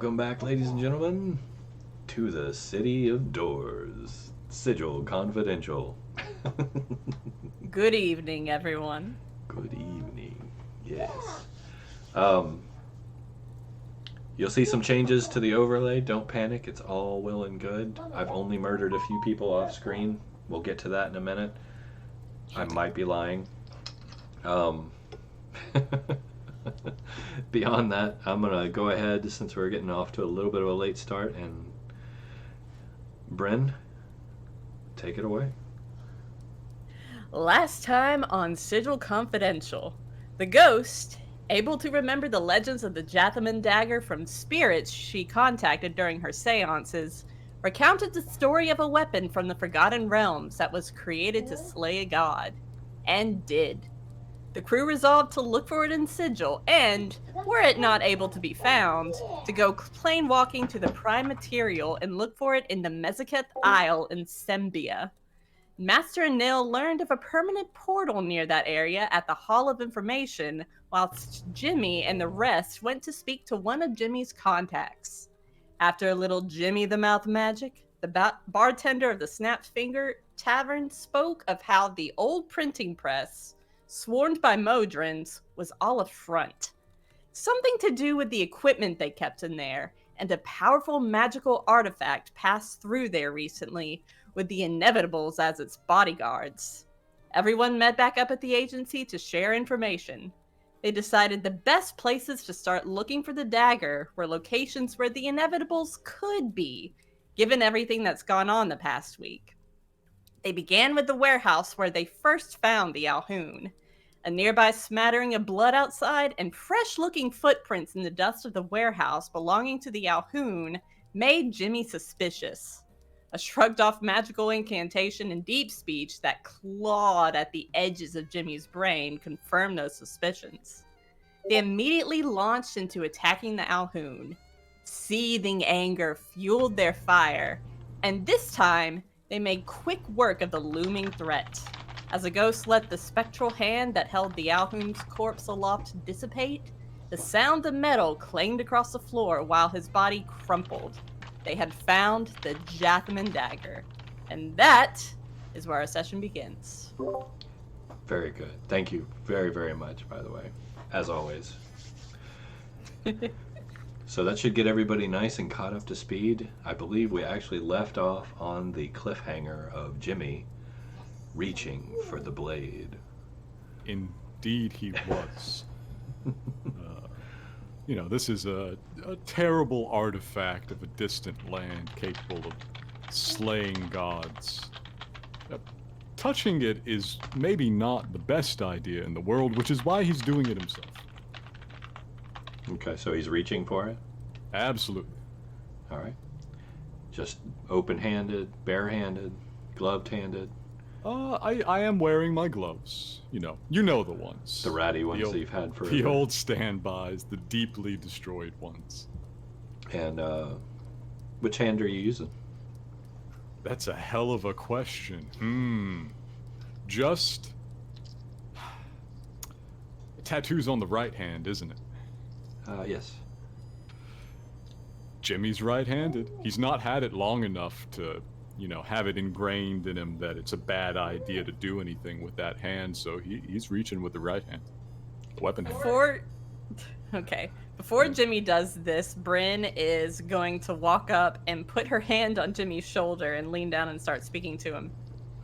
Welcome back, ladies and gentlemen, to the City of Doors. Sigil Confidential. Good evening, everyone. Good evening. Yes. Um, you'll see some changes to the overlay. Don't panic. It's all well and good. I've only murdered a few people off screen. We'll get to that in a minute. I might be lying. Um, Beyond that, I'm going to go ahead, since we're getting off to a little bit of a late start, and Bryn, take it away. Last time on Sigil Confidential, the ghost, able to remember the legends of the Jathaman dagger from spirits she contacted during her seances, recounted the story of a weapon from the Forgotten Realms that was created to slay a god. And did. The crew resolved to look for it in Sigil, and, were it not able to be found, to go plane walking to the prime material and look for it in the Mezaketh Isle in Sembia. Master and Nail learned of a permanent portal near that area at the Hall of Information, whilst Jimmy and the rest went to speak to one of Jimmy's contacts. After a little Jimmy the Mouth magic, the bartender of the Snap Finger Tavern spoke of how the old printing press, swarmed by Modrons, was all a front. Something to do with the equipment they kept in there, and a powerful magical artifact passed through there recently, with the Inevitables as its bodyguards. Everyone met back up at the agency to share information. They decided the best places to start looking for the dagger were locations where the Inevitables could be, given everything that's gone on the past week. They began with the warehouse where they first found the Alhoun. A nearby smattering of blood outside and fresh-looking footprints in the dust of the warehouse belonging to the Alhoun made Jimmy suspicious. A shrugged-off magical incantation in deep speech that clawed at the edges of Jimmy's brain confirmed those suspicions. They immediately launched into attacking the Alhoun. Seething anger fueled their fire, and this time, they made quick work of the looming threat. As a ghost let the spectral hand that held the Alhoun's corpse aloft dissipate, the sound of metal clanged across the floor while his body crumpled. They had found the Jathaman dagger. And that is where our session begins. Very good. Thank you very, very much, by the way, as always. So that should get everybody nice and caught up to speed. I believe we actually left off on the cliffhanger of Jimmy reaching for the blade. Indeed he was. This is a terrible artifact of a distant land capable of slaying gods. Touching it is maybe not the best idea in the world, which is why he's doing it himself. Okay, so he's reaching for it? Absolutely. All right. Just open-handed, bare-handed, gloved-handed? I am wearing my gloves. You know the ones. The ratty ones that you've had forever. The old standbys, the deeply destroyed ones. And, which hand are you using? That's a hell of a question. Just... Tattoo's on the right hand, isn't it? Yes. Jimmy's right-handed. He's not had it long enough to, have it ingrained in him that it's a bad idea to do anything with that hand, so he's reaching with the right hand. Weapon hand. Before Jimmy does this, Bryn is going to walk up and put her hand on Jimmy's shoulder and lean down and start speaking to him.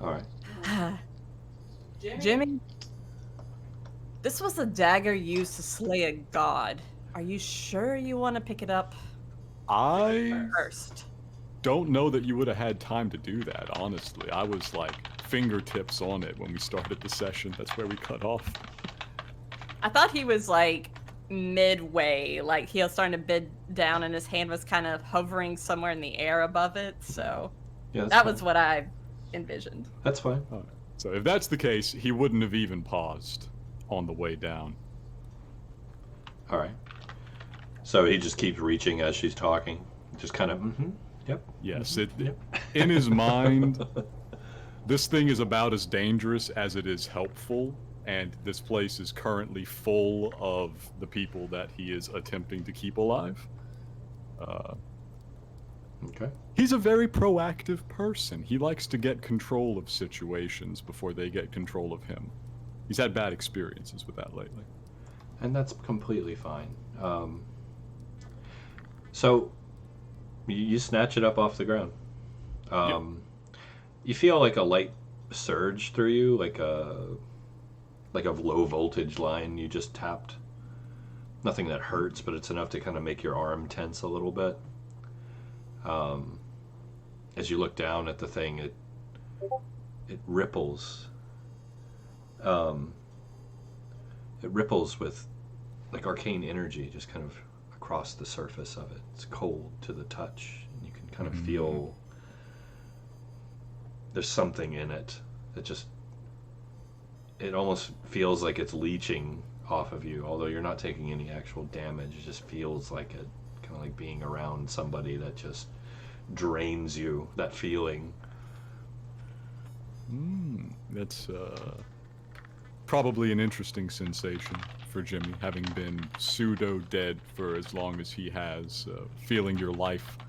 All right. Jimmy, this was a dagger used to slay a god. Are you sure you want to pick it up? I first don't know that you would have had time to do that, honestly. I was like fingertips on it when we started the session. That's where we cut off. I thought he was like midway, like he was starting to bend down and his hand was kind of hovering somewhere in the air above it, so yeah, that was what I envisioned. That's fine. All right. So if that's the case, he wouldn't have even paused on the way down. All right. So he just keeps reaching as she's talking. Just kind of, yep. Yes, yep. In his mind, this thing is about as dangerous as it is helpful, and this place is currently full of the people that he is attempting to keep alive. Okay. He's a very proactive person. He likes to get control of situations before they get control of him. He's had bad experiences with that lately. And that's completely fine. So, you snatch it up off the ground. You feel like a light surge through you, like a low voltage line you just tapped. Nothing that hurts, but it's enough to kind of make your arm tense a little bit. As you look down at the thing, it ripples. It ripples with like arcane energy just kind of across the surface of it. It's cold to the touch, and you can kind of feel there's something in it that just, it almost feels like it's leeching off of you, although you're not taking any actual damage. It just feels like it, kind of like being around somebody that just drains you, that feeling. That's probably an interesting sensation for Jimmy, having been pseudo-dead for as long as he has. Feeling your life,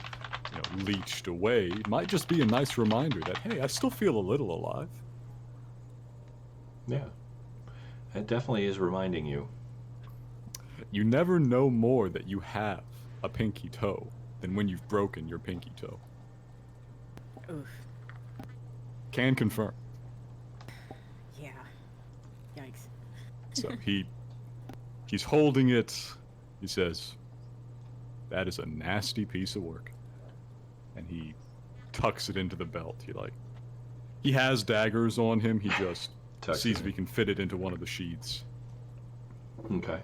leached away might just be a nice reminder that, hey, I still feel a little alive. Yeah. It definitely is reminding you. You never know more that you have a pinky toe than when you've broken your pinky toe. Oof. Can confirm. Yeah. Yikes. So he's holding it. He says, "That is a nasty piece of work." And he tucks it into the belt. He has daggers on him. He just sees if he can fit it into one of the sheaths. Okay.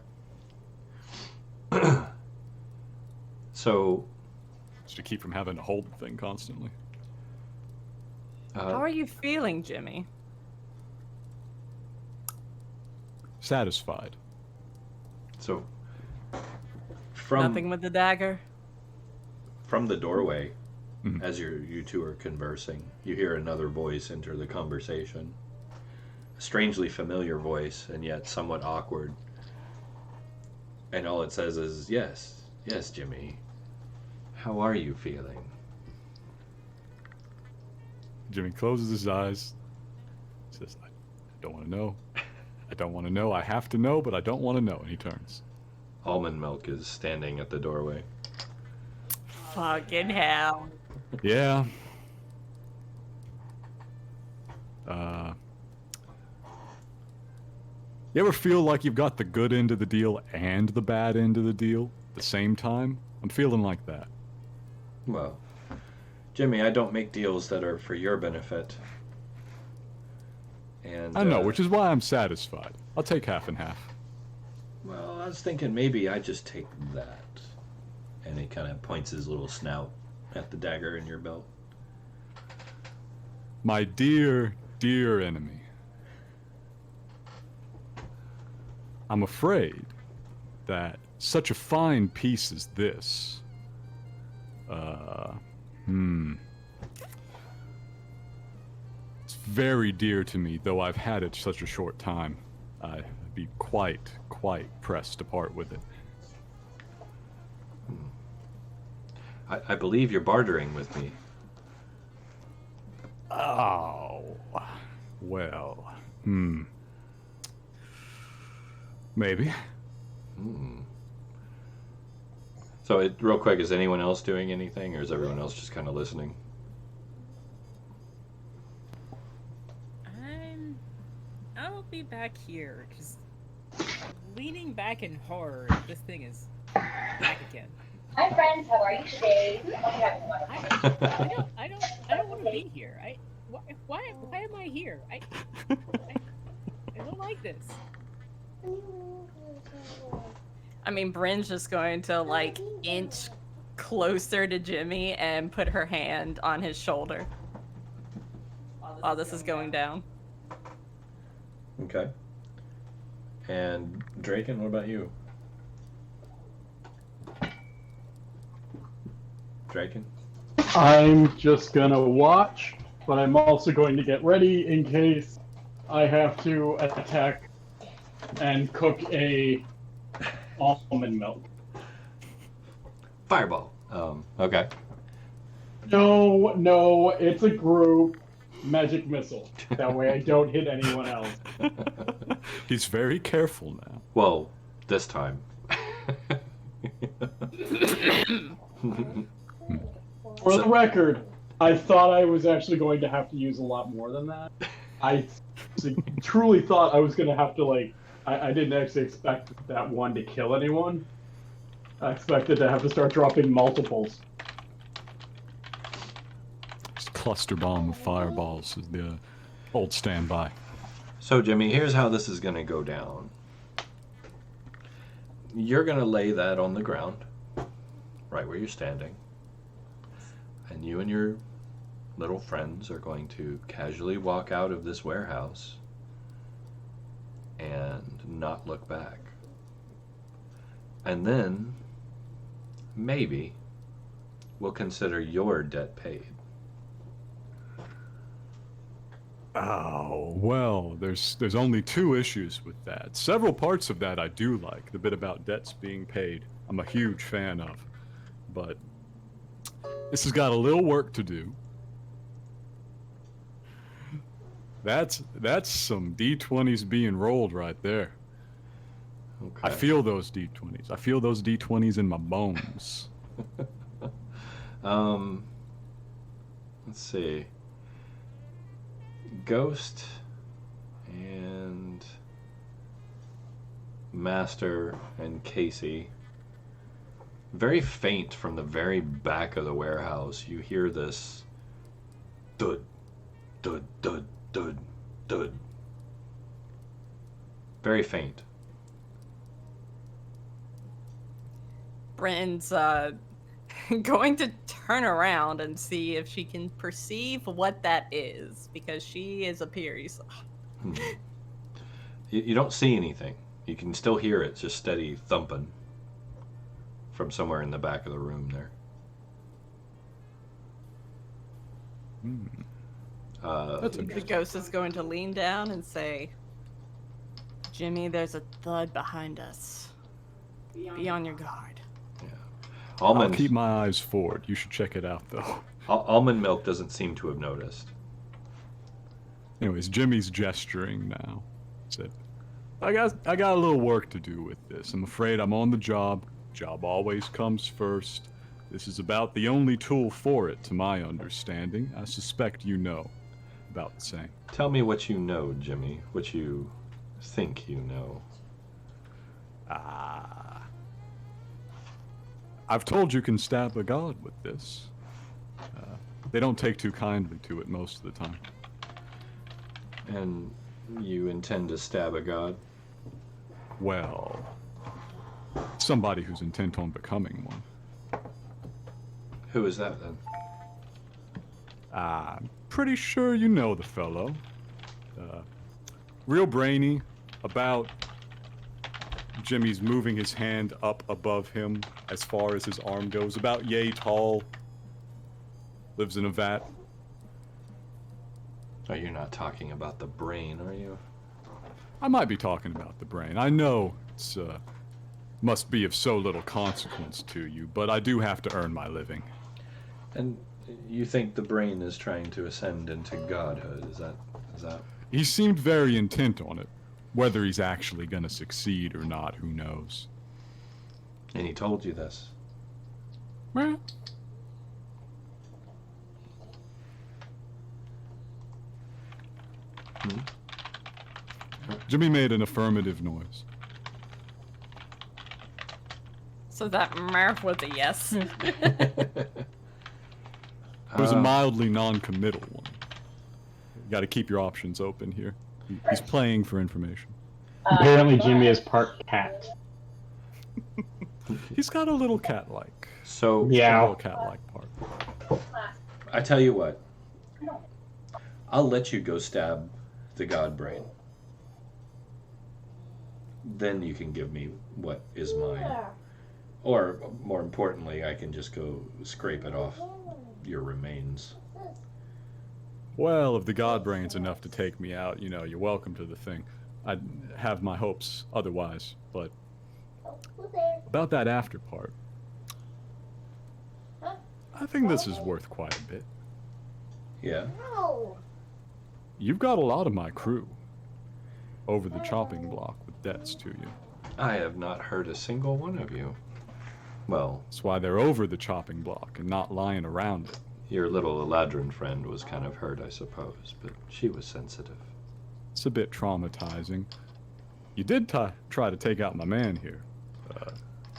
So, just to keep from having to hold the thing constantly. How are you feeling, Jimmy? Satisfied. So, Nothing with the dagger? From the doorway, as you two are conversing, you hear another voice enter the conversation. A strangely familiar voice, and yet somewhat awkward. And all it says is, yes, Jimmy. How are you feeling? Jimmy closes his eyes, says, I don't want to know. I don't want to know. I have to know, but I don't want to know. And he turns. Almond Milk is standing at the doorway. Fucking hell. Yeah. You ever feel like you've got the good end of the deal and the bad end of the deal at the same time? I'm feeling like that. Well, Jimmy, I don't make deals that are for your benefit. And I know, which is why I'm satisfied. I'll take half and half. Well, I was thinking maybe I just take that. And he kind of points his little snout at the dagger in your belt. My dear, dear enemy. I'm afraid that such a fine piece as this, it's very dear to me, though I've had it such a short time. I'd be quite pressed to part with it. I believe you're bartering with me. Oh, well, maybe. So, real quick, is anyone else doing anything, or is everyone else just kind of listening? I'll be back here, because leaning back in horror, this thing is back again. Hi friends, how are you today? I don't want to be here. Why am I here? I don't like this. I mean, Bryn's just going to inch closer to Jimmy and put her hand on his shoulder while this is going down. Okay. And Draken, what about you? Draken? I'm just gonna watch, but I'm also going to get ready in case I have to attack and cook a almond milk. Fireball. Okay. No, it's a group magic missile. That way I don't hit anyone else. He's very careful now. Well, this time. For the record, I thought I was actually going to have to use a lot more than that. I truly thought I was going to have to, like, I didn't actually expect that one to kill anyone. I expected to have to start dropping multiples. Just cluster bomb of fireballs is the old standby. So, Jimmy, here's how this is going to go down. You're going to lay that on the ground, right where you're standing. And you and your little friends are going to casually walk out of this warehouse and not look back. And then, maybe, we'll consider your debt paid. Oh, well, there's only two issues with that. Several parts of that I do like. The bit about debts being paid, I'm a huge fan of. But this has got a little work to do. That's some D20s being rolled right there. Okay. I feel those D20s. I feel those D20s in my bones. Let's see. Ghost and Master and Kasey. Very faint from the very back of the warehouse, you hear this dud, dud, dud, dud, dud. Very faint. Bryn's going to turn around and see if she can perceive what that is, because she is a Pieris. You don't see anything. You can still hear it, just steady thumping from somewhere in the back of the room there. That's The interesting. ghost is going to lean down and say, Jimmy, there's a thud behind us. Be on your guard. I'll Almond, keep my eyes forward. You should check it out, though. Almond Milk doesn't seem to have noticed. Anyways, Jimmy's gesturing now. Said, I got a little work to do with this. I'm afraid I'm on the job. Job always comes first. This is about the only tool for it, to my understanding. I suspect you know about the same. Tell me what you know, Jimmy. What you think you know. I've told you can stab a god with this. They don't take too kindly to it most of the time. And you intend to stab a god? Well, somebody who's intent on becoming one. Who is that then? I'm pretty sure you know the fellow. Real brainy, about Jimmy's moving his hand up above him as far as his arm goes, about yay tall, lives in a vat. Oh, you're not talking about the brain, are you? I might be talking about the brain. I know it's must be of so little consequence to you, but I do have to earn my living. And you think the brain is trying to ascend into godhood? Is that? He seemed very intent on it. Whether he's actually gonna succeed or not, who knows? And he told you this. Well, Jimmy made an affirmative noise. So that Murph was a yes. It was a mildly non-committal one. You gotta keep your options open here. He's playing for information. Apparently Jimmy is part cat. He's got a little cat-like. So A Yeah. little cat-like part. I tell you what. I'll let you go stab the god brain. Then you can give me what is mine. Or, more importantly, I can just go scrape it off your remains. Well, if the god brain's enough to take me out, you know, you're welcome to the thing. I'd have my hopes otherwise, but about that after part. I think this is worth quite a bit. Yeah. You've got a lot of my crew over the chopping block with debts to you. I have not hurt a single one of you. Well, That's why they're over the chopping block and not lying around it. your little Eladrin friend was kind of hurt, I suppose, but she was sensitive. It's a bit traumatizing. You did try to take out my man here.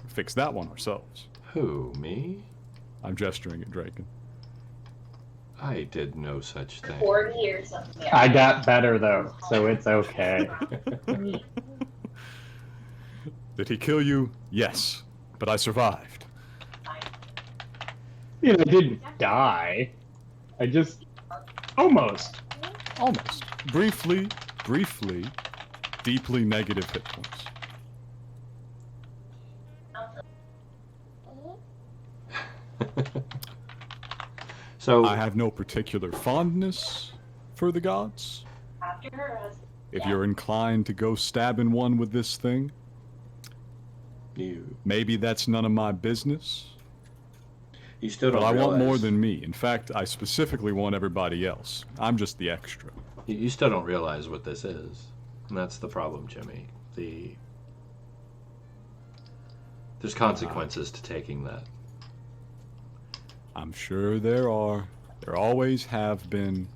Fix that one ourselves. Who, me? I'm gesturing at Draken. I did no such thing. 40 or something. I got better though, so it's okay. Did he kill you? Yes, but I survived. You know, I didn't die. I just almost. Almost. Briefly, deeply negative hit points. So, I have no particular fondness for the gods. After her husband. If you're inclined to go stabbing one with this thing, maybe that's none of my business. you still But don't I realize... want more than me. In fact, I specifically want everybody else. I'm just the extra. You still don't realize what this is. And that's the problem, Jimmy. There's consequences to taking that. I'm sure there are. There always have been.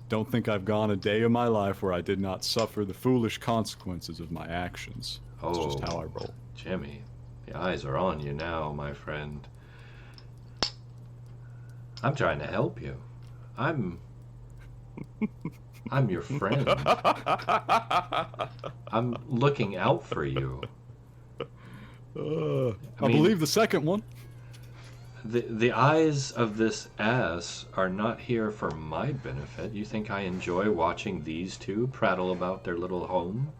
Don't think I've gone a day of my life where I did not suffer the foolish consequences of my actions. That's just how I roll. Jimmy, the eyes are on you now, my friend. I'm trying to help you. I'm your friend. I'm looking out for you. I mean- believe the second one. The eyes of this ass are not here for my benefit. You think I enjoy watching these two prattle about their little home?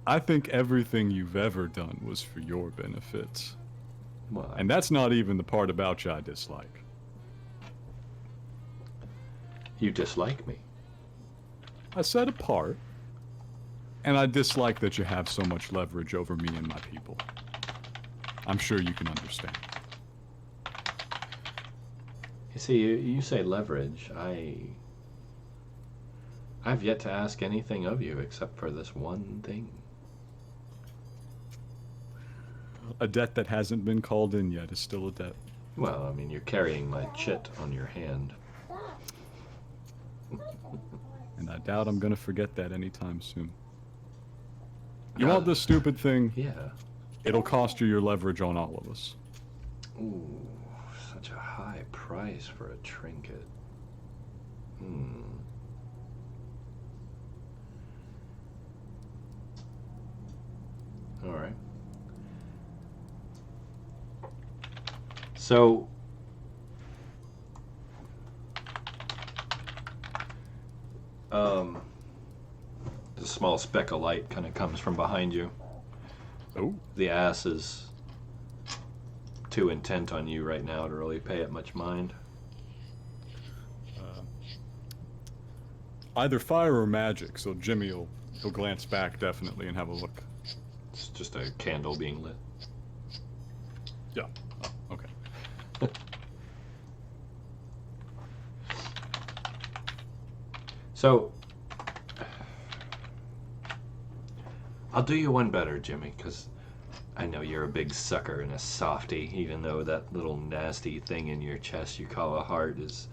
I think everything you've ever done was for your benefit. Well, And that's not even the part about you I dislike. you dislike me. I said a part. And I dislike that you have so much leverage over me and my people. I'm sure you can understand. You see, you say leverage. I've yet to ask anything of you except for this one thing. A debt that hasn't been called in yet is still a debt. Well, I mean, you're carrying my chit on your hand. And I doubt I'm gonna forget that anytime soon. You Yeah. want this stupid thing? Yeah. It'll cost you your leverage on all of us. Ooh, such a high price for a trinket. All right. So, the small speck of light kind of comes from behind you. Oh, The ass is too intent on you right now to really pay it much mind. either fire or magic. So Jimmy he'll glance back definitely and have a look. It's just a candle being lit. Yeah. Oh, okay. So, I'll do you one better, Jimmy, because I know you're a big sucker and a softy, even though that little nasty thing in your chest you call a heart is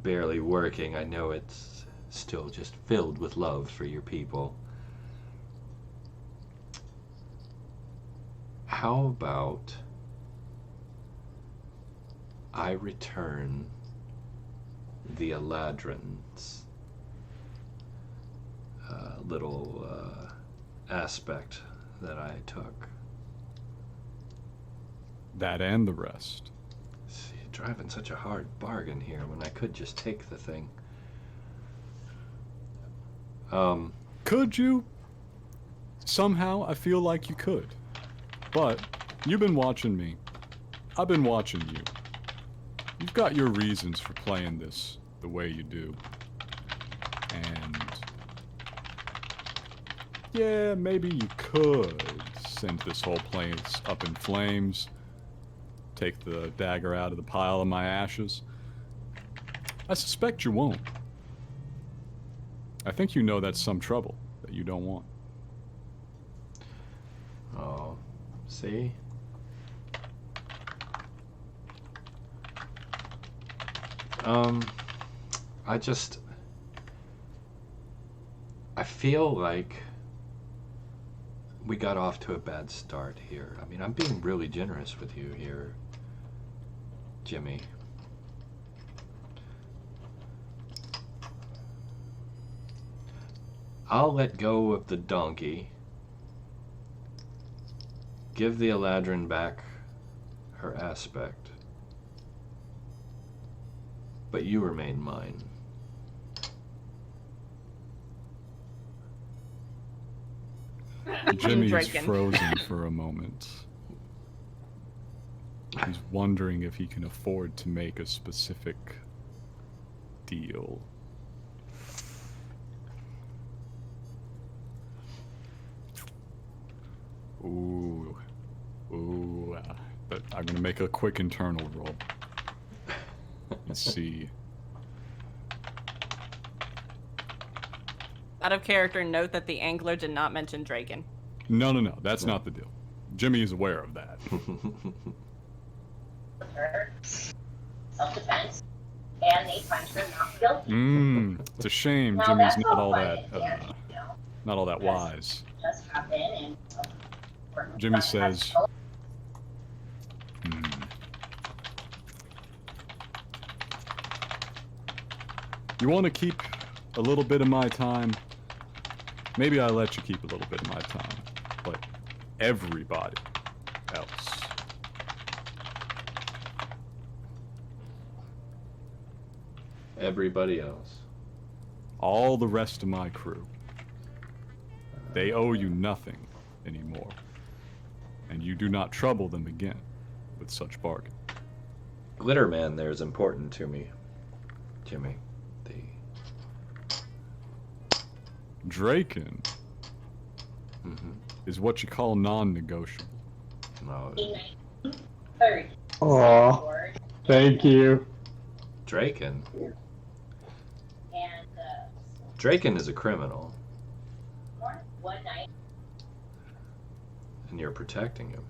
barely working. I know it's still just filled with love for your people. How about I return the Eladrin's little aspect that I took? That and the rest. See, driving such a hard bargain here when I could just take the thing. Could you? Somehow I feel like you could. But you've been watching me. I've been watching you. You've got your reasons for playing this the way you do. And yeah, maybe you could send this whole place up in flames. take the dagger out of the pile of my ashes. I suspect you won't. I think you know that's some trouble that you don't want. Oh, see? I feel like we got off to a bad start here. I mean, I'm being really generous with you here, Jimmy. I'll let go of the donkey, give the Eladrin back her aspect, but you remain mine. Jimmy is Draken. frozen for a moment. He's wondering if he can afford to make a specific deal. Ooh. But I'm gonna make a quick internal roll. Let's see. Out of character, note that the angler did not mention Draken. No. That's not the deal. Jimmy is aware of that. Self-defense, and they find her not guilty. It's a shame Now, Jimmy's that's not all all that, fine and dandy, you know, not all that wise. just hop in and Jimmy says, You want to keep a little bit of my time? Maybe I'll let you keep a little bit of my time. But everybody else. Everybody else. All the rest of my crew. They owe you nothing anymore. And you do not trouble them again with such bargain. Glitterman there is important to me, Jimmy. Draken is what you call non-negotiable. No, Oh, thank you. Draken. And Draken is a criminal, one night, and you're protecting him.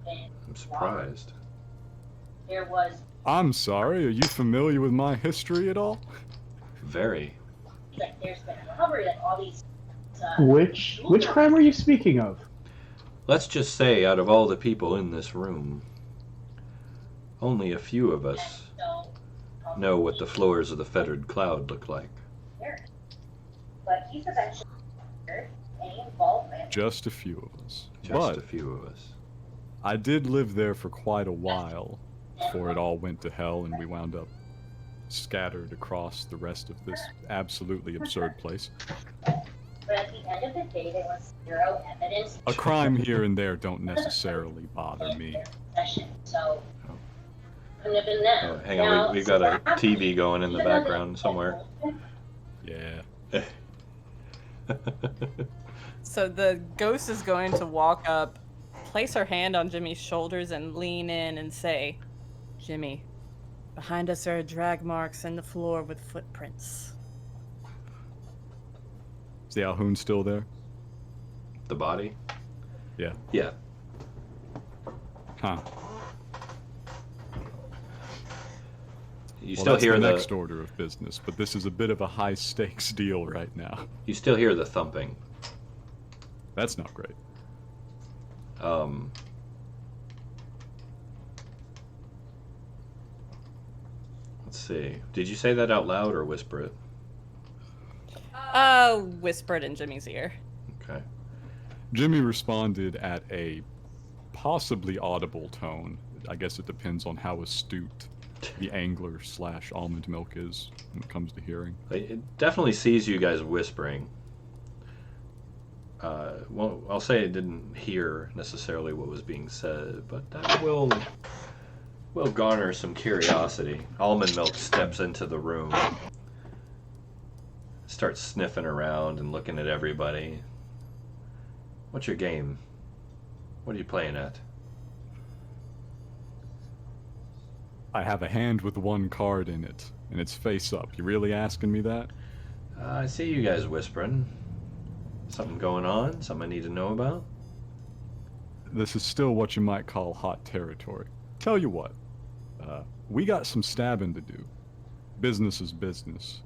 then I'm surprised. there was I'm sorry, are you familiar with my history at all? Very. like there's been a robbery, like all these. Which crime are you speaking of? Let's just say, out of all the people in this room, only a few of us know what the floors of the Fettered Cloud look like. But he's eventually any involvement. Just a few of us. Just But a few of us. I did live there for quite a while before it all went to hell and we wound up scattered across the rest of this absolutely absurd place. But at the end of the day, there was zero evidence. A crime here and there don't necessarily bother in me. their possession, so couldn't have been them. Oh, hang on, we've got a TV going in the background somewhere. Yeah. So the ghost is going to walk up, place her hand on Jimmy's shoulders, and lean in and say, Jimmy, behind us are drag marks in the floor with footprints. Is the Alhoun still there? The body? Yeah. Yeah. Huh. You Well, still that's hear the the next order of business, but this is a bit of a high stakes deal right now. You still hear the thumping. That's not great. Let's see. Did you say that out loud or whisper it? Whispered in Jimmy's ear. Okay. Jimmy responded at a possibly audible tone. I guess it depends on how astute the angler / almond milk is when it comes to hearing. It definitely sees you guys whispering. Well, I'll say it didn't hear necessarily what was being said, but that will garner some curiosity. Almond milk steps into the room, starts sniffing around and looking at everybody. What's your game? What are you playing at? I have a hand with one card in it, and it's face up. You really asking me that? I see you guys whispering. Something going on? Something I need to know about? This is still what you might call hot territory. Tell you what, we got some stabbing to do. Business is business.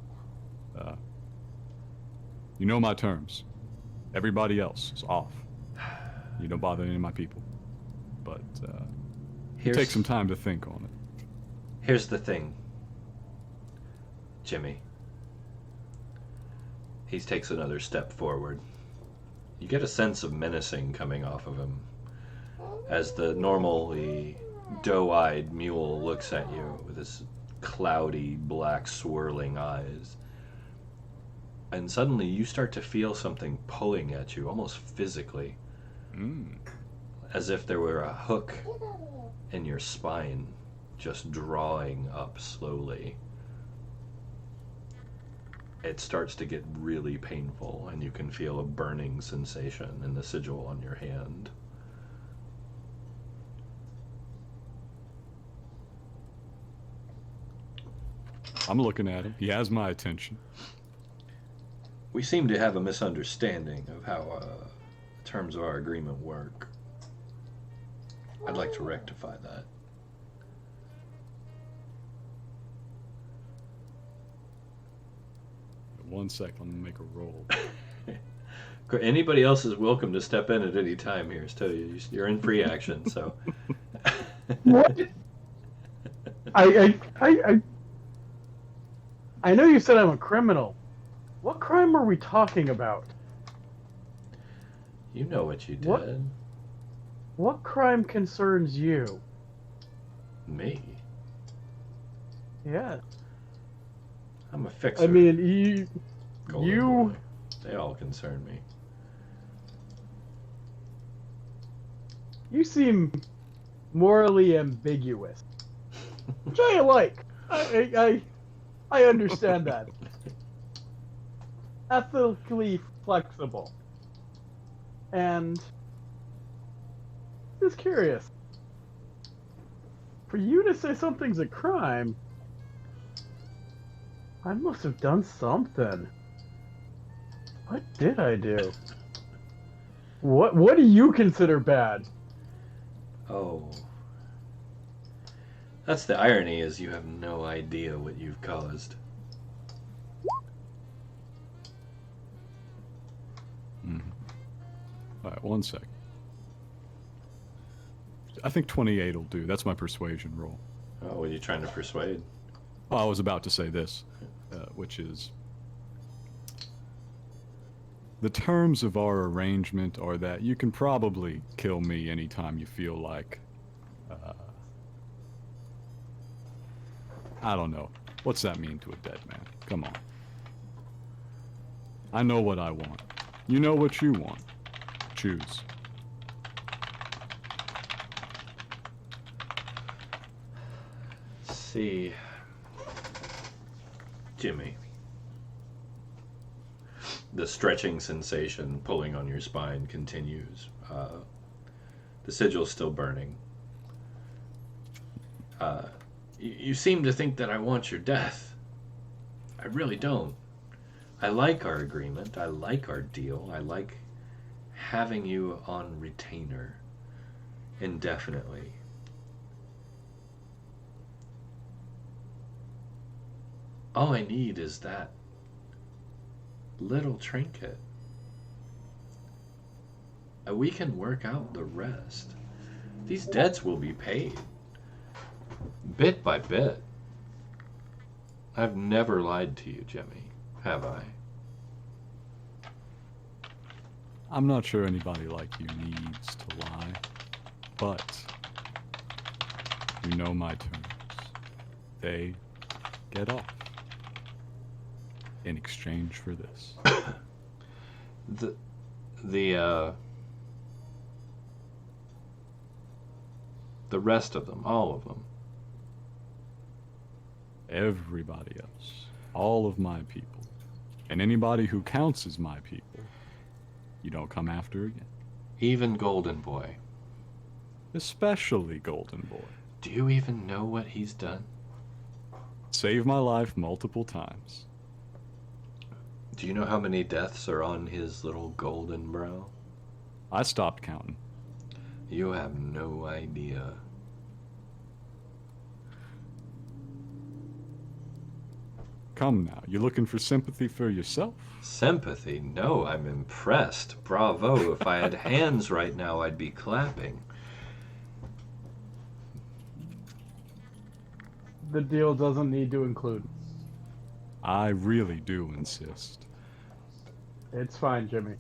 You know my terms. Everybody else is off. You don't bother any of my people. But take some time to think on it. Here's the thing, Jimmy. He takes another step forward. You get a sense of menacing coming off of him as the normally doe-eyed mule looks at you with his cloudy, black, swirling eyes. And suddenly you start to feel something pulling at you, almost physically. As if there were a hook in your spine, just drawing up slowly. It starts to get really painful, and you can feel a burning sensation in the sigil on your hand. I'm looking at him. He has my attention. We seem to have a misunderstanding of how the terms of our agreement work. I'd like to rectify that. One sec, I'm gonna make a roll. Anybody else is welcome to step in at any time here. So you're in free action. So. What? I know you said I'm a criminal. What crime are we talking about? You know what you did. What crime concerns you? Me? Yeah. I'm a fixer. I mean, you... Boy. They all concern me. You seem morally ambiguous. Which I like. I understand that. Ethically flexible. And just curious. For you to say something's a crime, I must have done something. What did I do? What do you consider bad? Oh. That's the irony, is you have no idea what you've caused. Alright, one sec. I think 28 will do. That's my persuasion roll. Oh, what are you trying to persuade? Well, I was about to say this, which is... The terms of our arrangement are that you can probably kill me anytime you feel like... I don't know. What's that mean to a dead man? Come on. I know what I want. You know what you want. Choose. See, Jimmy. The stretching sensation pulling on your spine continues. The sigil's still burning. You seem to think that I want your death. I really don't. I like our agreement. I like our deal. I like having you on retainer indefinitely. All I need is that little trinket. We can work out the rest. These debts will be paid. Bit by bit. I've never lied to you, Jimmy, have I? I'm not sure anybody like you needs to lie, but you know my terms. They get off in exchange for this. The rest of them, all of them. Everybody else, all of my people, and anybody who counts as my people, you don't come after again. Even Golden Boy. Especially Golden Boy. Do you even know what he's done? Saved my life multiple times. Do you know how many deaths are on his little golden brow? I stopped counting. You have no idea. Come now, you looking for sympathy for yourself? Sympathy? No, I'm impressed. Bravo. If I had hands right now, I'd be clapping. The deal doesn't need to include. I really do insist. It's fine, Jimmy.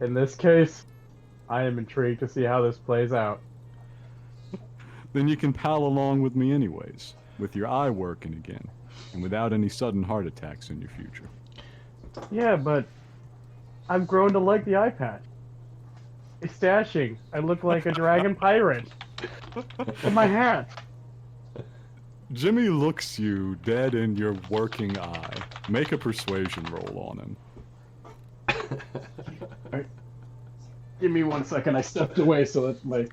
In this case, I am intrigued to see how this plays out. Then you can pal along with me anyways, with your eye working again, and without any sudden heart attacks in your future. Yeah, but I've grown to like the eye patch. It's dashing. I look like a dragon pirate. And my hat. Jimmy looks you dead in your working eye. Make a persuasion roll on him. Alright. Give me 1 second. I stepped away so that my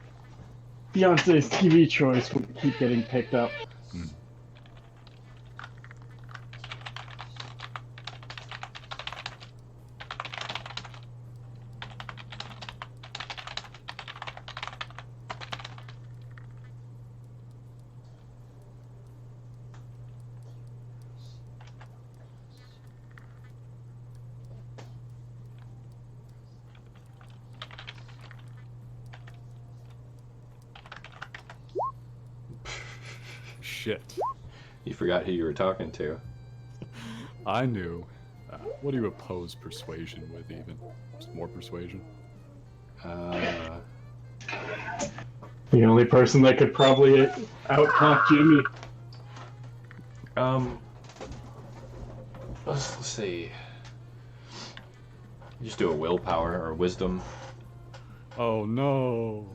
fiance's TV choice would keep getting picked up. Shit. You forgot who you were talking to. I knew. What do you oppose persuasion with, even? Just more persuasion? The only person that could probably out-talk Jimmy. Let's see. Just do a willpower or wisdom. Oh no.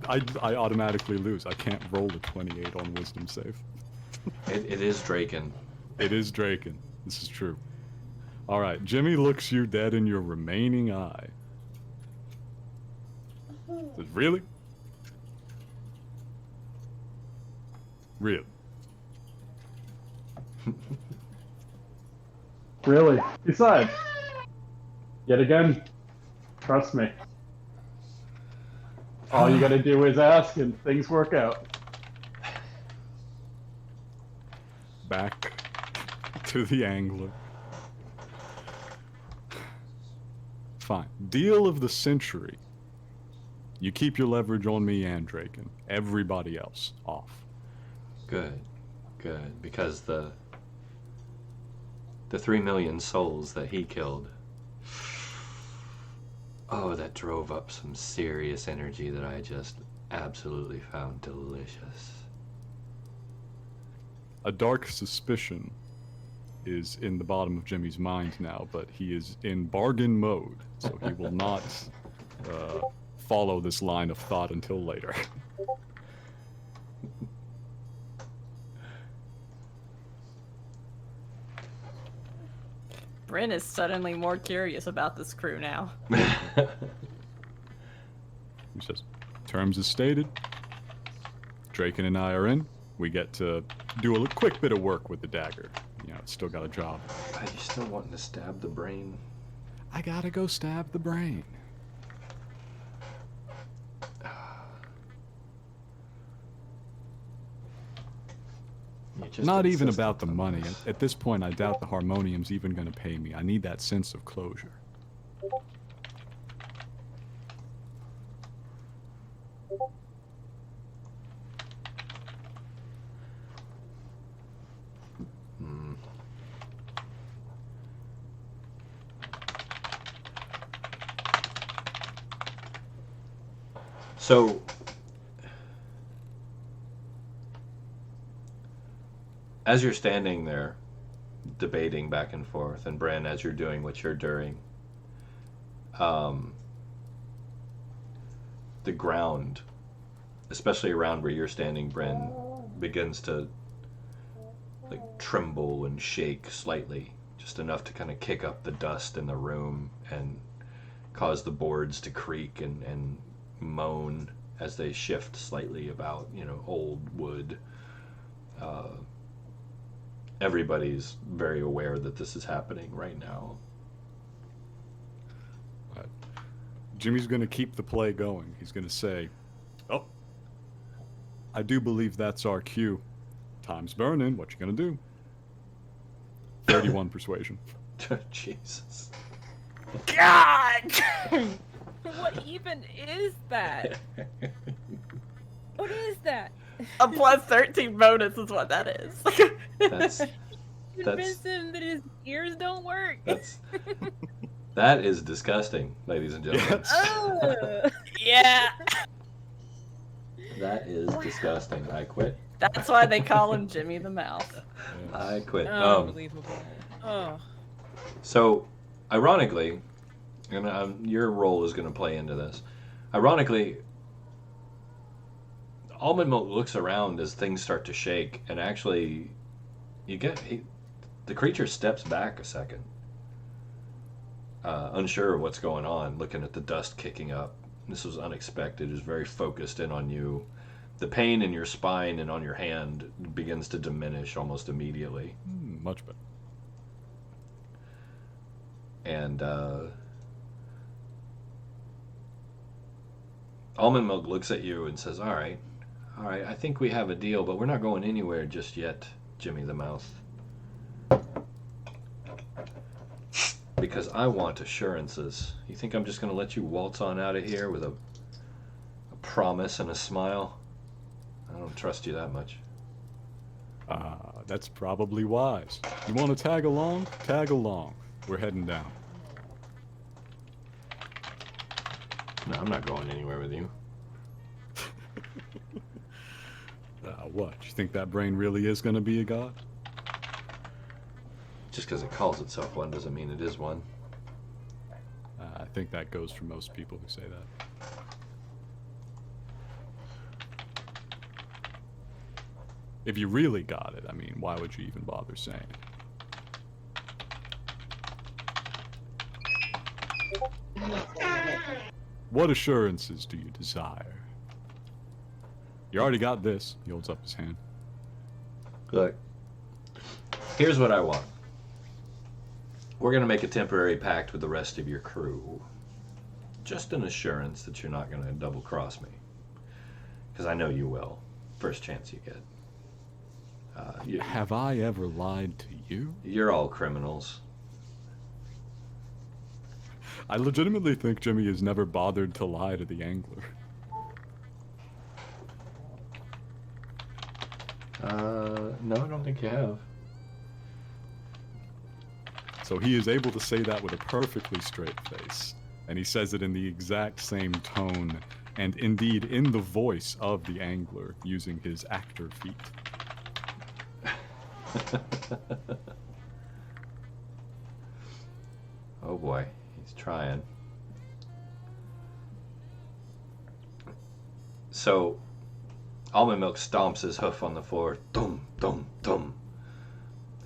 I automatically lose. I can't roll a 28 on wisdom save. It is Draken. It is Draken. This is true. Alright, Jimmy looks you dead in your remaining eye. Says, really? Really? Really? Besides, yet again, trust me. All you gotta do is ask and things work out. Back to the angler. Fine. Deal of the century. You keep your leverage on me and Draken. Everybody else off. Good. Good. Because the 3 million souls that he killed. Oh, that drove up some serious energy that I just absolutely found delicious. A dark suspicion is in the bottom of Jimmy's mind now, but he is in bargain mode, so he will not follow this line of thought until later. Bryn is suddenly more curious about this crew now. He says, terms as stated. Draken and I are in. We get to do a quick bit of work with the dagger. You know, it's still got a job. Are you still wanting to stab the brain? I gotta go stab the brain. Not even about the money. At this point, I doubt the Harmonium's even gonna pay me. I need that sense of closure. So, as you're standing there, debating back and forth, and Bran, as you're doing what you're doing, the ground, especially around where you're standing, Bran, begins to like tremble and shake slightly, just enough to kind of kick up the dust in the room, and cause the boards to creak and moan as they shift slightly about, old wood. Everybody's very aware that this is happening right now. Jimmy's going to keep the play going. He's going to say, "Oh, I do believe that's our cue. Time's burning. What you going to do?" 31 persuasion. Jesus. God! What even is that? What is that? A plus 13 bonus is what that is. That's Convince him that his ears don't work. that is disgusting, ladies and gentlemen. Yeah. That is disgusting. I quit. That's why they call him Jimmy the Mouth. I quit. Unbelievable. So, ironically, and your role is going to play into this. Ironically, Almond Milk looks around as things start to shake, and actually, the creature steps back a second, unsure of what's going on, looking at the dust kicking up. This was unexpected. It was very focused in on you. The pain in your spine and on your hand begins to diminish almost immediately. Much better. And Almond Milk looks at you and says, all right, I think we have a deal, but we're not going anywhere just yet, Jimmy the Mouth. Because I want assurances. You think I'm just going to let you waltz on out of here with a promise and a smile? I don't trust you that much. That's probably wise. You want to tag along? Tag along. We're heading down. No, I'm not going anywhere with you. What? You think that brain really is going to be a god? Just because it calls itself one doesn't mean it is one. I think that goes for most people who say that. If you really got it, I mean, why would you even bother saying it? What assurances do you desire? You already got this. He holds up his hand. Look, here's what I want. We're going to make a temporary pact with the rest of your crew. Just an assurance that you're not going to double-cross me. Because I know you will. First chance you get. Have I ever lied to you? You're all criminals. I legitimately think Jimmy has never bothered to lie to the angler. No, I don't think you have. So he is able to say that with a perfectly straight face. And he says it in the exact same tone, and indeed in the voice of the angler, using his actor feet. Oh boy, he's trying. So, Almond Milk stomps his hoof on the floor. Dum, dum, dum.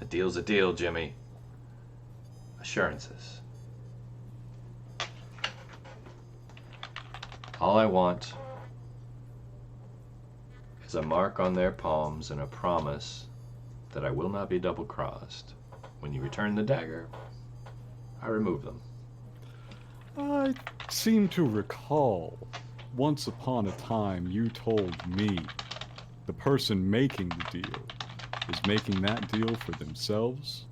A deal's a deal, Jimmy. Assurances. All I want is a mark on their palms and a promise that I will not be double-crossed. When you return the dagger, I remove them. I seem to recall, once upon a time, you told me the person making the deal is making that deal for themselves,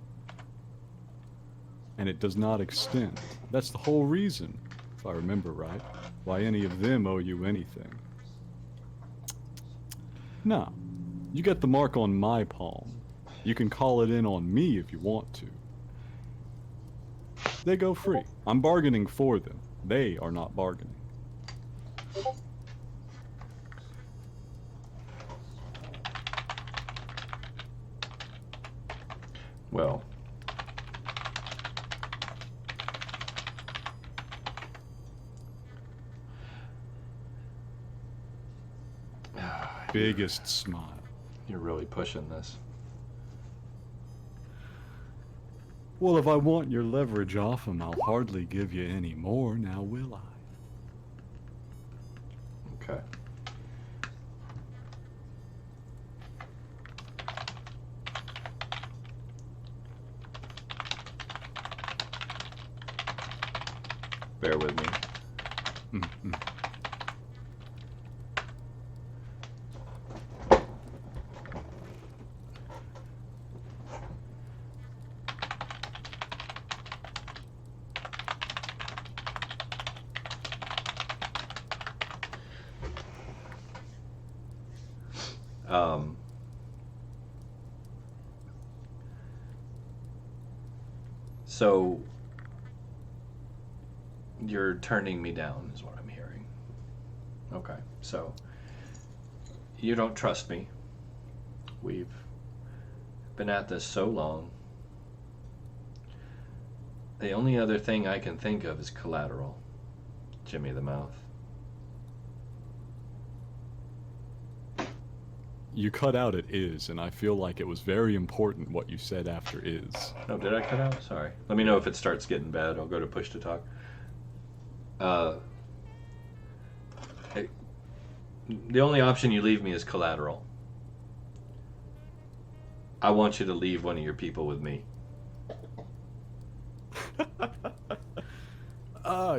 and it does not extend. That's the whole reason, if I remember right, why any of them owe you anything. Now, you get the mark on my palm. You can call it in on me if you want to. They go free. I'm bargaining for them. They are not bargaining. Well, Biggest smile. you're really pushing this. Well, if I want your leverage off him, I'll hardly give you any more, now will I? Okay. Bear with me. Mm-mm. So you're turning me down is what I'm hearing. Okay, so you don't trust me. We've been at this so long. The only other thing I can think of is collateral. Jimmy the Mouth. You cut out "it is," and I feel like it was very important what you said after "is." Oh, did I cut out? Sorry. Let me know if it starts getting bad. I'll go to push to talk. The only option you leave me is collateral. I want you to leave one of your people with me.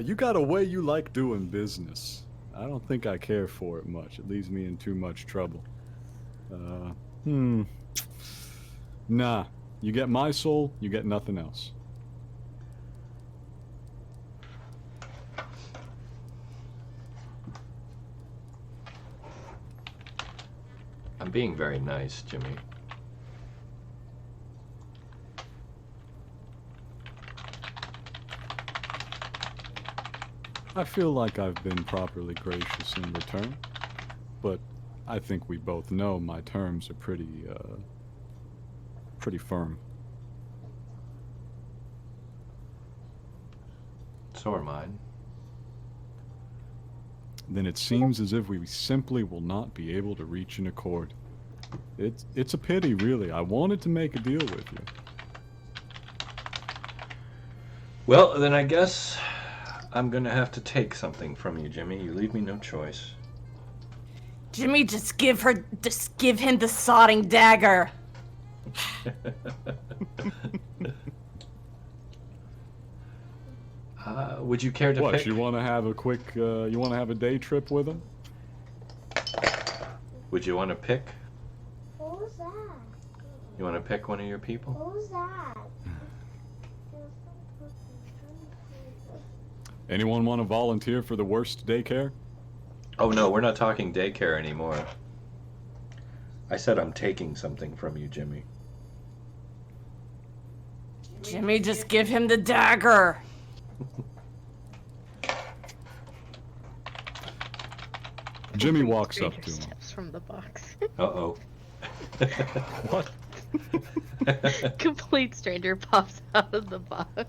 You got a way you like doing business. I don't think I care for it much. It leaves me in too much trouble. Nah. You get my soul, you get nothing else. I'm being very nice, Jimmy. I feel like I've been properly gracious in return, but I think we both know my terms are pretty firm. So are mine. Then it seems as if we simply will not be able to reach an accord. It's a pity, really. I wanted to make a deal with you. Well, then I guess I'm gonna have to take something from you, Jimmy. You leave me no choice. Jimmy, just give him the sodding dagger. Would you care to What, pick? you want to have a quick, you want to have a day trip with him? Would you want to pick? Who's that? You want to pick one of your people? Who's that? Anyone want to volunteer for the worst daycare? Oh no, we're not talking daycare anymore. I said I'm taking something from you, Jimmy. Jimmy, just give him the dagger. Jimmy walks up to him. Steps from the box. Uh-oh. What? Complete stranger pops out of the box.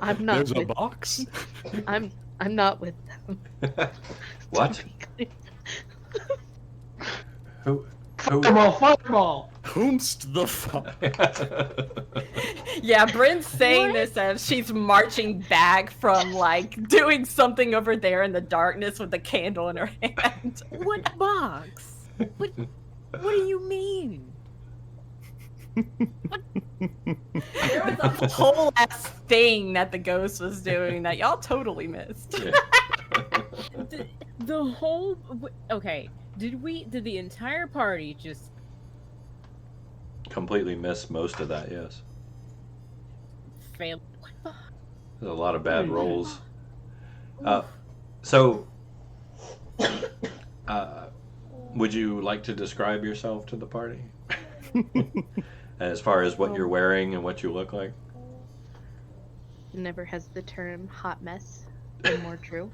I'm not. There's a with, box? I'm not with them. What? Who? Fireball! Whomst the fuck? Yeah, Bryn's saying this as she's marching back from, like, doing something over there in the darkness with the candle in her hand. What box? What do you mean? There was a whole ass thing that the ghost was doing that y'all totally missed. Yeah. The whole... Okay, did the entire party just... Completely missed most of that, yes. fail? There's a lot of bad rolls. So, would you like to describe yourself to the party? As far as what you're wearing and what you look like? Never has the term hot mess been more true.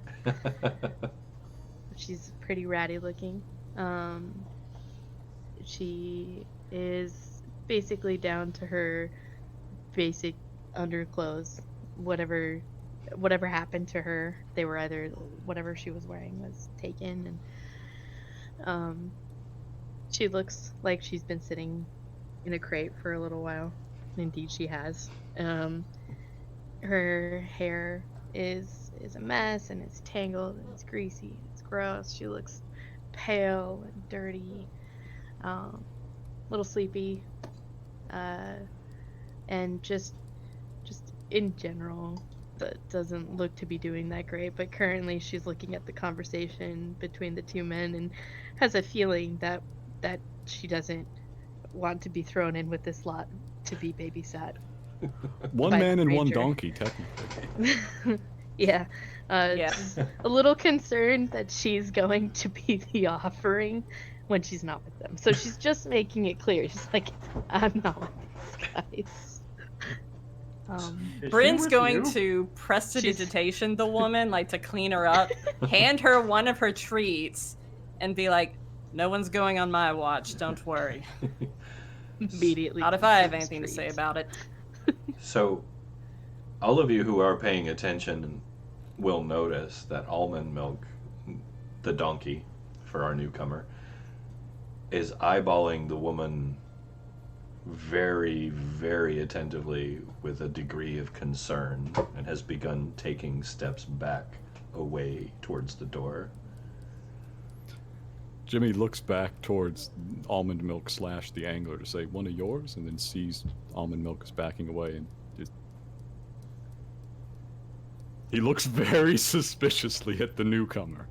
She's pretty ratty looking. She is basically down to her basic underclothes. Whatever happened to her, they were either whatever she was wearing was taken, and she looks like she's been sitting in a crate for a little while. Indeed, she has. Her hair is a mess, and it's tangled, and it's greasy, and it's gross. She looks pale and dirty, a little sleepy, and just in general, that doesn't look to be doing that great. But currently, she's looking at the conversation between the two men and has a feeling that she doesn't want to be thrown in with this lot to be babysat. One By man the and one ranger. donkey, technically. Yeah. Yeah. Just a little concerned that she's going to be the offering when she's not with them. So she's just making it clear. She's like, I'm not with these guys. Is she Bryn's with going you? to prestidigitation the woman, like to clean her up, hand her one of her treats, and be like, "No one's going on my watch. Don't worry." Immediately. Not if I have consumes anything to say treats. about it. So, all of you who are paying attention will notice that Almond Milk, the donkey for our newcomer, is eyeballing the woman very, very attentively with a degree of concern and has begun taking steps back away towards the door. Jimmy looks back towards Almond Milk / the angler to say, one of yours, and then sees Almond Milk is backing away and just... He looks very suspiciously at the newcomer.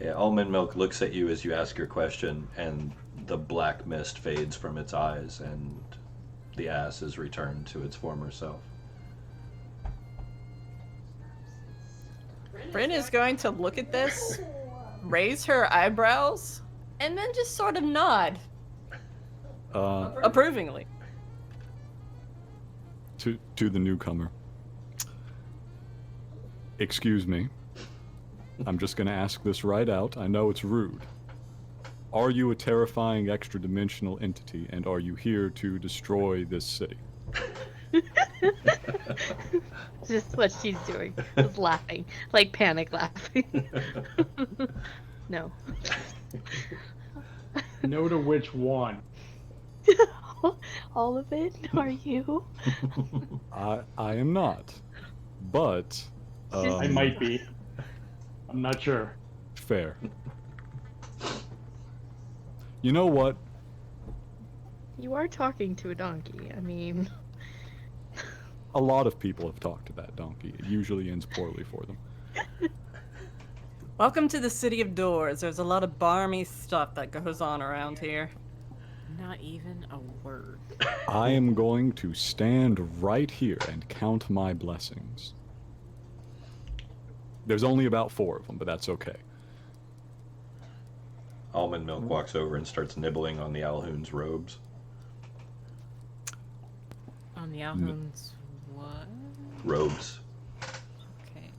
Yeah, Almond Milk looks at you as you ask your question, and the black mist fades from its eyes, and the ass is returned to its former self. Bryn is going to look at this, raise her eyebrows, and then just sort of nod approvingly. To the newcomer. Excuse me. I'm just going to ask this right out. I know it's rude. Are you a terrifying extra-dimensional entity, and are you here to destroy this city? Just what she's doing. Just laughing. Like panic laughing. No. No to which one? All of it? Are you? I am not. But... I might be. I'm not sure. Fair. You know what? You are talking to a donkey. I mean... A lot of people have talked to that donkey. It usually ends poorly for them. Welcome to the City of Doors. There's a lot of barmy stuff that goes on around here. Not even a word. I am going to stand right here and count my blessings. There's only about 4 of them, but that's okay. Almond Milk walks over and starts nibbling on the Alhoon's robes. On the Alhoun's what? Robes. Okay.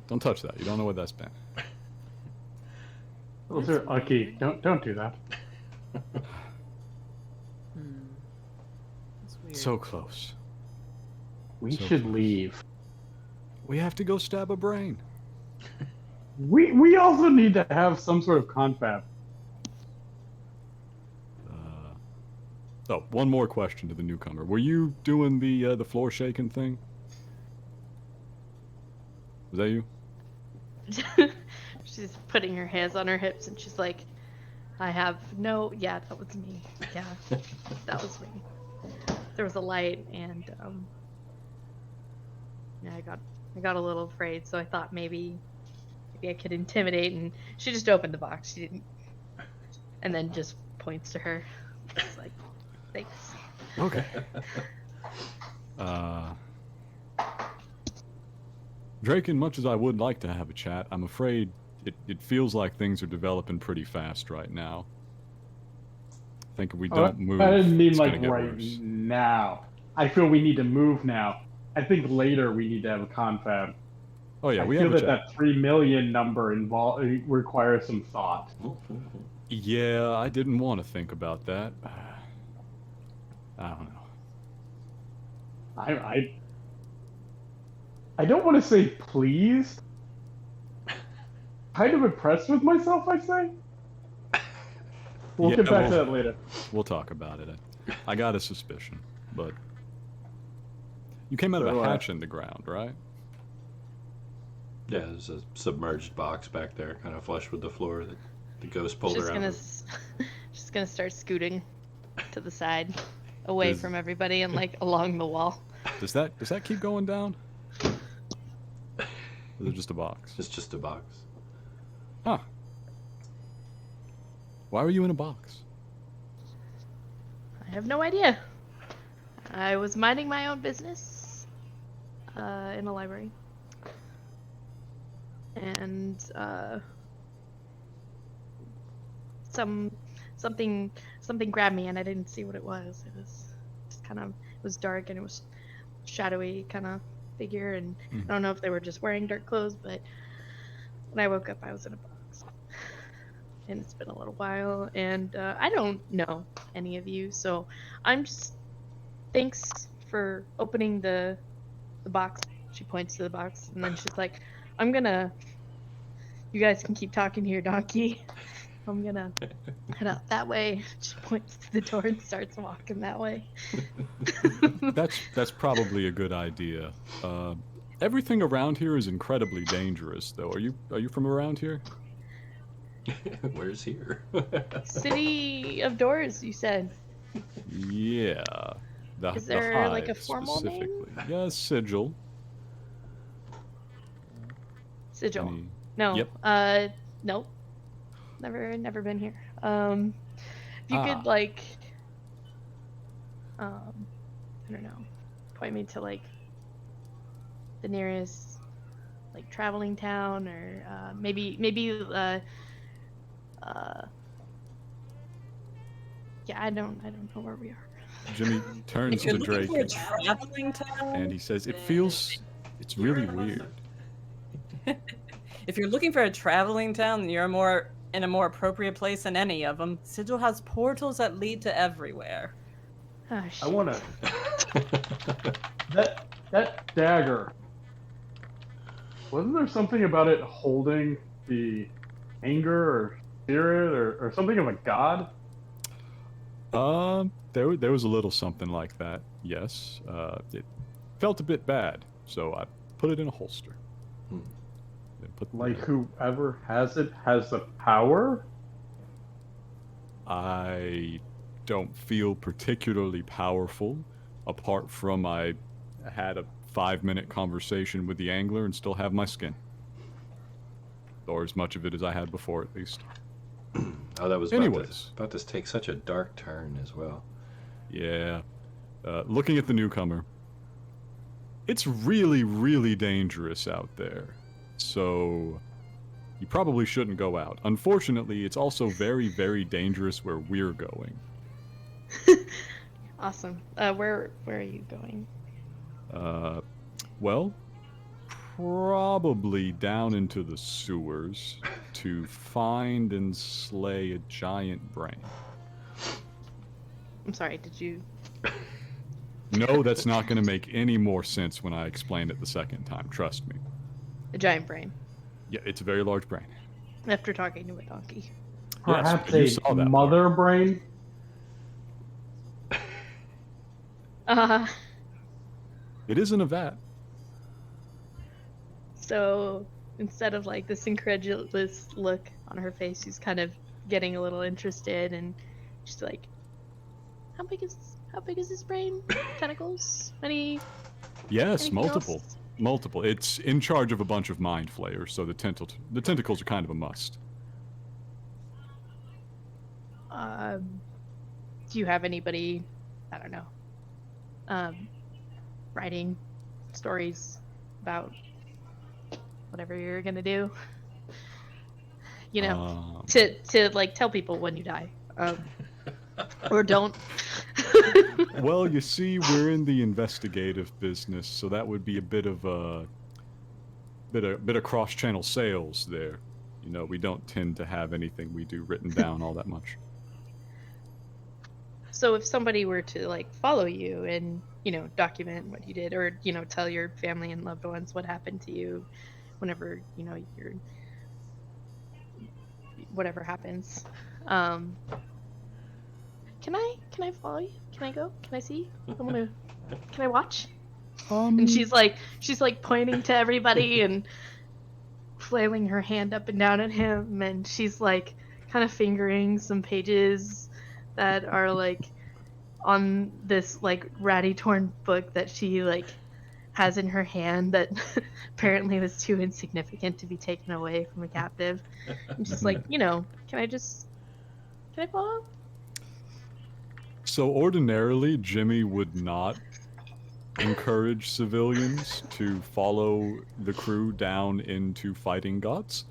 Don't touch that. You don't know what that's been. Those are lucky. Don't do that. That's weird. So close. We So should close. leave. We have to go stab a brain. We also need to have some sort of confab. Oh, one more question to the newcomer. Were you doing the floor shaking thing? Was that you? She's putting her hands on her hips and she's like, yeah, that was me. Yeah, that was me. There was a light and yeah, I got a little afraid, so I thought maybe I could intimidate, and she just opened the box. She didn't, and then just points to her. It's like, thanks. Okay. Draken, much as I would like to have a chat, I'm afraid it feels like things are developing pretty fast right now. I think if we don't move, I didn't mean it's like gonna get right worse. now. I feel we need to move now. I think later we need to have a confab. Oh yeah, I we feel have a that chat. that 3 million number requires some thought. Yeah, I didn't want to think about that. I don't know. I don't want to say pleased. Kind of impressed with myself, I say. We'll Yeah, get back to well- that later. We'll talk about it. I got a suspicion, but You came out of So, a hatch in the ground, right? Yeah, there's a submerged box back there, kind of flush with the floor that the ghost pulled Just around. gonna, just gonna start scooting to the side, away Does- from everybody and like along the wall. Does that keep going down? Or is it just a box? It's just a box. Huh. Why were you in a box? I have no idea. I was minding my own business in a library, and something grabbed me, and I didn't see what it was. It was just kind of, it was dark, and it was shadowy kind of figure, and I don't know if they were just wearing dark clothes, but when I woke up, I was in a box. And it's been a little while, and I don't know any of you, so I'm just, thanks for opening the box. She points to the box, and then she's like, you guys can keep talking to your donkey. I'm gonna head out that way. She points to the door and starts walking that way. That's probably a good idea. Everything around here is incredibly dangerous, though. Are you from around here? Where's here? City of Doors, you said. Yeah. Is there, like, a Hive, formal name? specifically. Yeah, Sigil. Sigil. Any- No. Yep. Nope. Never been here. If you could like, I don't know, point me to like the nearest like traveling town, or maybe yeah, I don't know where we are. Jimmy turns If you're to looking for a Draken traveling town, and he says, it's really weird. if you're looking for a traveling town, then you're in a more appropriate place than any of them. Sigil has portals that lead to everywhere. Oh, I shit. want to. That dagger. Wasn't there something about it holding the anger or spirit or something of a god? There was a little something like that. Yes. It felt a bit bad, so I put it in a holster. Then put Like whoever has it has the power? I don't feel particularly powerful, apart from I had a 5-minute conversation with the angler and still have my skin. Or as much of it as I had before, at least. Oh, that was Anyways. about to take such a dark turn as well. Yeah. Looking at the newcomer, it's really, really dangerous out there. So you probably shouldn't go out. Unfortunately, it's also very, very dangerous where we're going. Awesome. Where are you going? Well, probably down into the sewers to find and slay a giant brain. I'm sorry, did you? No, that's not going to make any more sense when I explain it the second time. Trust me. A giant brain. Yeah, it's a very large brain. After talking to a donkey. Perhaps you a saw that mother brain? It isn't a vat. So instead of like this incredulous look on her face, she's kind of getting a little interested, and she's like, "How big is this brain? Tentacles? Yes, Anything multiple. else? Multiple. It's in charge of a bunch of mind flayers, so the tentacles are kind of a must. Do you have anybody, I don't know, writing stories about whatever you're gonna do? You know, to like tell people when you die, or don't. Well, you see, we're in the investigative business, so that would be a bit of cross-channel sales there. You know, we don't tend to have anything we do written down all that much. So if somebody were to like follow you and, you know, document what you did, or, you know, tell your family and loved ones what happened to you whenever, you know, you're whatever happens, can I follow you? Can I go? Can I see? Can I watch? And she's like pointing to everybody and flailing her hand up and down at him, and she's like kind of fingering some pages that are like on this like ratty torn book that she like has in her hand that apparently was too insignificant to be taken away from a captive. And she's like, can I follow? So ordinarily, Jimmy would not encourage civilians to follow the crew down into fighting gods.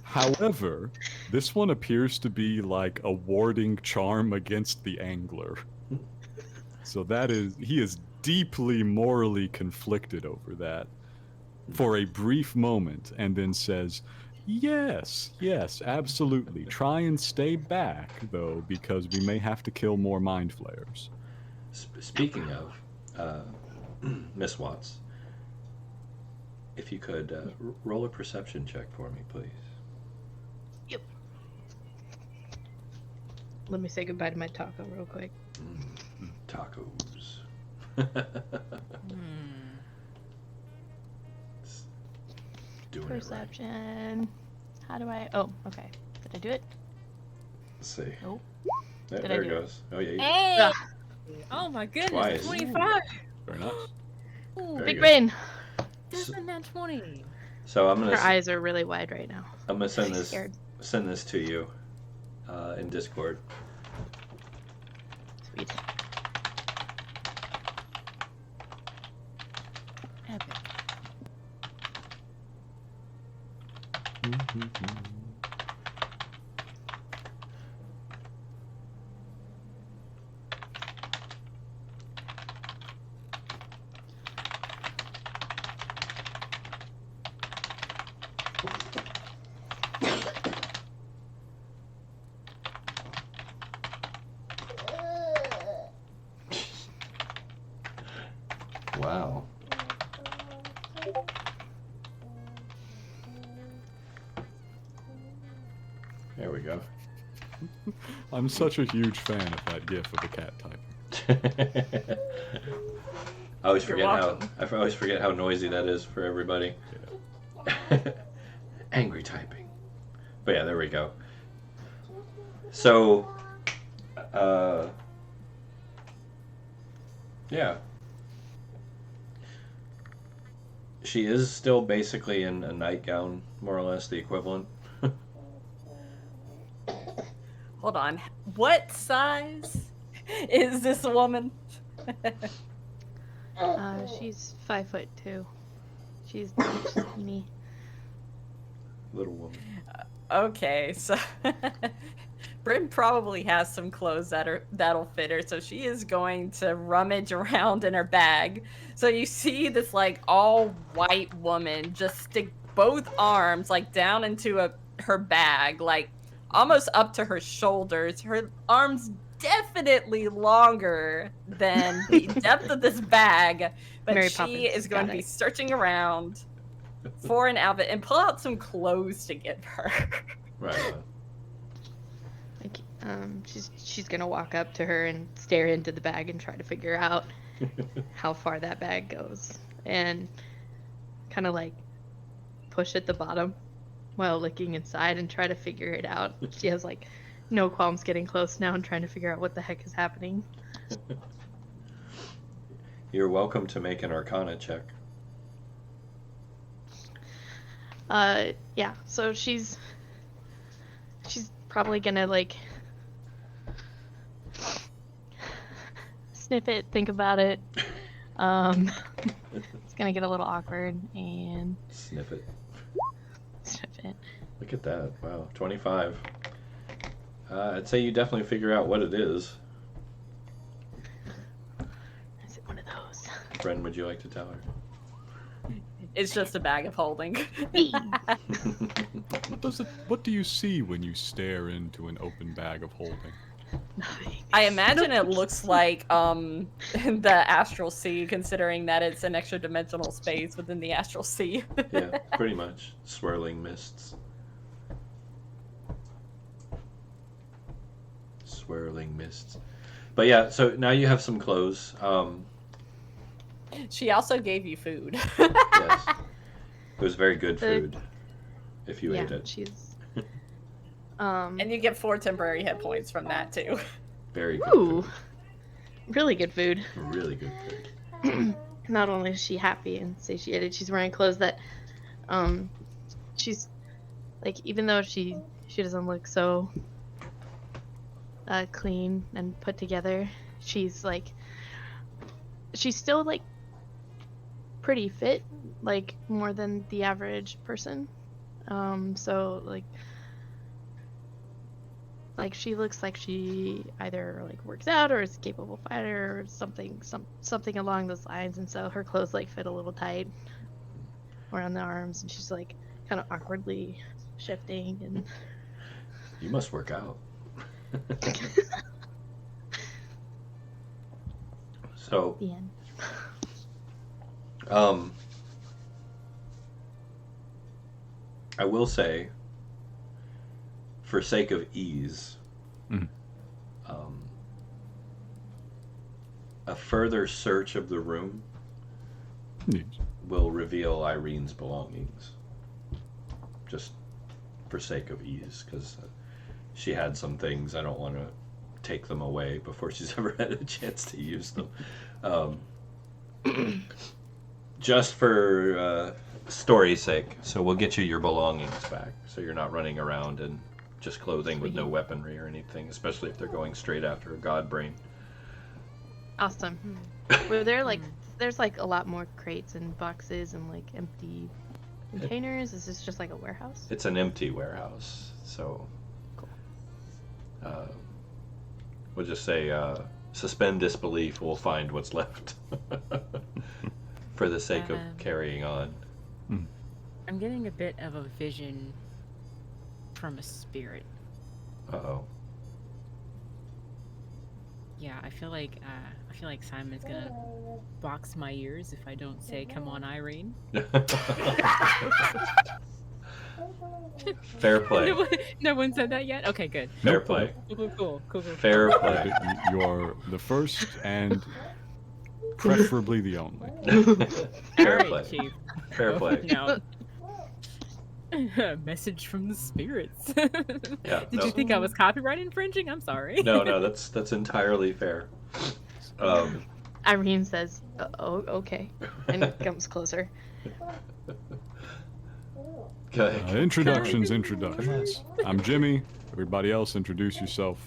However, this one appears to be like a warding charm against the angler. So he is deeply morally conflicted over that for a brief moment, and then says, yes, absolutely. Try and stay back, though, because we may have to kill more mind flayers. Speaking of, Miss Watts, if you could roll a perception check for me, please. Yep. Let me say goodbye to my taco real quick. Tacos. Doing Perception. How do I... Oh, okay. Did I do it? Let's see. Nope. There it goes. Oh, yeah. Hey! Oh my goodness, Twice. 25. Very nice. Ooh, Very Big good. brain. doesn't that 20? So I'm Her gonna eyes are really wide right now. send She's scared. this to you in Discord. Sweet. Epic. Wow. There we go. I'm such a huge fan of that gif of the cat type. I always You're forget how noisy that is for everybody. Angry typing. But yeah, there we go. So, yeah. She is still basically in a nightgown, more or less the equivalent. Hold on. What size is this woman? She's 5'2". She's teeny. Little woman. Okay, so Bryn probably has some clothes that'll fit her, so she is going to rummage around in her bag. So you see this like all white woman just stick both arms like down into her bag, like almost up to her shoulders. Her arms definitely longer than the depth of this bag, but Mary she Poppins, is going got to be it. searching around for an outfit and pull out some clothes to give her. Right on. Like, she's gonna walk up to her and stare into the bag and try to figure out how far that bag goes, and kind of like push at the bottom while looking inside and try to figure it out. She has like no qualms getting close now and trying to figure out what the heck is happening. You're welcome to make an Arcana check. Yeah, so she's probably gonna like sniff it, think about it. It's gonna get a little awkward and Sniff it. sniff it. Look at that. Wow. 25. I'd say you definitely figure out what it is. Is it one of those? Friend, would you like to tell her? It's just a bag of holding. What do you see when you stare into an open bag of holding? Nothing. I imagine it looks like the astral sea, considering that it's an extra dimensional space within the astral sea. Yeah, pretty much. Swirling mists. Swirling mists. But yeah, so now you have some clothes. She also gave you food. Yes. It was very good food. If you yeah, ate it. she's. And you get 4 temporary hit points from that too. Very good Ooh, food. really good food. Really good food. Not only is she happy and satiated, she's wearing clothes that, she's like, even though she doesn't look so clean and put together, she's still like pretty fit, like more than the average person. So like she looks like she either like works out or is a capable fighter or something along those lines, and so her clothes like fit a little tight around the arms, and she's like kind of awkwardly shifting and You must work out. So, the end. I will say, for sake of ease, Mhm. A further search of the room Yes. will reveal Irene's belongings. Just for sake of ease, because she had some things. I don't want to take them away before she's ever had a chance to use them. Just for story's sake. So we'll get you your belongings back, so you're not running around in just clothing with no weaponry or anything, especially if they're going straight after a god brain. Awesome. Were there like there's like a lot more crates and boxes and like empty containers? Is this just like a warehouse? It's an empty warehouse, so we'll just say suspend disbelief. We'll find what's left for the sake of carrying on. I'm getting a bit of a vision from a spirit. Uh-oh. Yeah, I feel like Simon's gonna box my ears if I don't say, "Come on, Irene." Fair play. No one said that yet. Okay, good. Fair play. Cool. Fair play. You're the first and preferably the only. Fair All play. right, Chief. Fair play. No. Message from the spirits. Yeah, Did you think I was copyright infringing? I'm sorry. No, that's entirely fair. Irene says, "Oh, okay," and comes closer. Okay. Introductions. I'm Jimmy. Everybody else, introduce yourself.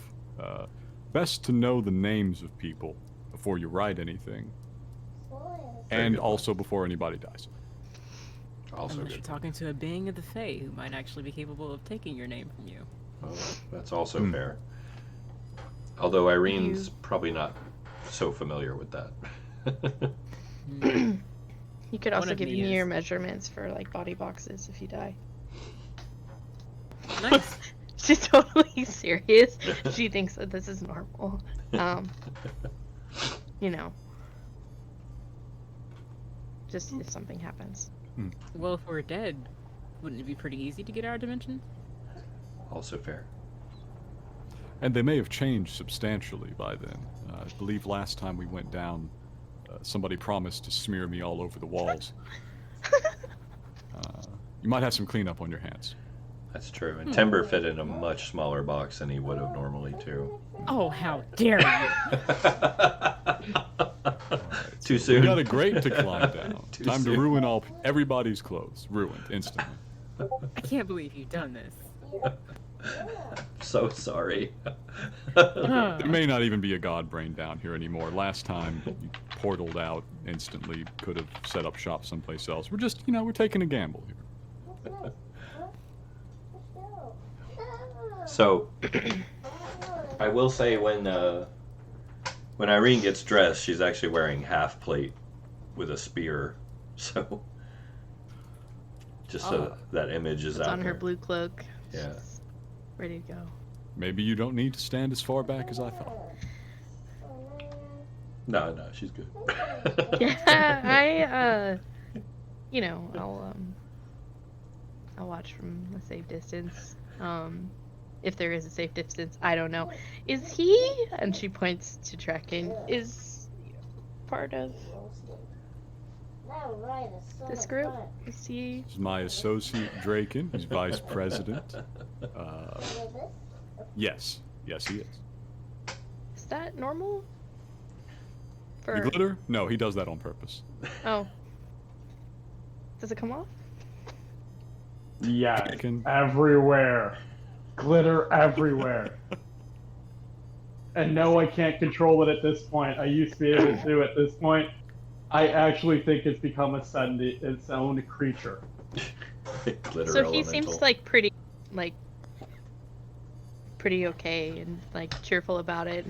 Best to know the names of people before you write anything, and also before anybody dies. Also Unless you're good. talking to a being of the Fae who might actually be capable of taking your name from you. Oh, that's also fair. Although Irene's probably not so familiar with that. You could also of give me me is. your measurements for like body boxes if you die. Nice. She's totally serious. She thinks that this is normal. You know, just if something happens. Well, if we're dead, wouldn't it be pretty easy to get our dimension? Also fair. And they may have changed substantially by then. I believe last time we went down, somebody promised to smear me all over the walls. You might have some cleanup on your hands. That's true. And Timber fit in a much smaller box than he would have normally, too. Oh, how dare you! Too We soon? got a grate to climb down. Too Time soon. to ruin everybody's clothes. Ruined instantly. I can't believe you've done this. So sorry. There may not even be a god brain down here anymore. Last time you portaled out instantly, could have set up shop someplace else. We're just, we're taking a gamble here. So, I will say when Irene gets dressed, she's actually wearing half plate with a spear. So, just so that image is It's out on her there. blue cloak. Yeah. She's ready to go. Maybe you don't need to stand as far back as I thought. No, she's good. Yeah, I'll watch from a safe distance. If there is a safe distance, I don't know. Is he? And she points to Draken. Is part of This group? Is he? This is my associate Draken. He's vice president. Yes. Yes, he is. Is that normal? For... The glitter? No, he does that on purpose. Oh. Does it come off? Yes, Draken. everywhere. Glitter everywhere. And no, I can't control it at this point. I used to be able to at this point. I actually think it's become its own creature. Glitter So he elemental. seems like pretty okay and like cheerful about it,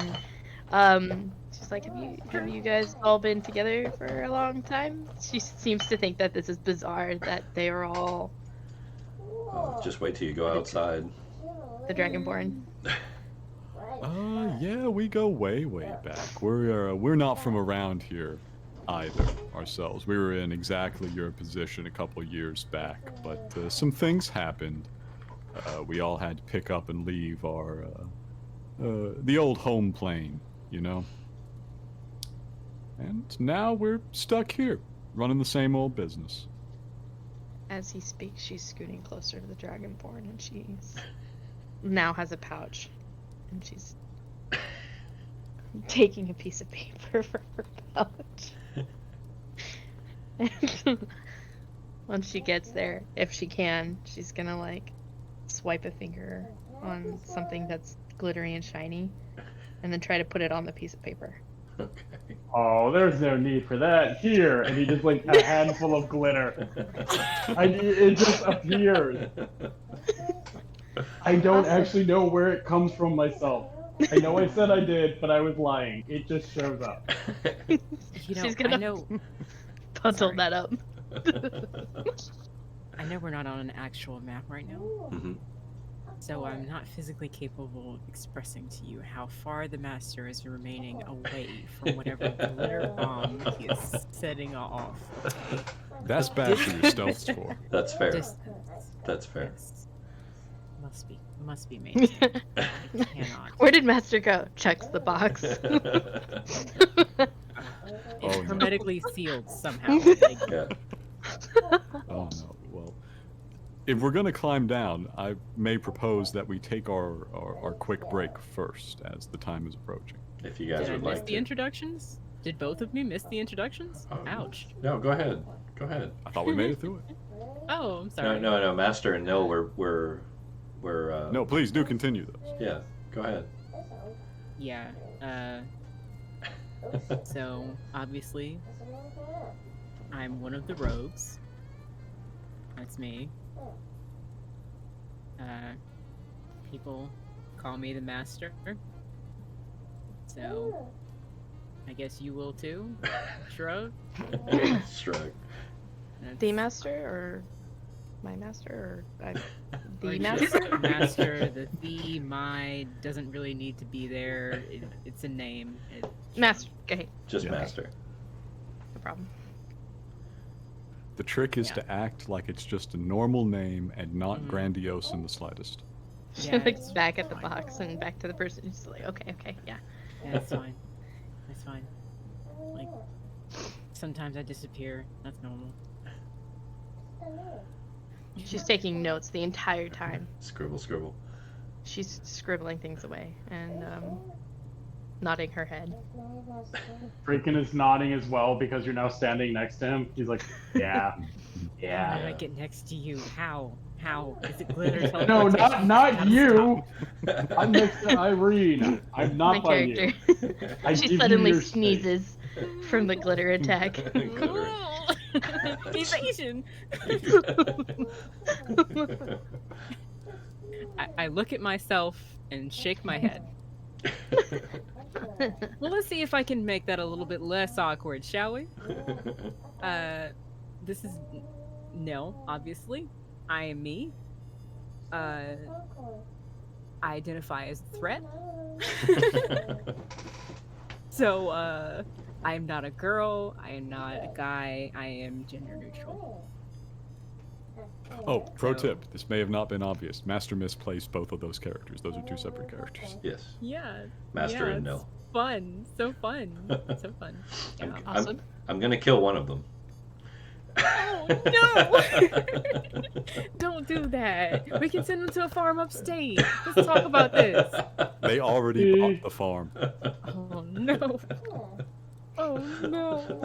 and she's like, have you guys all been together for a long time? She seems to think that this is bizarre that they are all Oh, just wait till you go outside. the Dragonborn. Yeah, we go way, way back. We're not from around here either ourselves. We were in exactly your position a couple years back, but some things happened. We all had to pick up and leave our the old home plane, you know. And now we're stuck here, running the same old business. As he speaks, she's scooting closer to the Dragonborn, and she's now has a pouch, and she's taking a piece of paper from her pouch. And once she gets there, if she can, she's gonna like swipe a finger on something that's glittery and shiny, and then try to put it on the piece of paper. Okay. Oh, there's no need for that. Here, and he just like a handful of glitter. It just appears. I don't actually know where it comes from myself. I know I said I did, but I was lying. It just shows up. You know, She's gonna I know, bundle Sorry. that up. I know we're not on an actual map right now, Mhm. so I'm not physically capable of expressing to you how far the master is remaining away from whatever glitter bomb he is setting off. That's bad for your stealth score. That's fair. Distance. That's fair. Yes. Must be maintained. I cannot. Where did Master go? Checks the box. It's Oh, no. hermetically sealed somehow. Like, Yeah. Oh no. Well, if we're gonna climb down, I may propose that we take our quick break first, as the time is approaching. If you guys did I would miss like the to. introductions? Did both of me miss the introductions? Oh, Ouch. No, go ahead. Go ahead. I thought we made it through it. Oh, I'm sorry. No. Master and Nil, we're No, please do continue those. Yeah. Go ahead. Yeah. So obviously, I'm one of the rogues. That's me. People call me the master. So I guess you will too. Shrug. Shrug. The master or my master or Or the just master? master. The my doesn't really need to be there. It's a name. Master. Okay, Just Yeah. Master. no problem. The trick is Yeah. to act like it's just a normal name and not Mhm. grandiose in the slightest. She Yeah, looks it's back at the fine. box and back to the person who's like, okay, yeah. Yeah, it's fine. It's fine. Like, sometimes I disappear. That's normal. She's taking notes the entire time. Scribble. She's scribbling things away and nodding her head. Draken is nodding as well because you're now standing next to him. He's like, yeah, How did yeah. I get next to you? How? How? Is it glitter No, teleportation? not Gotta you. I'm next to Irene. I'm not My by you. character. I She give you suddenly your space. sneezes from the glitter attack. Glitter. Evasion! I look at myself and shake my head. Well, let's see if I can make that a little bit less awkward, shall we? This is Nil, obviously. I am me. I identify as a threat. So, I am not a girl, I am not a guy, I am gender neutral. Oh, pro So- tip. This may have not been obvious. Master misplaced both of those characters. Those are two separate characters. Yes. Yeah. Master yeah, and it's Nil. Fun. So fun. So fun. Yeah. I'm, Awesome. I'm gonna kill one of them. Oh no! Don't do that. We can send them to a farm upstate. Let's talk about this. They already bought the farm. Oh no! Oh no!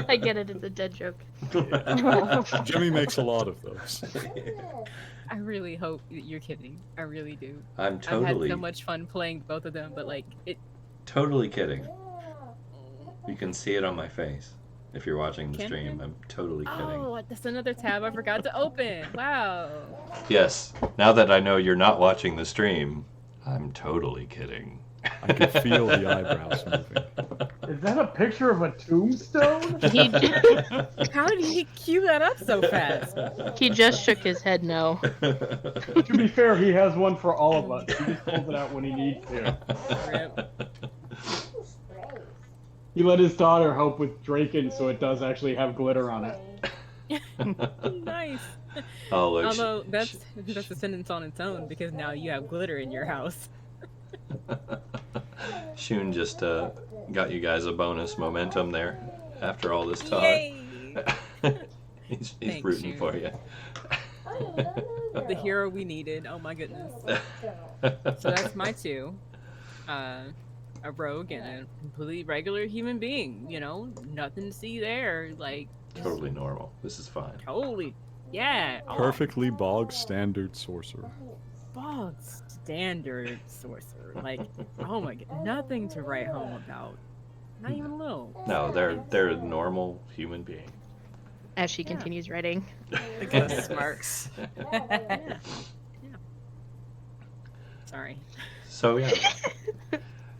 I get it. It's a dead joke. Jimmy makes a lot of those. I really hope that you're kidding. I really do. I'm I've totally, had so much fun playing both of them, but like it. totally kidding. You can see it on my face if you're watching the Can stream. you? I'm totally kidding. Oh, that's another tab I forgot to open. Wow. Yes, now that I know you're not watching the stream, I'm totally kidding. I can feel the eyebrows moving. Is that a picture of a tombstone? How did he cue that up so fast? He just shook his head no. To be fair, he has one for all of us. He just pulls it out when he needs to. Rip. He let his daughter help with Draken, so it does actually have glitter on it. Nice. Oh, look. Although that's a sentence on its own because now you have glitter in your house. Shun just got you guys a bonus momentum there after all this talk. Yay! he's Thanks, rooting Shun. for you. The hero we needed. Oh my goodness. So that's my two. A rogue and a completely regular human being. You know, nothing to see there. Like Totally normal. This is fine. totally, yeah. Perfectly bog standard sorcerer. Bog standard sorcerer. Like, oh my god, nothing to write home about. Not even a little. No, they're a normal human being. As she continues writing. The ghost smirks. Sorry. So yeah.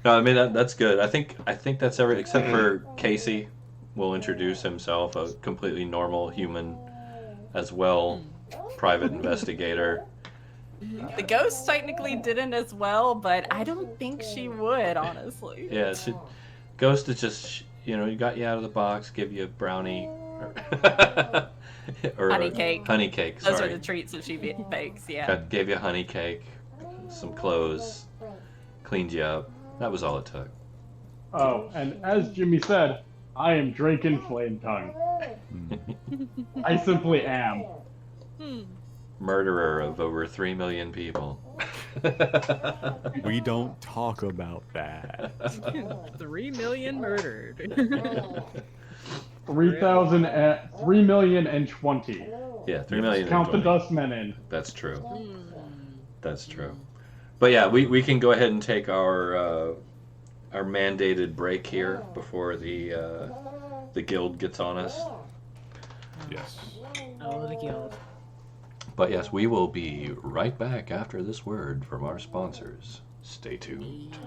No, I mean that's good. I think that's every except for Kasey will introduce himself, a completely normal human as well, private investigator. The ghost technically didn't as well, but I don't think she would, honestly. Yeah, Ghost is just you got you out of the box, give you a brownie or Honey cake. Honey cake. Those Sorry, are the treats that she bakes, yeah. gave you a honey cake, some clothes, cleaned you up. That was all it took. Oh, and as Jimmy said, I am Draken Flametongue. I simply am. Murderer of over 3 million people. We don't talk about that. 3 million murdered. 3,020. Yeah, 3 million. Count the 20. dustmen in. That's true. That's true. But yeah, we can go ahead and take our mandated break here before the guild gets on us. Yes. Oh, the guild. But yes, we will be right back after this word from our sponsors. Stay tuned.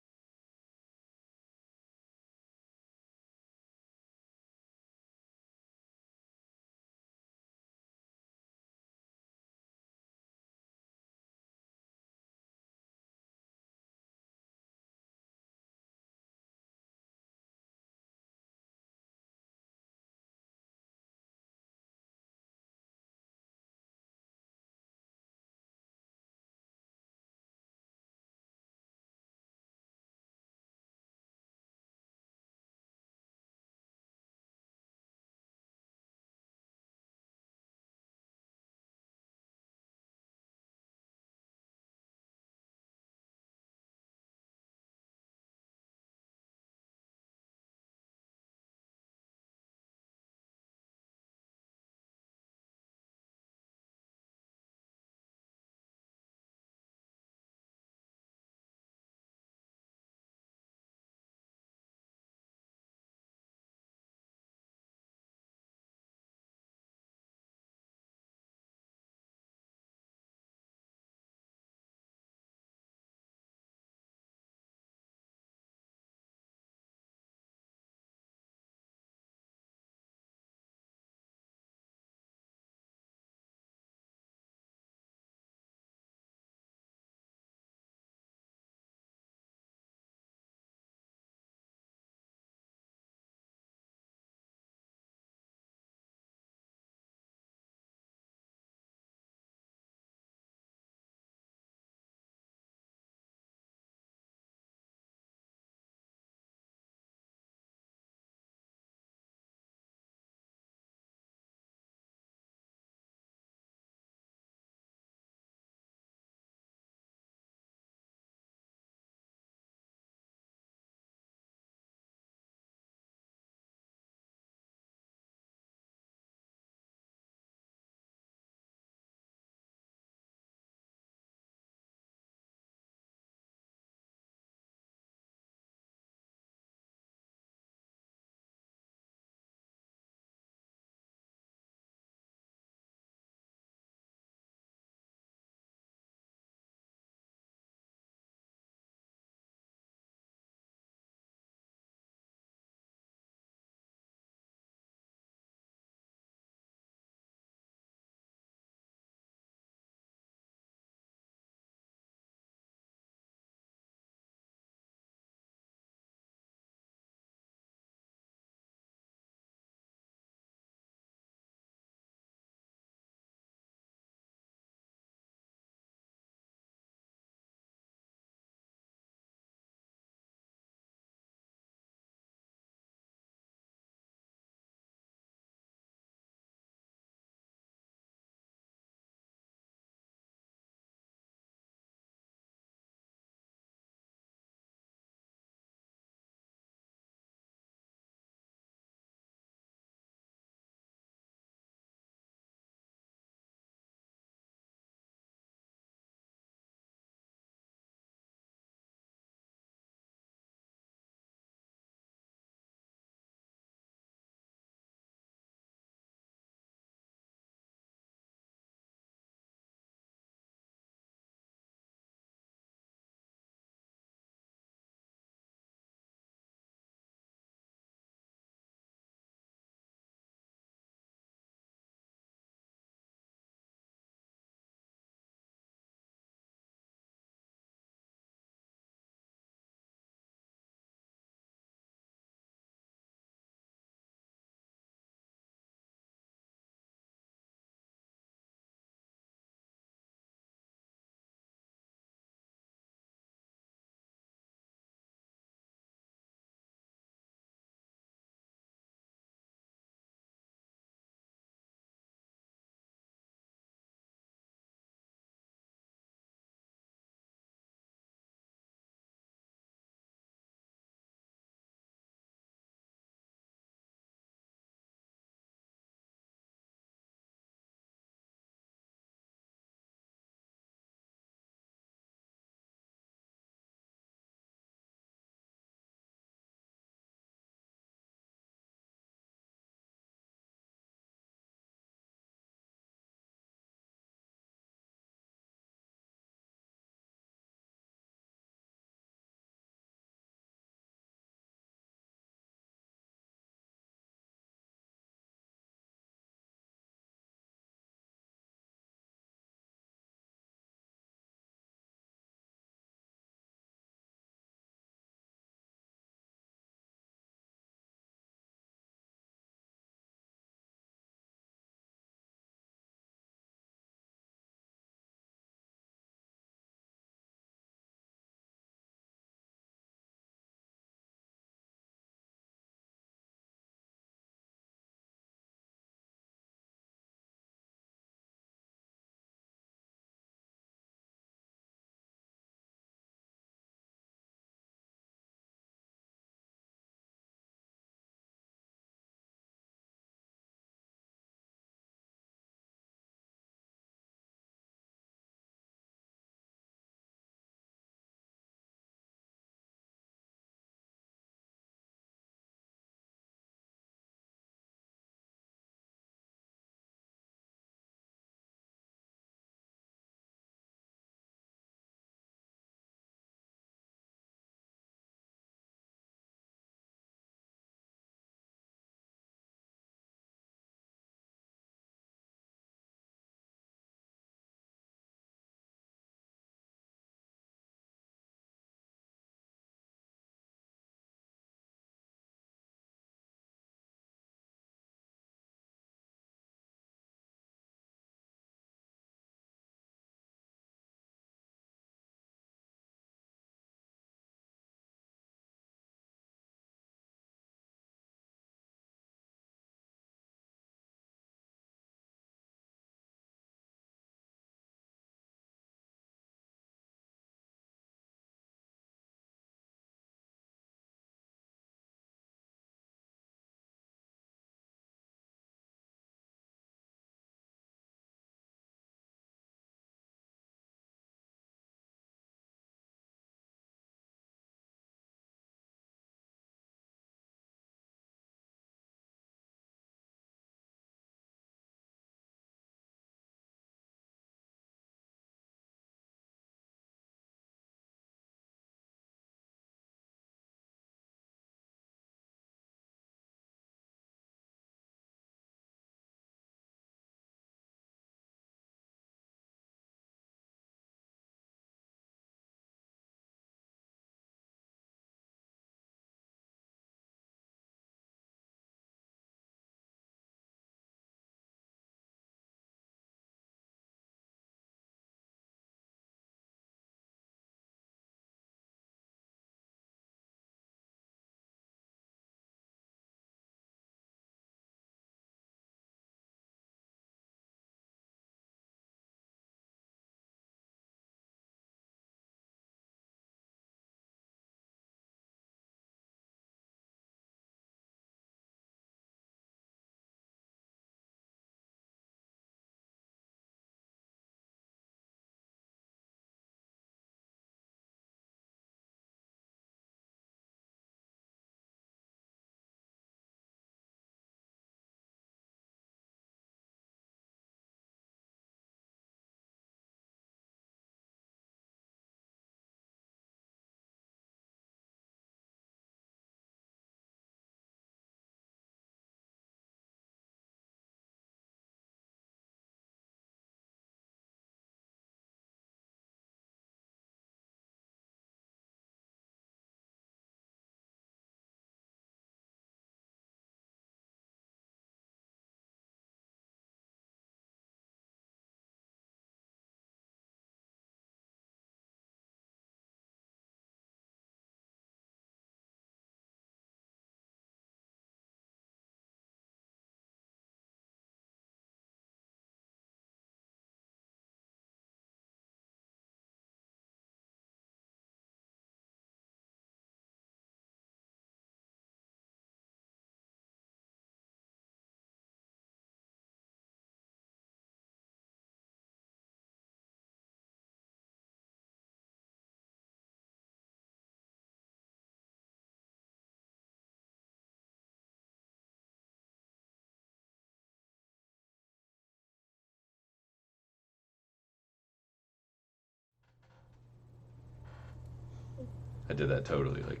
I did that totally like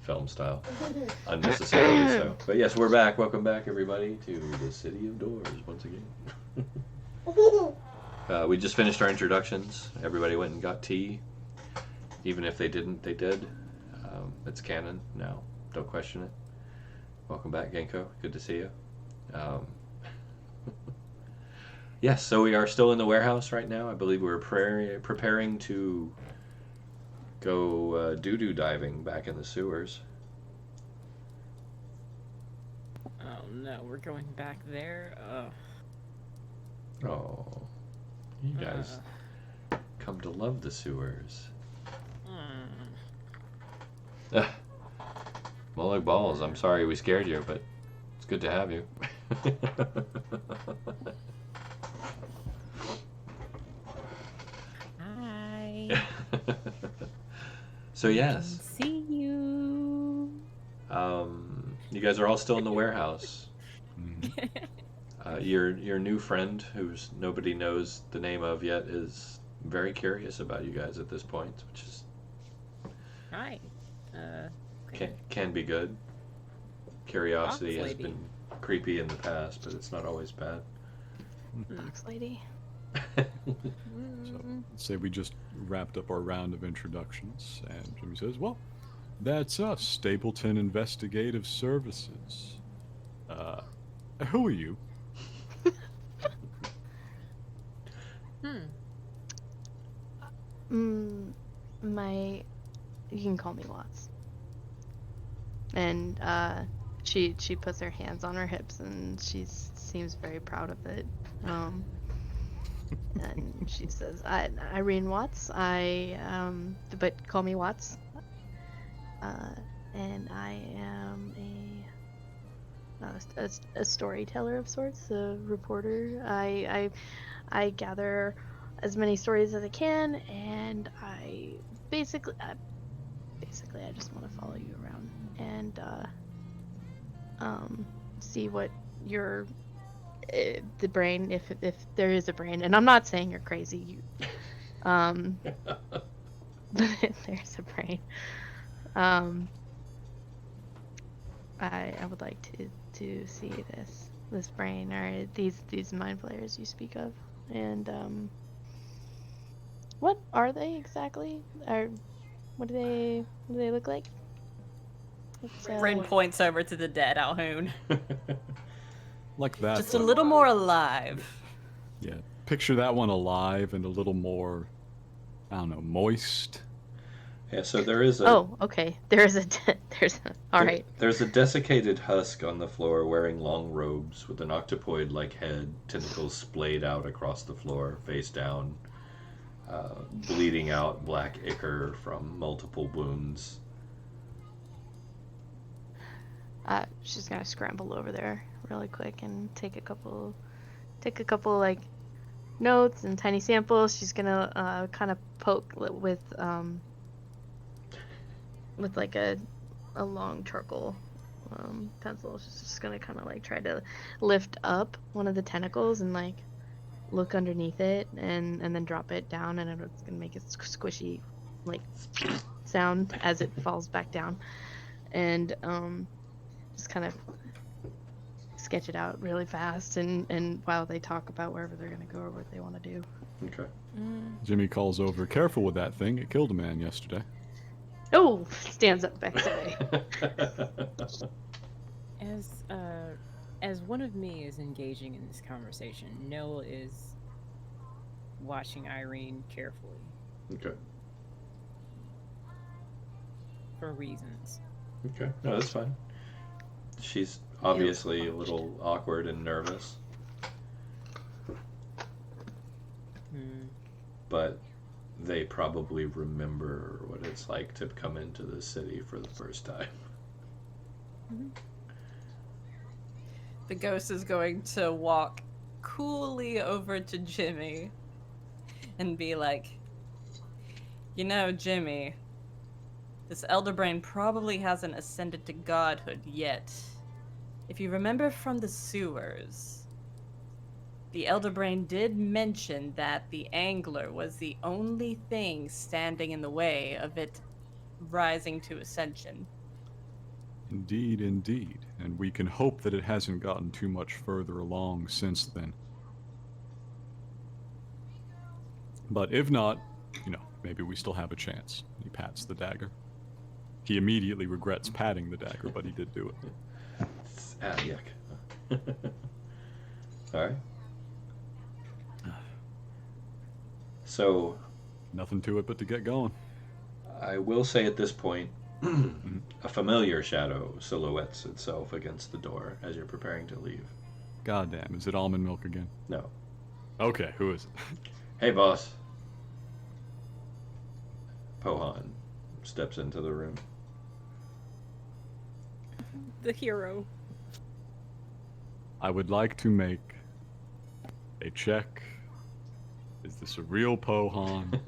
film style, unnecessarily so. But yes, we're back. Welcome back, everybody, to the City of Doors once again. We just finished our introductions. Everybody went and got tea. Even if they didn't, they did. It's canon now. Don't question it. Welcome back, Genko. Good to see you. Yes, so we are still in the warehouse right now. I believe we're preparing to go doo-doo diving back in the sewers. Oh no, we're going back there. Oh, you guys come to love the sewers. Well, like balls. I'm sorry we scared you, but it's good to have you. Hi. So yes, See you. you guys are all still in the warehouse. Mhm. Your new friend, who's nobody knows the name of yet, is very curious about you guys at this point, which is Hi. can be good. Curiosity Box has lady. been creepy in the past, but it's not always bad. Box lady. So, let's say we just wrapped up our round of introductions, and Jimmy says, well, that's us, Stapleton Investigative Services. Who are you? You can call me Watts. And she puts her hands on her hips and she seems very proud of it. And she says, Irene Watts, but call me Watts. And I am a storyteller of sorts, a reporter. I gather as many stories as I can, and I basically I just want to follow you around and see what your the brain, if there is a brain, and I'm not saying you're crazy, but if there's a brain, I would like to see this brain or these mind flayers you speak of, and what are they exactly? Or what do they look like? Rin points over to the dead Alhoun. Like that. Just a but- little more alive. Yeah. Picture that one alive and a little more, I don't know, moist. Yeah, so there is a Oh, okay. There's a all right. There's a desiccated husk on the floor wearing long robes with an octopoid-like head, tentacles splayed out across the floor, face down, bleeding out black ichor from multiple wounds. She's gonna scramble over there really quick and take a couple like notes and tiny samples. She's gonna kind of poke with like a long charcoal pencil. She's just gonna kind of like try to lift up one of the tentacles and like look underneath it and then drop it down, and it's gonna make a squishy like sound as it falls back down, and just kind of sketch it out really fast, and while they talk about wherever they're gonna go or what they want to do. Okay. Jimmy calls over, careful with that thing, it killed a man yesterday. Oh, stands up back away. As one of me is engaging in this conversation, Noel is watching Irene carefully Okay. for reasons. Okay. No, that's fine. She's obviously a little awkward and nervous, but they probably remember what it's like to come into the city for the first time. The ghost is going to walk coolly over to Jimmy and be like, you know, Jimmy, this elder brain probably hasn't ascended to godhood yet. If you remember from the sewers, the Elder Brain did mention that the angler was the only thing standing in the way of it rising to ascension. Indeed, indeed. And we can hope that it hasn't gotten too much further along since then. But if not, maybe we still have a chance. He pats the dagger. He immediately regrets patting the dagger, but he did do it. Yuck. Alright. So, Nothing to it but to get going. I will say at this point, a familiar shadow silhouettes itself against the door as you're preparing to leave. Goddamn, is it almond milk again? No. Okay, who is it? Hey, boss. Pohan steps into the room. The hero. I would like to make a check. Is this a real Pohan?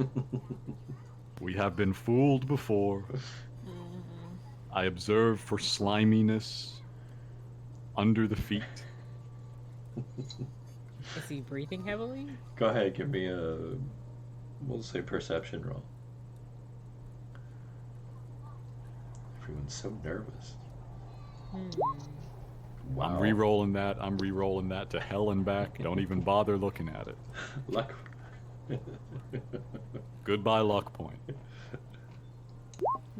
We have been fooled before. I observe for sliminess under the feet. Is he breathing heavily? Go ahead, give me a, we'll say perception roll. Everyone's so nervous. Wow. I'm re-rolling that. I'm re-rolling that to hell and back. Don't even bother looking at it. Luck. Goodbye luck point. You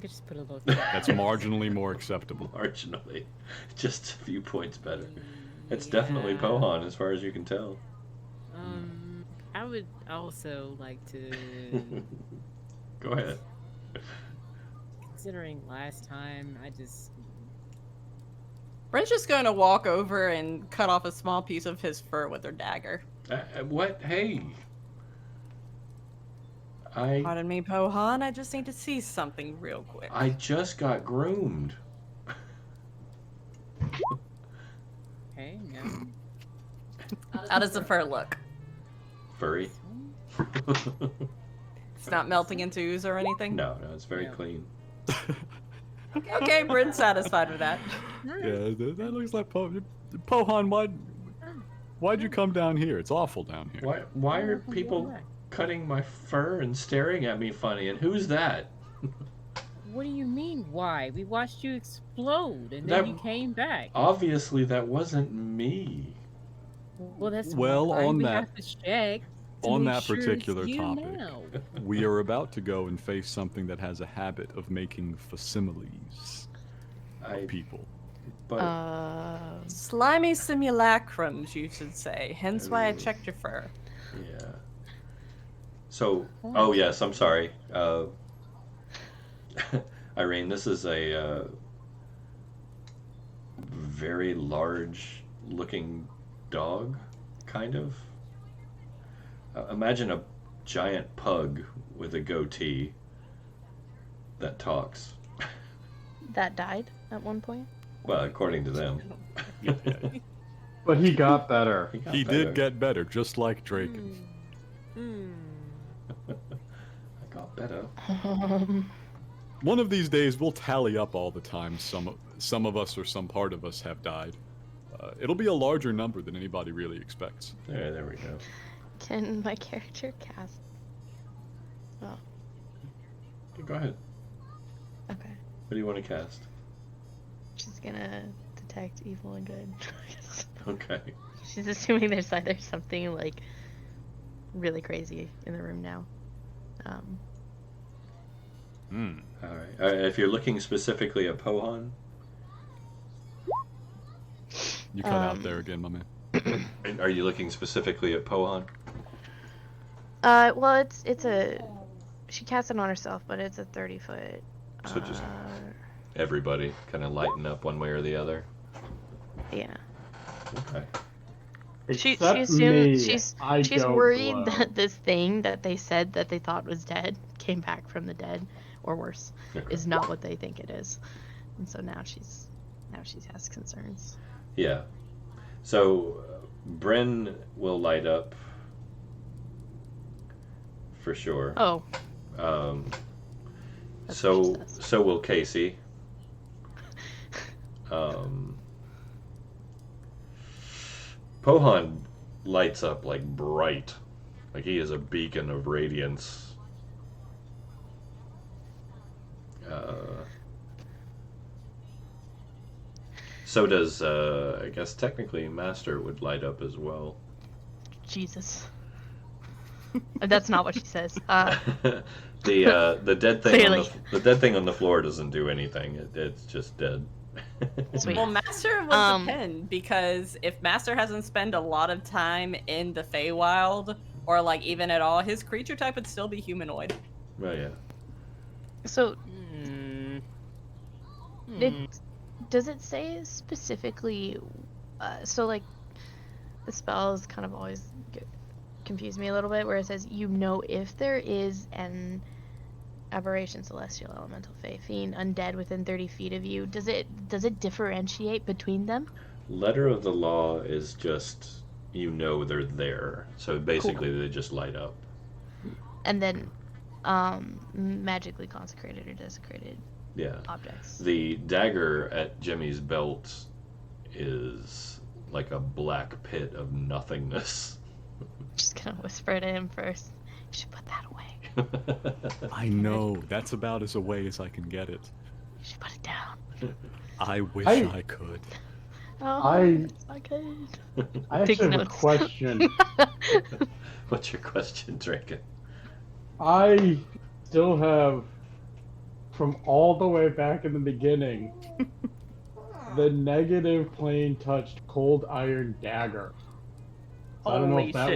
could just put a little. That's marginally more acceptable. Marginally. Just a few points better. It's definitely Pohan as far as you can tell. I would also like to. Go ahead. Considering last time, Brent's just going to walk over and cut off a small piece of his fur with her dagger. What? Hey. Pardon me, Pohan. I just need to see something real quick. I just got groomed. Okay, no. How does the fur look? Furry. It's not melting into ooze or anything? No, it's very Yeah. clean. Okay, Brent's satisfied with that. Yeah, that looks like Pohan. Why'd you come down here? It's awful down here. Why are people cutting my fur and staring at me funny? And who's that? What do you mean, why? We watched you explode, and then you came back. Obviously, that wasn't me. Well, that's Well, why on we that- have to check to on make that sure it's particular you topic. now. We are about to go and face something that has a habit of making facsimiles of people. But Slimy simulacrums, you should say. Hence why I checked your fur. yeah. So, oh yes, I'm sorry. Irene, this is a very large-looking dog, kind of. Imagine a giant pug with a goatee that talks. That died at one point. Well, according to them. But he got better. He did get better, just like Draken. I got better. One of these days, we'll tally up all the times some of us or some part of us have died. It'll be a larger number than anybody really expects. There we go. Can my character cast? Oh, Go ahead. okay. What do you want to cast? She's gonna detect evil and good. Okay. She's assuming there's either something like really crazy in the room now. All right. If you're looking specifically at Pohan, You cut out there again, my man. are you looking specifically at Pohan? Well, it's a. She casts it on herself, but it's a 30-foot. So just everybody kind of lighten up one way or the other. Yeah. Okay. She Except assumes me, I she's don't worried glow. that this thing that they said that they thought was dead came back from the dead, or worse, Okay. is not what they think it is, and so now she has concerns. Yeah. So Bryn will light up for sure. Oh. That's what she says. So will Kasey. Pohan lights up like bright. Like he is a beacon of radiance. So does, I guess technically Master would light up as well. Jesus. That's not what she says. The dead thing Clearly. the dead thing on the floor doesn't do anything. It's just dead. Sweet. Well, Master would depend, because if Master hasn't spent a lot of time in the Feywild, or like even at all, his creature type would still be humanoid. Oh yeah. So, Hmm. does it say specifically? So like, the spells kind of always confuse me a little bit, where it says if there is an aberration, celestial, elemental, fey, fiend, undead within 30 feet of you. Does it differentiate between them? Letter of the law is just they're there. So basically they just light up. And then, magically consecrated or desecrated Yeah. objects. The dagger at Jimmy's belt is like a black pit of nothingness. Just gonna whisper to him first. You should put that away. I know. That's about as away as I can get it. You should put it down. I wish I- I could. Oh, it's not good. I Takes actually have a notes. question. What's your question, Draken? I still have, from all the way back in the beginning, the negative plane touched cold iron dagger. So I don't know Holy if that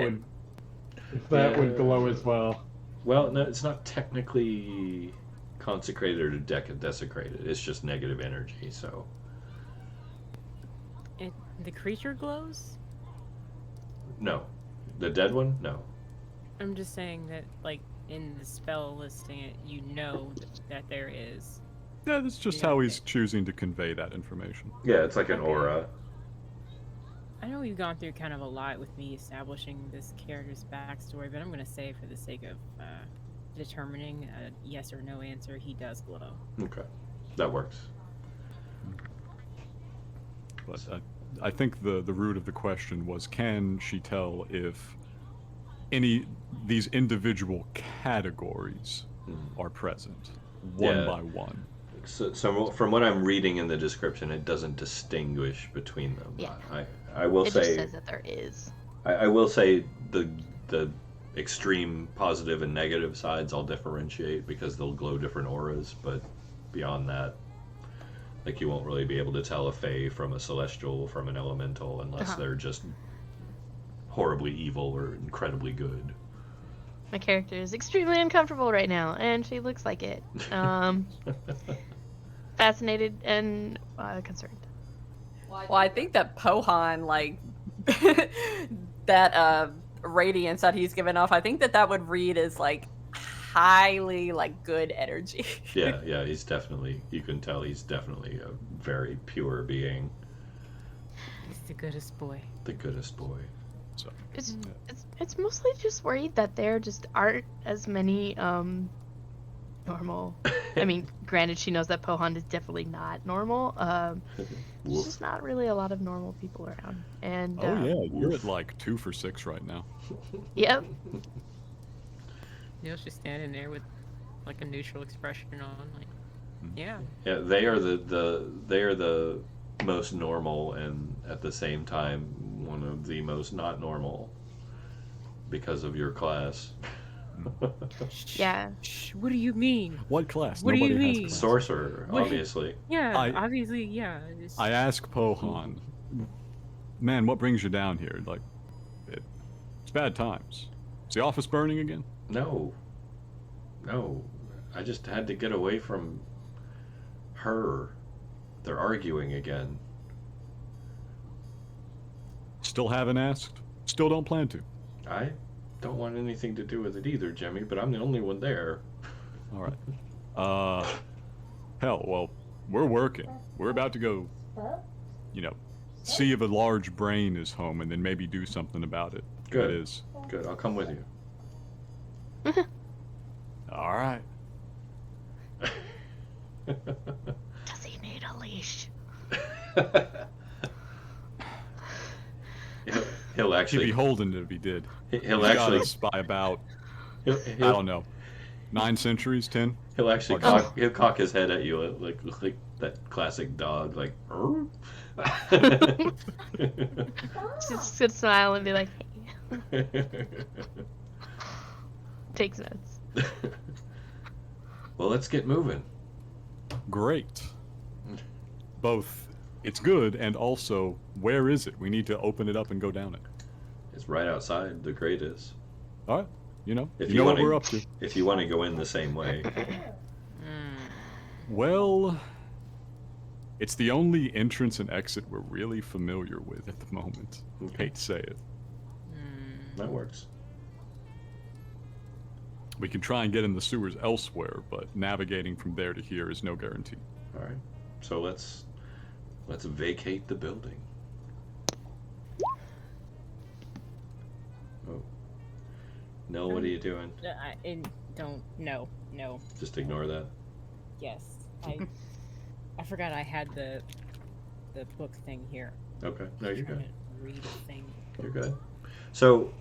shit. would glow as well. Well, no, it's not technically consecrated or desecrated. It's just negative energy, so... The creature glows? No. The dead one? No. I'm just saying that, like, in the spell listing, that there is. Yeah, that's just Yeah. how he's choosing to convey that information. Yeah, it's like an Okay. aura. I know we've gone through kind of a lot with me establishing this character's backstory, but I'm going to say, for the sake of determining a yes or no answer, he does glow. Okay. That works. But I think the root of the question was, can she tell if these individual categories are present, one Yeah. by one? So from what I'm reading in the description, it doesn't distinguish between them. Yeah. I will It just say says that there is. I will say the extreme positive and negative sides I'll differentiate because they'll glow different auras, but beyond that, like, you won't really be able to tell a Fae from a Celestial from an Elemental unless they're just horribly evil or incredibly good. My character is extremely uncomfortable right now, and she looks like it. Fascinated and concerned. Well, I think that Pohan, like, that radiance that he's given off, I think that would read as, like, highly, like, good energy. Yeah, he's definitely, you can tell he's definitely a very pure being. He's the goodest boy. The goodest boy. So It's mostly just worried that there just aren't as many normal. I mean, granted, she knows that Pohan is definitely not normal. There's Woof. just not really a lot of normal people around. And oh yeah, you're at like 2 for 6 right now. yep. Neil's just standing there with, like, a neutral expression on, like, yeah. Yeah, they are the most normal and at the same time one of the most not normal because of your class. Yeah. Shh, what do you mean? What class? What do you Nobody has mean? class. Sorcerer, What- obviously. Yeah, I- obviously, yeah. It's, I ask Pohan, man, what brings you down here? Like, it's bad times. Is the office burning again? No. I just had to get away from her. They're arguing again. Still haven't asked? Still don't plan to? I don't want anything to do with it either, Jimmy, but I'm the only one there. All right. Hell, well, we're working. We're about to go, see if a large brain is home and then maybe do something about it. Good. That is. Good, I'll come with you. All right. Does he need a leash? He'll He'd actually be holding it if he did. he'll He's got actually us by about, he'll, I he'll, don't know, 9 centuries, 10? he'll actually Okay. he'll cock his head at you like that classic dog, like. Just gonna smile and be like, hey. Takes notes. Well, let's get moving. Great. Both, it's good, and also, where is it? We need to open it up and go down it. It's right outside. The crate is. All right, you know, If you you know what wanna- we're up to. If you want to go in the same way. Well, it's the only entrance and exit we're really familiar with at the moment. Okay. Hate to say it. That works. We can try and get in the sewers elsewhere, but navigating from there to here is no guarantee. All right. So let's vacate the building. Oh. No, what are you doing? No. Just ignore that. Yes. I forgot I had the book thing here. Okay. No, you're Trying good. to read a thing. You're good. So,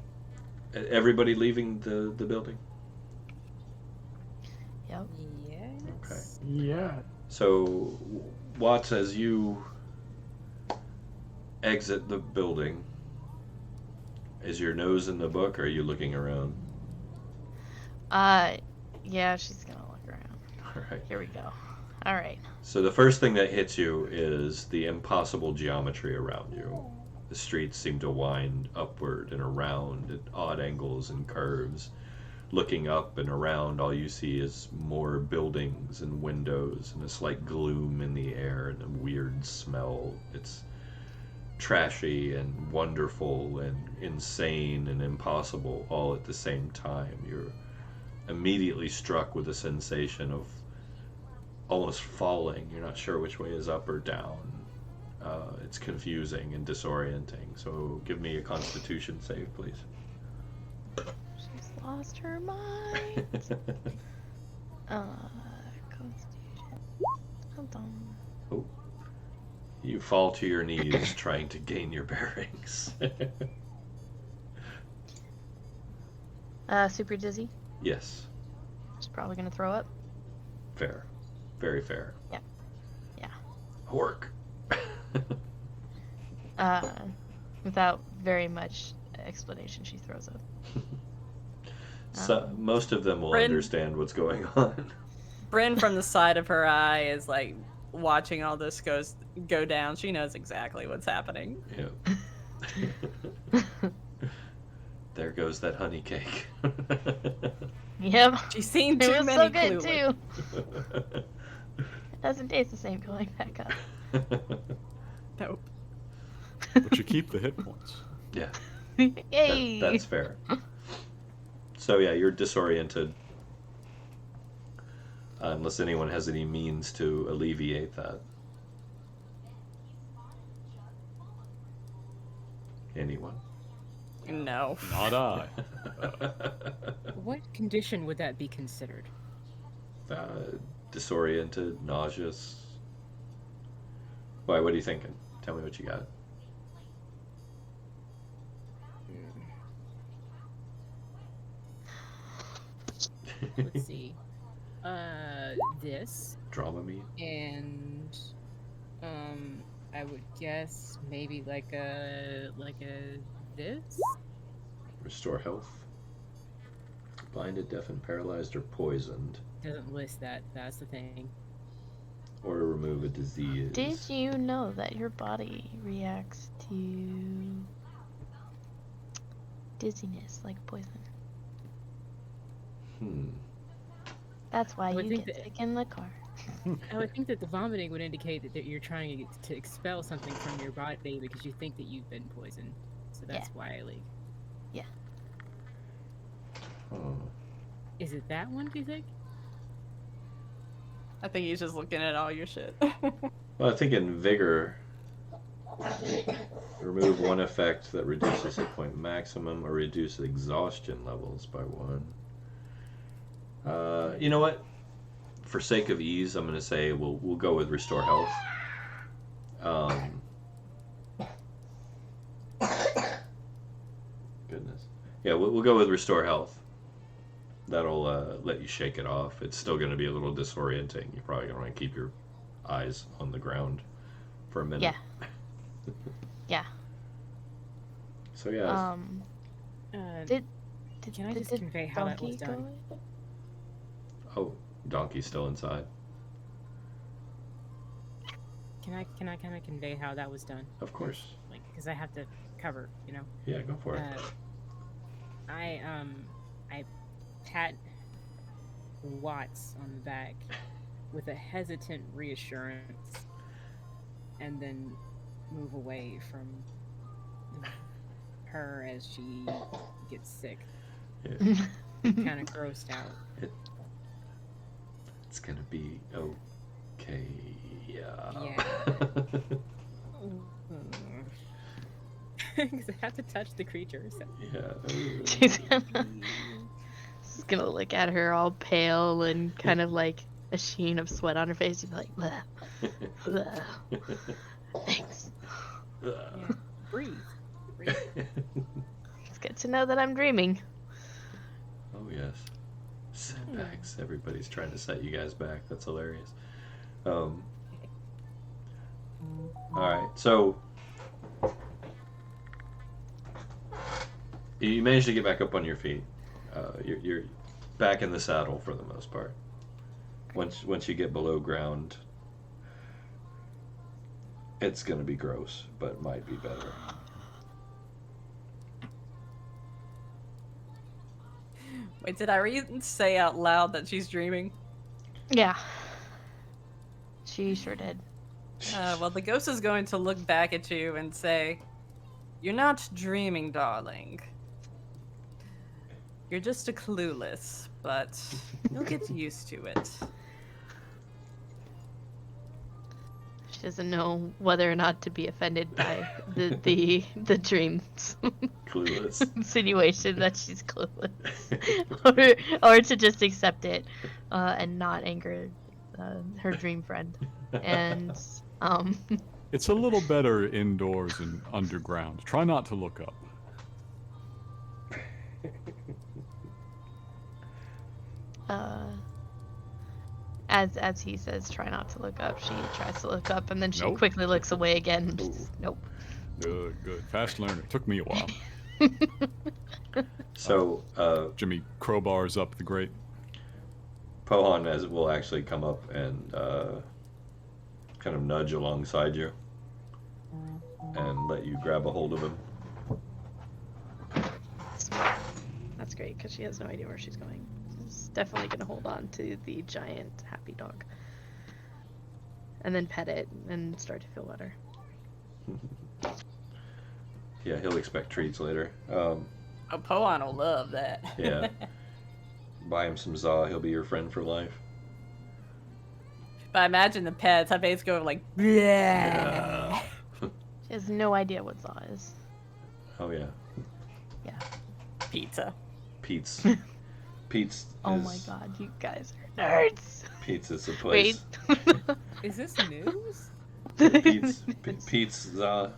everybody leaving the building? Yep. Yes. Yeah. So, Watts, as you exit the building, is your nose in the book, or are you looking around? Yeah, she's gonna look around. All right. Here we go. All right. So the first thing that hits you is the impossible geometry around you. The streets seem to wind upward and around at odd angles and curves. Looking up and around, all you see is more buildings and windows and a slight gloom in the air and a weird smell. It's trashy and wonderful and insane and impossible all at the same time. You're immediately struck with a sensation of almost falling. You're not sure which way is up or down. It's confusing and disorienting. So give me a Constitution save, please. She's lost her mind. Constitution. Hold on. Oh. You fall to your knees trying to gain your bearings. Super dizzy. Yes. She's probably gonna throw up. Fair. Very fair. Yeah. Yeah. Hork. Without very much explanation, she throws up. So most of them will Bryn- understand what's going on. Bryn, from the side of her eye, is like watching all this go down. She knows exactly what's happening. Yeah. There goes that honey cake. Yep. She's seen It too was many so good Clueless. too. It doesn't taste the same going back up. Nope. But you keep the hit points. Yeah. Yay! That's fair. So yeah, you're disoriented. Unless anyone has any means to alleviate that. Anyone? No. Not I. What condition would that be considered? Disoriented, nauseous. Why, what are you thinking? Tell me what you got. Let's see. This Dramamine? and I would guess maybe like a this. Restore health. Blinded, deafened, paralyzed, or poisoned. Doesn't list that. That's the thing. Or to remove a disease. Did you know that your body reacts to dizziness like poison? That's why I would you think get that- sick in the car. I would think that the vomiting would indicate that you're trying to expel something from your body because you think that you've been poisoned. So that's why I leave. Oh. Is it that one, do you think? I think he's just looking at all your shit. Well, I think in Vigor, remove one effect that reduces hit point maximum or reduce exhaustion levels by 1. You know what? For sake of ease, I'm going to say we'll go with Restore Health. goodness. Yeah, we'll go with restore health. That'll let you shake it off. It's still going to be a little disorienting. You're probably going to want to keep your eyes on the ground for a minute. Yeah. Yeah. So yeah. Can I just convey how that was done? Oh, Donkey's still inside. Can I kind of convey how that was done? Of course. Like, because I have to cover, you know. Yeah, go for it. I pat Watts on the back with a hesitant reassurance, and then move away from her as she gets sick. Yeah. Kind of grossed out. It's gonna be okay. Yeah. Because I have to touch the creature. So. Yeah. She's gonna look at her all pale and kind of like a sheen of sweat on her face. She'd be like, bleh, bleh. Thanks. Yeah. Breathe. It's good to know that I'm dreaming. Oh yes. Setbacks. Everybody's trying to set you guys back. That's hilarious. All right. So you managed to get back up on your feet. You're back in the saddle for the most part. Once you get below ground, it's gonna be gross, but might be better. Wait, did Irene say out loud that she's dreaming? Yeah. She sure did. Well, the ghost is going to look back at you and say, "You're not dreaming, darling. You're just a clueless, but you'll get used to it." She doesn't know whether or not to be offended by the dreams. Clueless. Insinuation that she's clueless. or to just accept it and not anger her dream friend. And It's a little better indoors and underground. Try not to look up. as he says, try not to look up, she tries to look up and then she Nope. quickly looks away again. And just, nope. Good. Fast learner. Took me a while. So Jimmy crowbars up the grate. Pohan will actually come up and kind of nudge alongside you and let you grab a hold of him. That's great because she has no idea where she's going. She's definitely going to hold on to the giant happy dog. And then pet it and start to feel better. Yeah, he'll expect treats later. Poan will love that. Yeah. Buy him some za, he'll be your friend for life. But I imagine the pets, I basically go like, bleh. Yeah. She has no idea what Zaw is. Oh yeah. Yeah. Pizza. Pete's. Pete's. Oh my god, you guys are nerds. Pete's is the Wait. place. Is this news? Pete's za.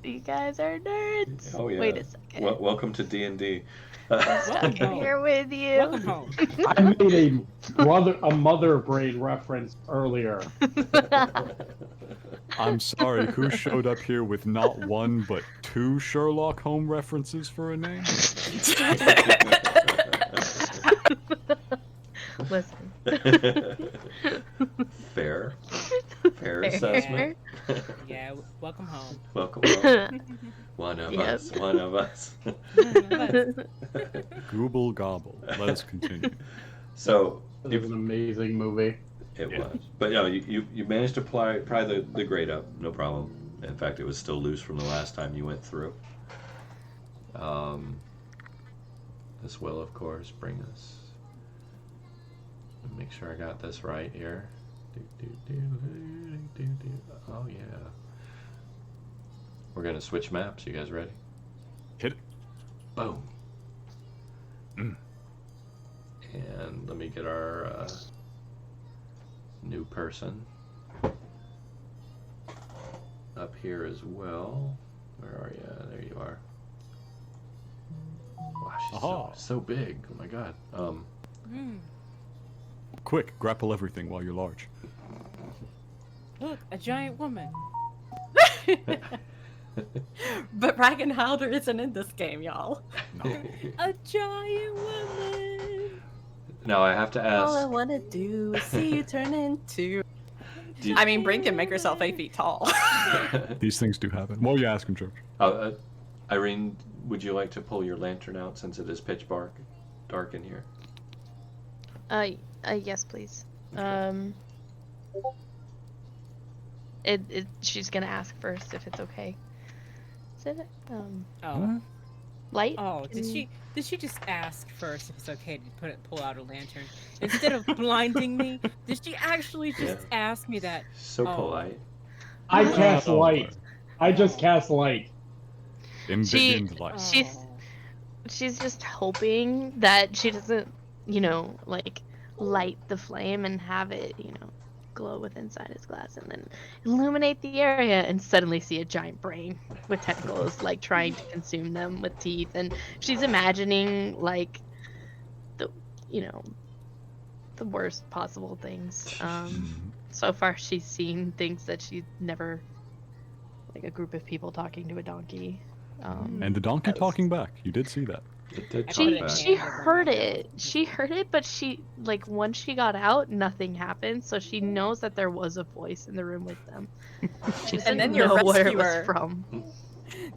You guys are nerds. Oh yeah. Wait a second. Welcome to D&D. I'm stuck in here with you. Welcome home. I made a mother brain reference earlier. I'm sorry, who showed up here with not one but two Sherlock Holmes references for a name? Listen. Fair assessment. Yeah, welcome home. Welcome home. One of Yep. us. One of us. Gooble gobble. Let us continue. So It was an amazing movie. it was, but no, you managed to pry the grate up, no problem. In fact, it was still loose from the last time you went through. This will, of course, bring us. Make sure I got this right here. Oh yeah. We're gonna switch maps. You guys ready? Hit it. Boom. Mm. And let me get our new person up here as well. Where are you? There you are. Aha. So big. Oh my god. Quick, grapple everything while you're large. Look, a giant woman. But Ragnhilder isn't in this game, y'all. No. A giant woman. Now I have to All I ask. wanna do is see you turn into. Do you- I mean, Brink can make herself 8 feet tall. These things do happen. What were you asking, George? Irene, would you like to pull your lantern out since it is pitch dark in here? Yes, please. Okay. She's gonna ask first if it's okay. Is it, Oh. light? Oh, did she just ask first if it's okay to pull out a lantern instead of blinding me? Did she actually just ask me that? So Oh. polite. I cast light. I just cast light. Embiggened light. She's just hoping that she doesn't, like light the flame and have it, glow with inside his glass and then illuminate the area and suddenly see a giant brain with tentacles like trying to consume them with teeth, and she's imagining like the worst possible things. So far she's seen things that she's never, like a group of people talking to a donkey. And the donkey talking back. You did see that. It did She- talk back. She heard it. She heard it, but she, like, once she got out, nothing happened. So she knows that there was a voice in the room with them. She And then your know where it was rescuer. from.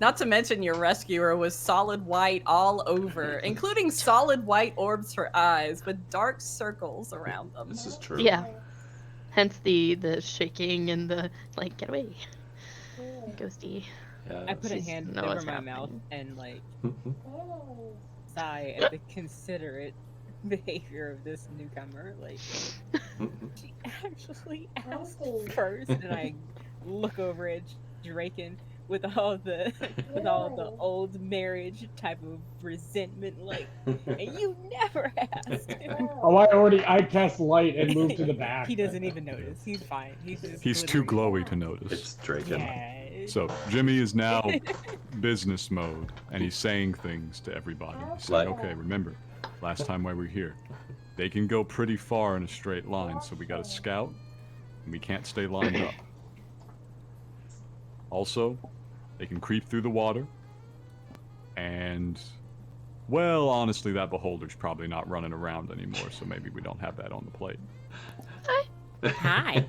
Not to mention your rescuer was solid white all over, including solid white orbs for eyes with dark circles around them. This is true. Yeah. Hence the shaking and the, like, get away. Ghosty. Yeah, I put a She's hand know over what's my happening. mouth and like sigh at the considerate behavior of this newcomer. Like she actually asked first, and I look over at Draken with all the old marriage type of resentment, like, and you never asked. Oh, I cast light and moved to the back. He doesn't even notice. He's fine. He's too glowy to notice. It's Draken. Yeah. So Jimmy is now business mode, and he's saying things to everybody. He's saying, okay, remember, last time we were here, they can go pretty far in a straight line, so we got to scout, and we can't stay lined up. Also, they can creep through the water, and, well, honestly, that beholder's probably not running around anymore, so maybe we don't have that on the plate. Hi.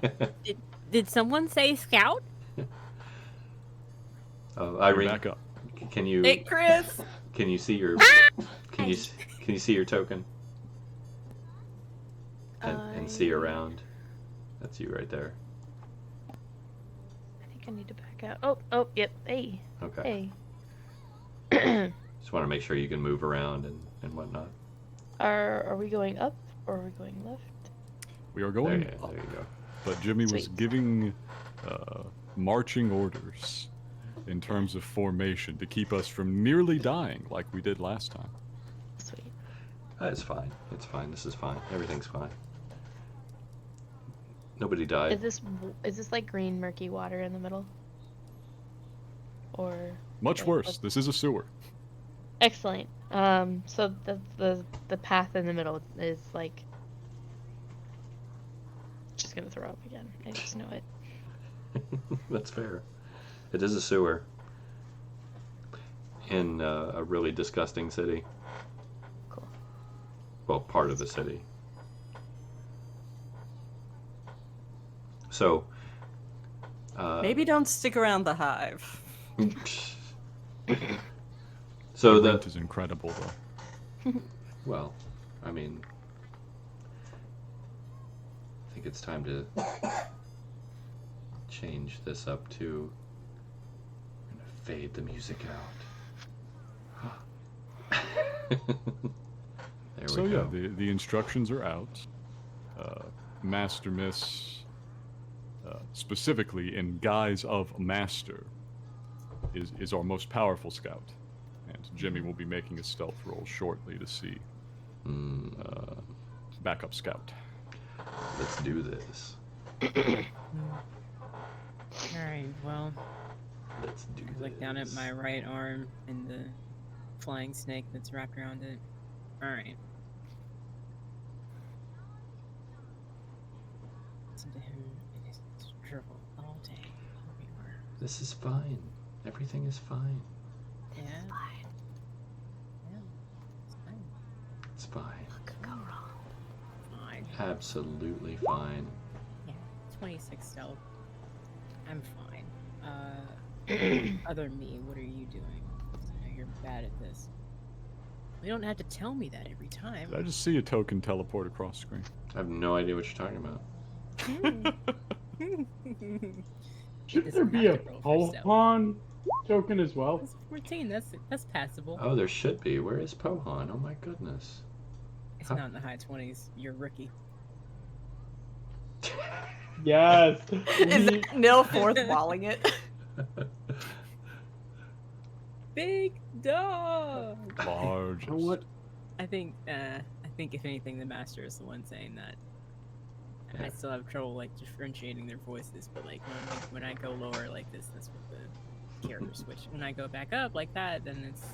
Did someone say scout? Irene, Back up. can you Hey, Chris! can you see your can you see your token and see around? That's you right there. I think I need to back out. Oh, yep. Hey. Okay. Hey. Just want to make sure you can move around and whatnot. Are we going up or are we going left? We are There, going there up, you go. but Jimmy was Sweet. giving marching orders in terms of formation to keep us from nearly dying like we did last time. Sweet. It's fine. It's fine. This is fine. Everything's fine. Nobody died. Is this like green murky water in the middle? Or Much worse. This is a sewer. excellent. So the path in the middle is like just gonna throw up again. I just know it. That's fair. It is a sewer in a really disgusting city. Cool. Well, part of the city. So, Maybe don't stick around the hive. so the rent the is incredible, though. well, I mean, I think it's time to change this up to. I'm gonna fade the music out. There So we yeah, go. the instructions are out. Master Miss, specifically in guise of master, is our most powerful scout, and Jimmy will be making a stealth roll shortly to see backup scout. Let's do this. Alright, well, Let's do I this. look down at my right arm in the flying snake that's wrapped around it. Alright. Listen to him in his drivel all day. Everywhere. This is fine. Everything is fine. Yeah. Yeah. It's fine. It's fine. What could go wrong? Fine. Absolutely fine. Yeah. 26 stealth. I'm fine. Other me, what are you doing? I know you're bad at this. You don't have to tell me that every time. Did I just see a token teleport across screen? I have no idea what you're talking about. Should Doesn't there be a have to roll for stealth. Pohon token as well? That's 14. That's passable. Oh, there should be. Where is Pohon? Oh my goodness. It's Huh? not in the high 20s. You're a rookie. Yes. Is it Nil fourth walling it? Big dog. Large. You know what? I think if anything, the master is the one saying that. I Yeah. still have trouble like differentiating their voices, but like when I go lower like this, that's what the character switch. When I go back up like that, then it's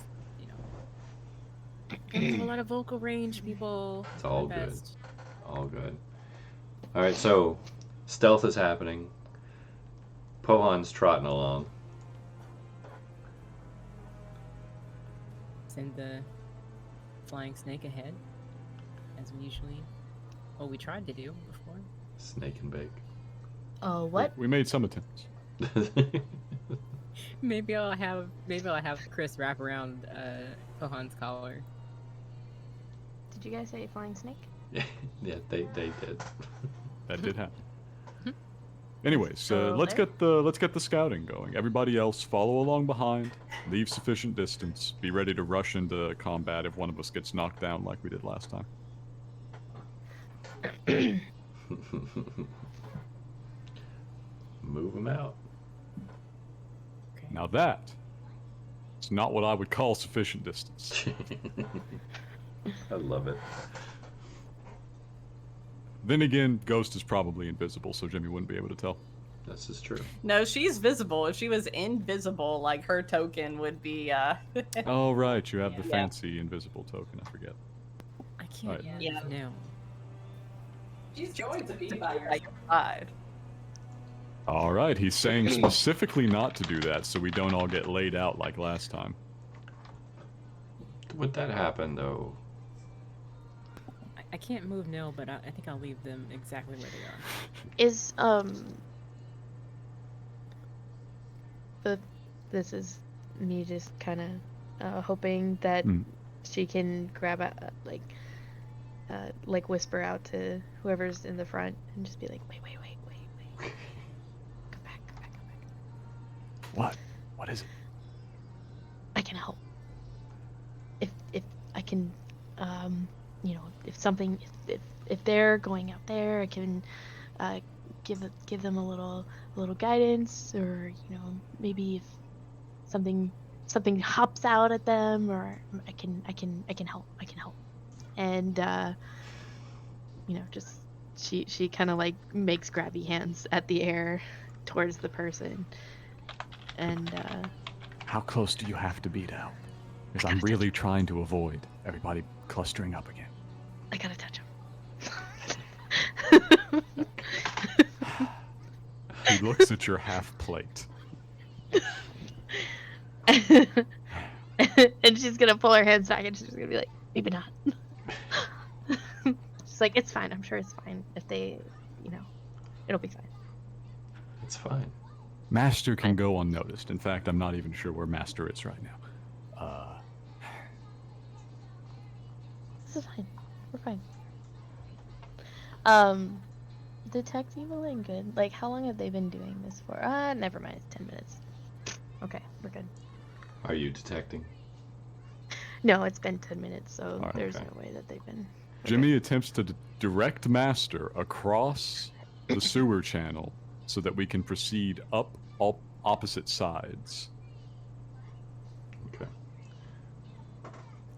there's a lot of vocal range, people. It's all The good. best. All good. Alright, so stealth is happening. Pohon's trotting along. Send the flying snake ahead, as we usually. Well, we tried to do before. Snake and bake. Oh, what? We made some attempts. Maybe I'll have Chris wrap around Pohon's collar. Did you guys say flying snake? yeah, they did. That did happen. Anyways, So let's there? get the scouting going. Everybody else, follow along behind. Leave sufficient distance. Be ready to rush into combat if one of us gets knocked down like we did last time. Move them out. Okay. Now that is not what I would call sufficient distance. I love it. Then again, Ghost is probably invisible, so Jimmy wouldn't be able to tell. This is true. No, she's visible. If she was invisible, like her token would be Oh, right, you have the Yeah. fancy invisible token, I forget. I can't Alright. move Yeah. now. She's going to be by your side. Alright, he's saying specifically not to do that so we don't all get laid out like last time. Would that happen though? I can't move now, but I think I'll leave them exactly where they are. Is this is me just kind of hoping that Hmm. she can grab a like whisper out to whoever's in the front and just be like, wait, come back. What? What is it? I can help. If I can, if they're going out there, I can give them a little guidance, or maybe if something hops out at them, or I can help. And just she kind of like makes grabby hands at the air towards the person, and How close do you have to be now? Because I'm really trying to avoid everybody clustering up again. I gotta touch him. He looks at your half plate. And she's gonna pull her hands back and she's gonna be like, maybe not. She's like, it's fine. I'm sure it's fine. If they, it'll be fine. It's fine. Master can go unnoticed. In fact, I'm not even sure where Master is right now. This is fine. We're fine. Detect evil and good. Like, how long have they been doing this for? Never mind. It's 10 minutes. Okay, we're good. Are you detecting? No, it's been 10 minutes, so Alright, there's okay. no way that they've been. Jimmy attempts to direct Master across the sewer channel so that we can proceed up all opposite sides Okay.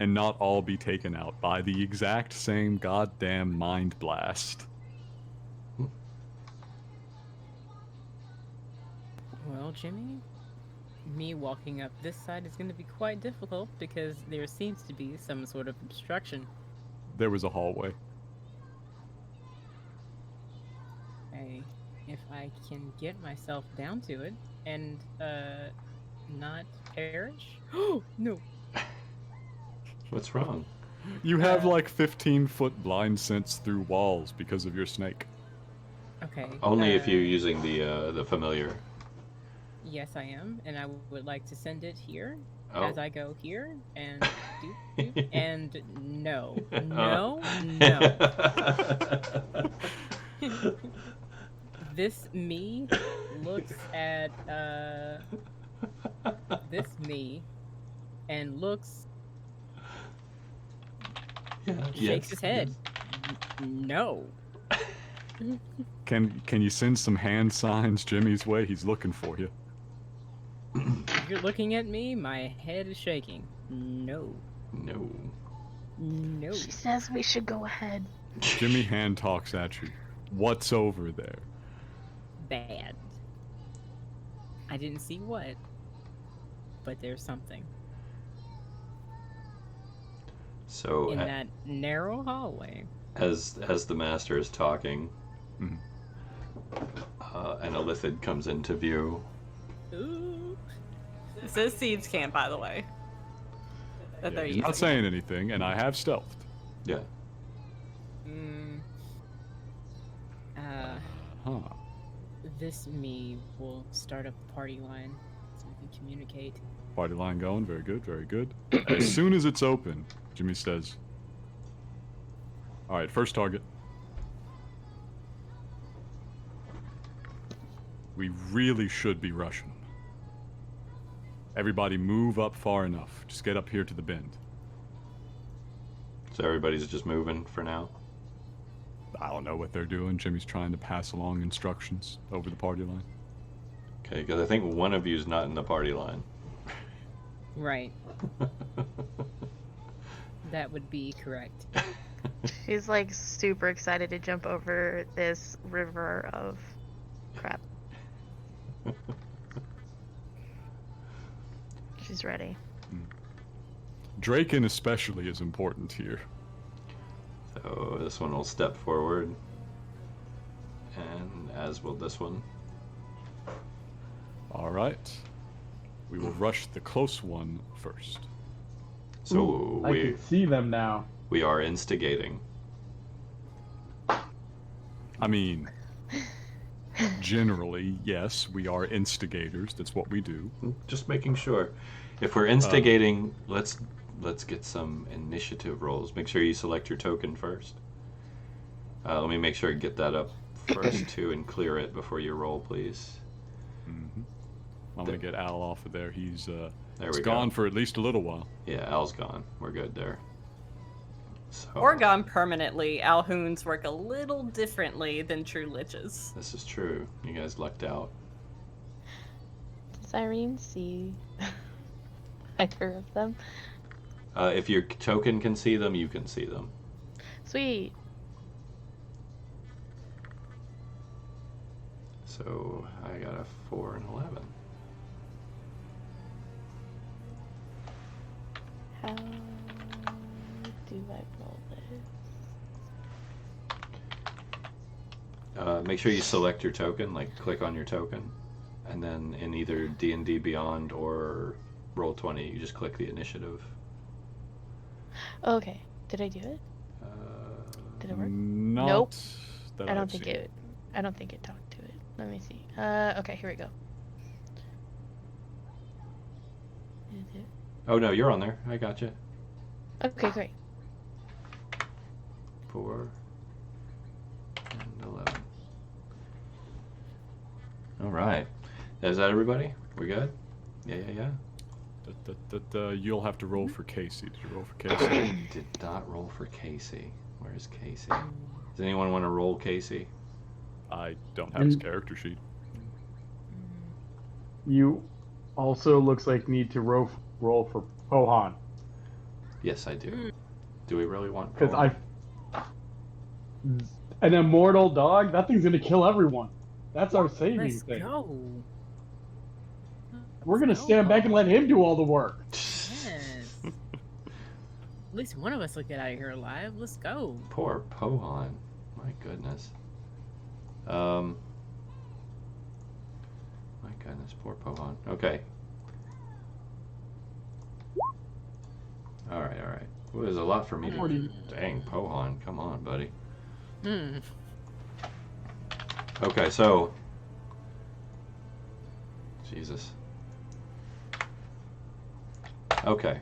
and not all be taken out by the exact same goddamn mind blast. Well, Jimmy, me walking up this side is going to be quite difficult because there seems to be some sort of obstruction. There was a hallway. If I can get myself down to it and not perish. Oh no! What's wrong? You have like 15-foot blind sense through walls because of your snake. Okay. Only if you're using the familiar. Yes, I am, and I would like to send it here Oh. as I go here and do and no. This me looks at this me and looks shakes his head. No. Can you send some hand signs Jimmy's way? He's looking for you. If you're looking at me, my head is shaking. No. No. No. She says we should go ahead. Jimmy hand talks at you. What's over there? Bad. I didn't see what, but there's something. So In that narrow hallway. as the master is talking, Mhm. An Illithid comes into view. Ooh. It says Seeds Camp, by the way. That Yeah, they're he's using. not saying anything, and I have stealthed. Yeah. Huh. This me will start up a party line so we can communicate. Party line going. Very good, very good. As soon as it's open, Jimmy says, "All right, first target. We really should be rushing them. Everybody move up far enough. Just get up here to the bend." So everybody's just moving for now. I don't know what they're doing. Jimmy's trying to pass along instructions over the party line. Okay, because I think one of you's not in the party line. Right. That would be correct. She's like super excited to jump over this river of crap. She's ready. Draken especially is important here. So this one will step forward, and as will this one. All right. We will rush the close one first. So Ooh, I we can see them now. we are instigating. I mean, generally, yes, we are instigators. That's what we do. Just making sure. If we're instigating, let's get some initiative rolls. Make sure you select your token first. Let me make sure I get that up first too, and clear it before you roll, please. Mm-hmm. I'm gonna get Al off of there. He's There he's we gone go. for at least a little while. Yeah, Al's gone. We're good there. So, Or gone permanently. Alhoons work a little differently than true liches. this is true. You guys lucked out. Does Irene see either of them? If your token can see them, you can see them. Sweet. So I got a 4 and 11. How do I roll this? Make sure you select your token, like click on your token, and then in either D&D Beyond or Roll20, you just click the initiative. Okay. Did I do it? Did it work? Not Nope. that I don't I've think seen. it. I don't think it talked to it. Let me see. Okay, here we go. Is it? Oh no, you're on there. I got you. Okay, great. 4 and 11. All right. Is that everybody? We good? Yeah. You'll have to roll for Kasey. Did you roll for I Kasey? did not roll for Kasey. Where's Kasey? Does anyone want to roll Kasey? I don't have his character sheet. You also looks like need to roll for Pohan. Yes, I do. Do we really want? Because Pohan? an immortal dog, that thing's gonna kill everyone. That's our saving Let's thing. go. We're gonna stand back and let him do all the work. Yes. At least one of us will get out of here alive. Let's go. Poor Pohan. My goodness. My goodness, poor Pohan. Okay. Alright. Well, there's a lot for me to... Dang, Pohan. Come on, buddy. Okay, so... Jesus. Okay.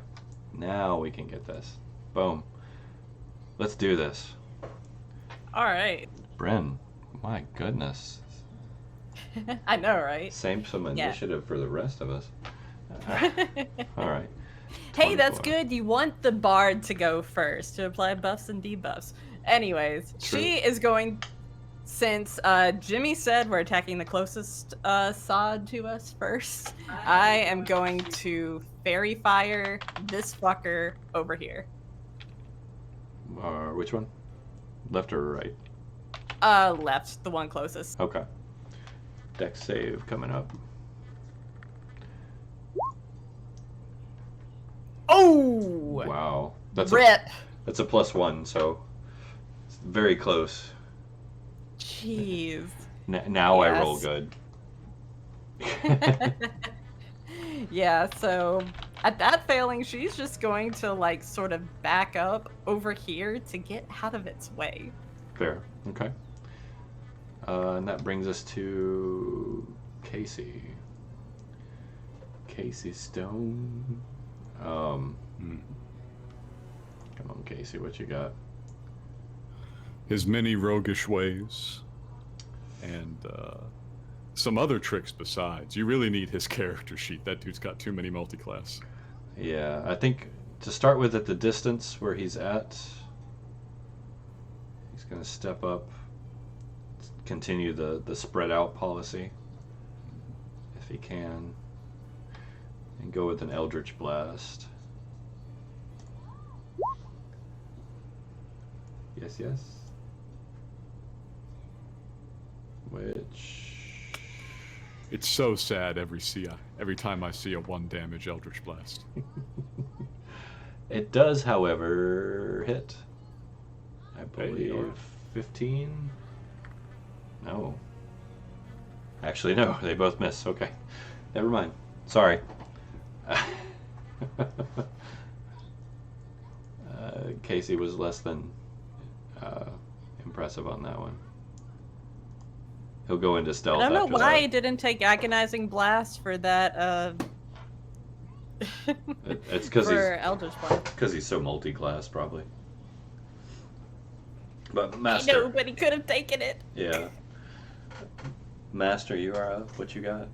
Now we can get this. Boom. Let's do this. All right. Bryn, my goodness. I know, right? Some Yeah. initiative for the rest of us. All right. Hey, that's 24. good. You want the bard to go first to apply buffs and debuffs. Anyways, True. she is going, since Jimmy said we're attacking the closest sod to us first, I am going to fairy fire this fucker over here. Which one? Left or right? Left, the one closest. Okay. Dex save coming up. Oh! Wow. That's Rip! That's a +1, so it's very close. Jeez. Now I roll Yes. good. Yeah, so at that failing, she's just going to like sort of back up over here to get out of its way. Fair. Okay. And that brings us to Kasey. Kasey Stone. Come on, Kasey, what you got? His many roguish ways, and some other tricks besides. You really need his character sheet. That dude's got too many multi-class. Yeah, I think to start with, at the distance where he's at, he's going to step up, continue the spread out policy, if he can, and go with an Eldritch Blast. Yes. Which... It's so sad every time I see a 1 damage Eldritch Blast. It does, however, hit. I believe Hey, or- 15? No. Actually, no. They both miss. Okay. Never mind. Sorry. Kasey was less than impressive on that one. He'll go into stealth I don't know after why that. he didn't take agonizing blast for that. It's because for Eldritch Blast. he's so multi-class, probably. But I Master. know, but he could have taken it. Yeah. Master, you are up. What you got?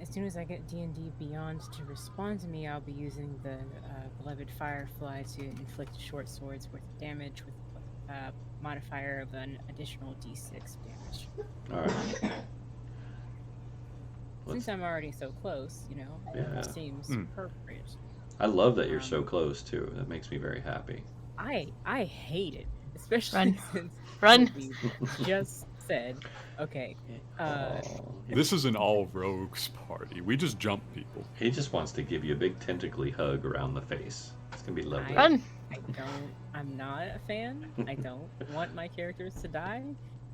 As soon as I get D&D Beyond to respond to me, I'll be using the beloved Firefly to inflict short swords worth of damage with a modifier of an additional D6 damage. All right. Since I'm already so close, Yeah. it seems appropriate. I love that you're so close too. That makes me very happy. I hate it, especially Run. since Run. we just said, okay, Aw. This is an all rogues party. We just jump people. He just wants to give you a big tentacly hug around the face. It's gonna be lovely. Run. I'm not a fan. I don't want my characters to die,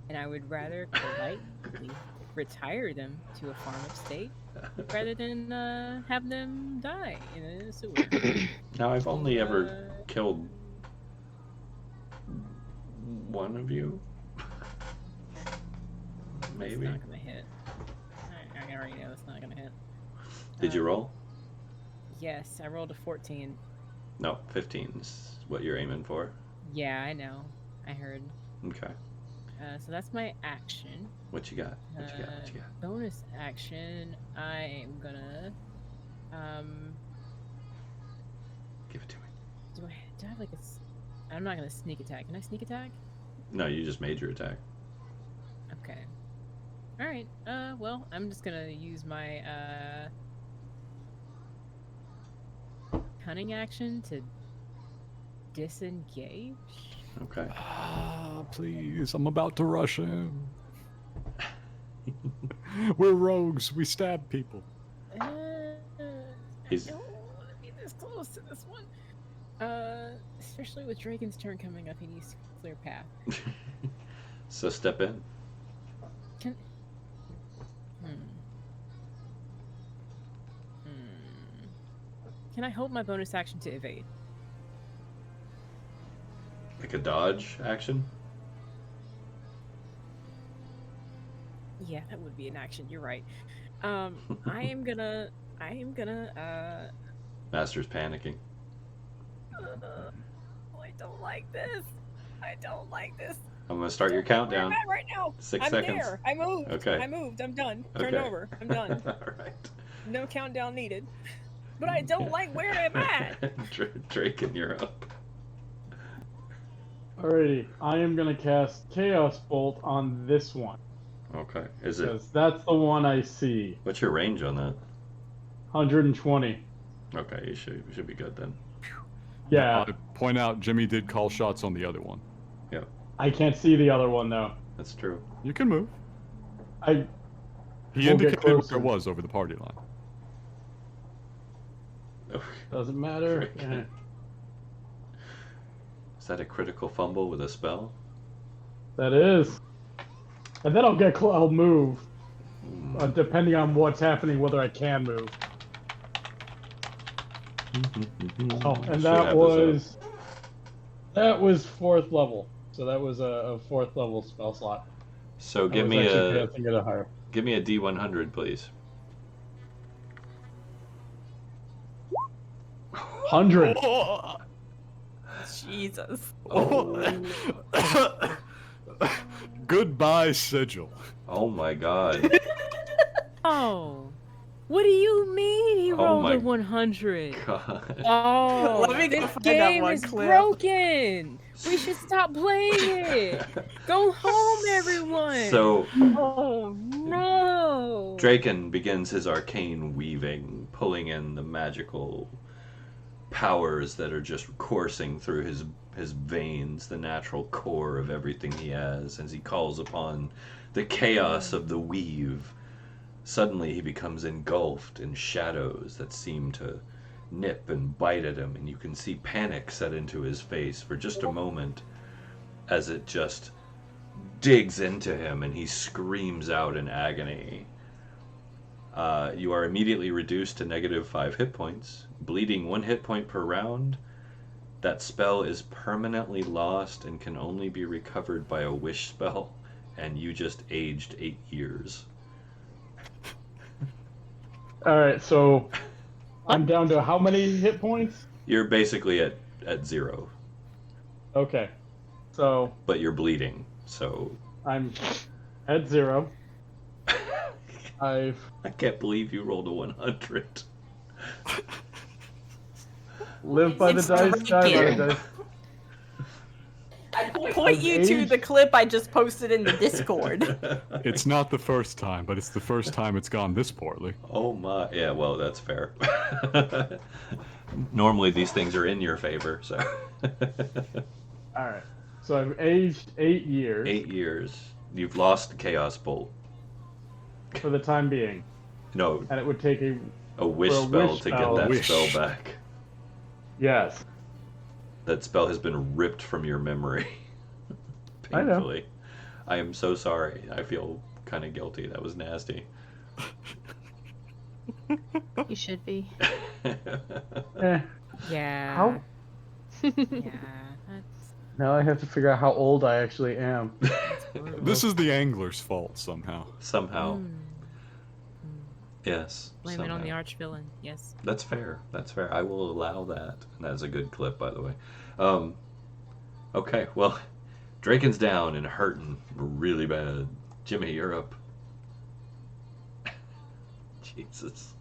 and I would rather politely retire them to a farm upstate rather than have them die in a sewer. Now I've only ever killed one of you. Maybe. It's not gonna hit. I already know it's not gonna hit. Did you roll? Yes, I rolled a 14. No, 15 is what you're aiming for. Yeah, I know. I heard. Okay. So that's my action. What you got? What you got? What you got? Bonus action. I am gonna. Give it to me. Do I have like I'm not gonna sneak attack. Can I sneak attack? No, you just made your attack. Okay. All right. Well, I'm just gonna use my cunning action to disengage. Okay. Ah, please, I'm about to rush in. We're rogues. We stab people. He's- I don't want to be this close to this one. Especially with Draken's turn coming up, he needs to clear path. So step in. Can... Can I hold my bonus action to evade? Like a dodge action? Yeah, that would be an action. You're right. I am gonna. Master's panicking. I don't like this. I don't like this. I'm gonna start your countdown. Where am I right now? 6 I'm seconds. there. I moved. Okay. I moved. I'm done. Turn Okay. over. I'm done. Alright. No countdown needed. But I don't like where I'm at. Draken, you're up. Alrighty, I am gonna cast Chaos Bolt on this one. Okay. Is it? Because that's the one I see. What's your range on that? 120. Okay, you should be good then. Yeah, I point out Jimmy did call shots on the other one. I can't see the other one though. That's true. You can move. I He We'll get indicated where closer. it was over the party line. doesn't matter. Draken. Eh. Is that a critical fumble with a spell? That is. And then I'll move, Hmm. depending on what's happening, whether I can move. Oh, and Should that have was 4th level. So that was a 4th level spell slot. So I give was me actually a casting it higher. D100, please. 100. Jesus. Goodbye, Sigil. Oh my god. Oh. What do you mean he Oh rolled my a 100? God. Oh, Let me go this find that game one is clip. broken. We should stop playing it. Go home, everyone. So Oh no. Draken begins his arcane weaving, pulling in the magical powers that are just coursing through his veins, the natural core of everything he has, as he calls upon the chaos of the weave. Suddenly he becomes engulfed in shadows that seem to nip and bite at him, and you can see panic set into his face for just a moment as it just digs into him and he screams out in agony. You are immediately reduced to -5 hit points, bleeding 1 hit point per round. That spell is permanently lost and can only be recovered by a wish spell, and you just aged 8 years. Alright, so I'm down to how many hit points? You're basically at 0, Okay. So but you're bleeding, so I'm at 0. I can't believe you rolled a 100. Live by the It's dice, die by the Draken. dice. I Point you to Age- the clip I just posted in the Discord. It's not the first time, but it's the first time it's gone this poorly. Oh my, yeah, well, that's fair. Normally these things are in your favor, so. Alright. So I've aged 8 years 8 years. You've lost the Chaos Bolt. for the time being. No, And it would take a wish For a spell wish to spell. get that Wish. spell back. yes. That spell has been ripped from your memory. I know. Painfully. I am so sorry. I feel kind of guilty. That was nasty. You should be. Eh. Yeah. How? Yeah. That's Now I have to figure out how old I actually am. brutal. This is the angler's fault somehow. Somehow. Mm. Yes. Blame it on the somehow. arch-villain. Yes. That's fair. That's fair. I will allow that. And that's a good clip, by the way. Okay, well, Draken's down and hurting really bad. Jimmy, you're up. Jesus.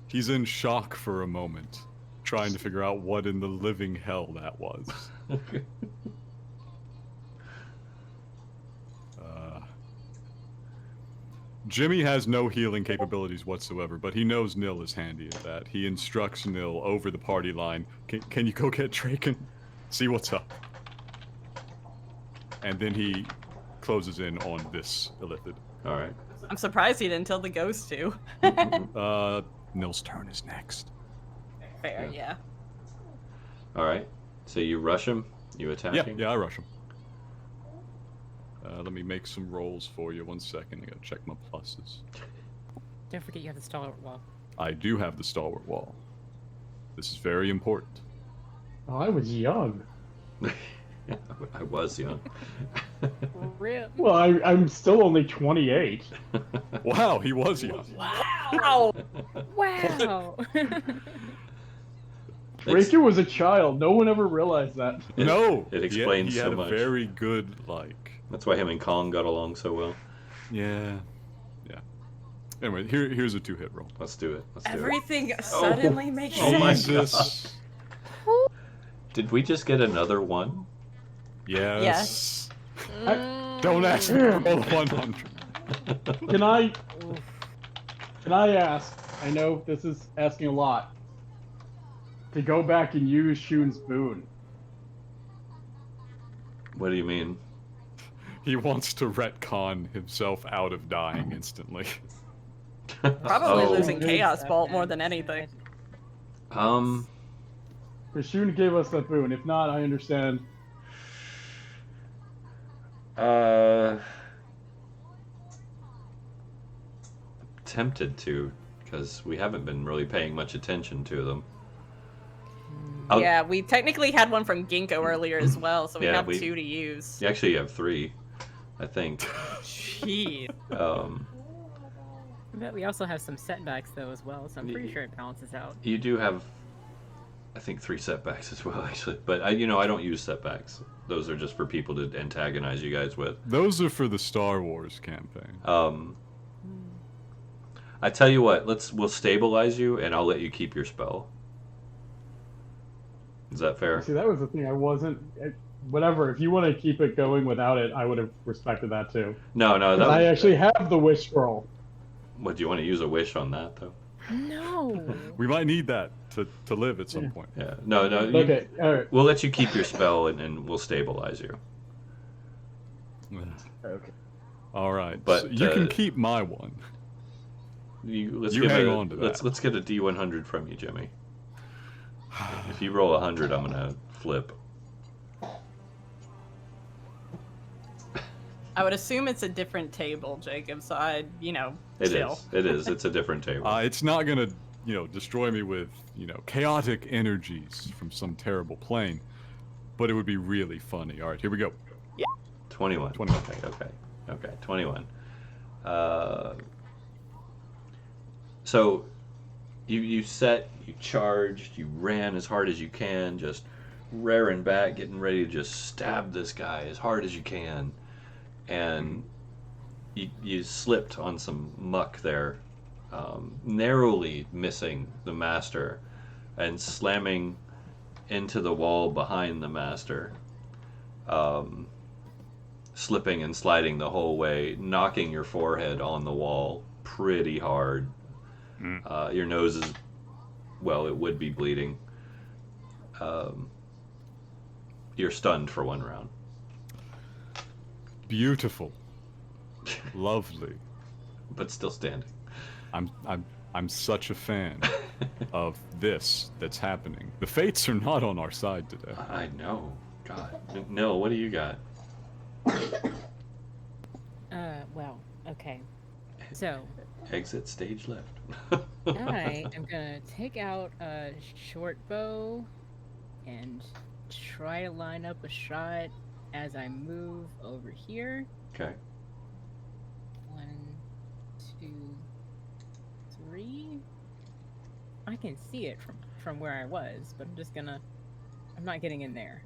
He's in shock for a moment, trying to figure out what in the living hell that was. Jimmy has no healing capabilities whatsoever, but he knows Nil is handy at that. He instructs Nil over the party line, can you go get Draken? See what's up. And then he closes in on this illithid. All right. I'm surprised he didn't tell the ghost to. Nil's turn is next. Fair, yeah. All right. So you rush him. You attack him. Yeah, I rush him. Let me make some rolls for you. 1 second. I gotta check my pluses. Don't forget you have the stalwart wall. I do have the stalwart wall. This is very important. Oh, I was young. I was young. Rip. Well, I'm still only 28. Wow, he was young. Wow! Wow. Draken was a child. No one ever realized that. No, It explains he so had much. a very good That's why him and Kong got along so well. Yeah. Anyway, here's a 2-hit roll. Let's do it. Let's do it. Everything suddenly makes Oh my sense. Jesus. Did we just get another one? Yes. Yes. Don't ask me to roll 100. Can I ask? I know this is asking a lot. To go back and use Shun's boon. What do you mean? He wants to retcon himself out of dying instantly. Probably Oh. losing Chaos Bolt more than anything. Um. Because Shun gave us that boon. If not, I understand. Tempted to, because we haven't been really paying much attention to them. Yeah, we technically had one from Ginkgo earlier as well, so we Yeah, have we- 2 to use. You actually have 3, I think. Jeez. But we also have some setbacks though as well, so I'm pretty sure it balances out. You do have, I think, 3 setbacks as well, actually. But I don't use setbacks. Those are just for people to antagonize you guys with. Those are for the Star Wars campaign. I tell you what, we'll stabilize you, and I'll let you keep your spell. Is that fair? See, that was the thing. I wasn't. Whatever. If you want to keep it going without it, I would have respected that too. No. 'Cause I actually have the wish scroll. What, do you want to use a wish on that, though? No. We might need that to live at some point. Yeah. No. Okay. All right. We'll let you keep your spell, and we'll stabilize you. Okay. All right. But, so you can keep my one. Let's You give hang a, on to that. Let's get a D100 from you, Jimmy. If you roll 100, I'm gonna flip. I would assume it's a different table, Jacob, so I'd, chill. It is. It's a different table. It's not gonna, destroy me with, chaotic energies from some terrible plane, but it would be really funny. All right, here we go. 21. 21. Okay. 21. So, you charged, you ran as hard as you can, just rearing back, getting ready to just stab this guy as hard as you can, and you slipped on some muck there, narrowly missing the master, and slamming into the wall behind the master, slipping and sliding the whole way, knocking your forehead on the wall pretty hard. Your nose is, well, it would be bleeding. You're stunned for 1 round. Beautiful, lovely. But still standing. I'm such a fan of this that's happening. The fates are not on our side today. I know. God. Nil, what do you got? Well, okay. So, Exit stage left. I am gonna take out a short bow and try to line up a shot as I move over here. Okay. 1, 2, 3. I can see it from where I was, but I'm not getting in there.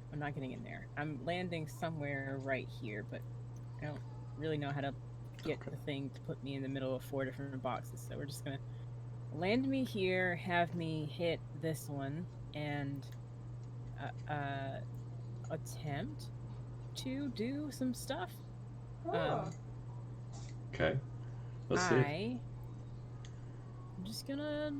I'm landing somewhere right here, but I don't really know how to get the thing to put me in the middle of 4 different boxes. So we're just gonna land me here, have me hit this one, and attempt to do some stuff. Okay. Let's see. I'm just gonna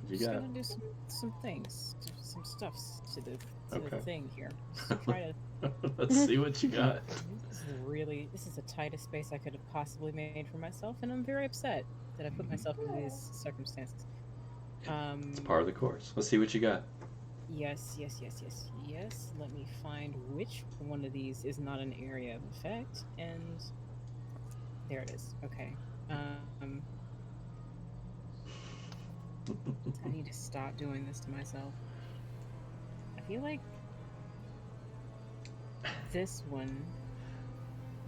You got do some things, some stuff to the Okay. thing here. Just try to Let's see what you got. This is the tightest space I could have possibly made for myself, and I'm very upset that I put myself in these circumstances. It's part of the course. Let's see what you got. Yes. Let me find which one of these is not an area of effect, and there it is. Okay. I need to stop doing this to myself. I feel like this one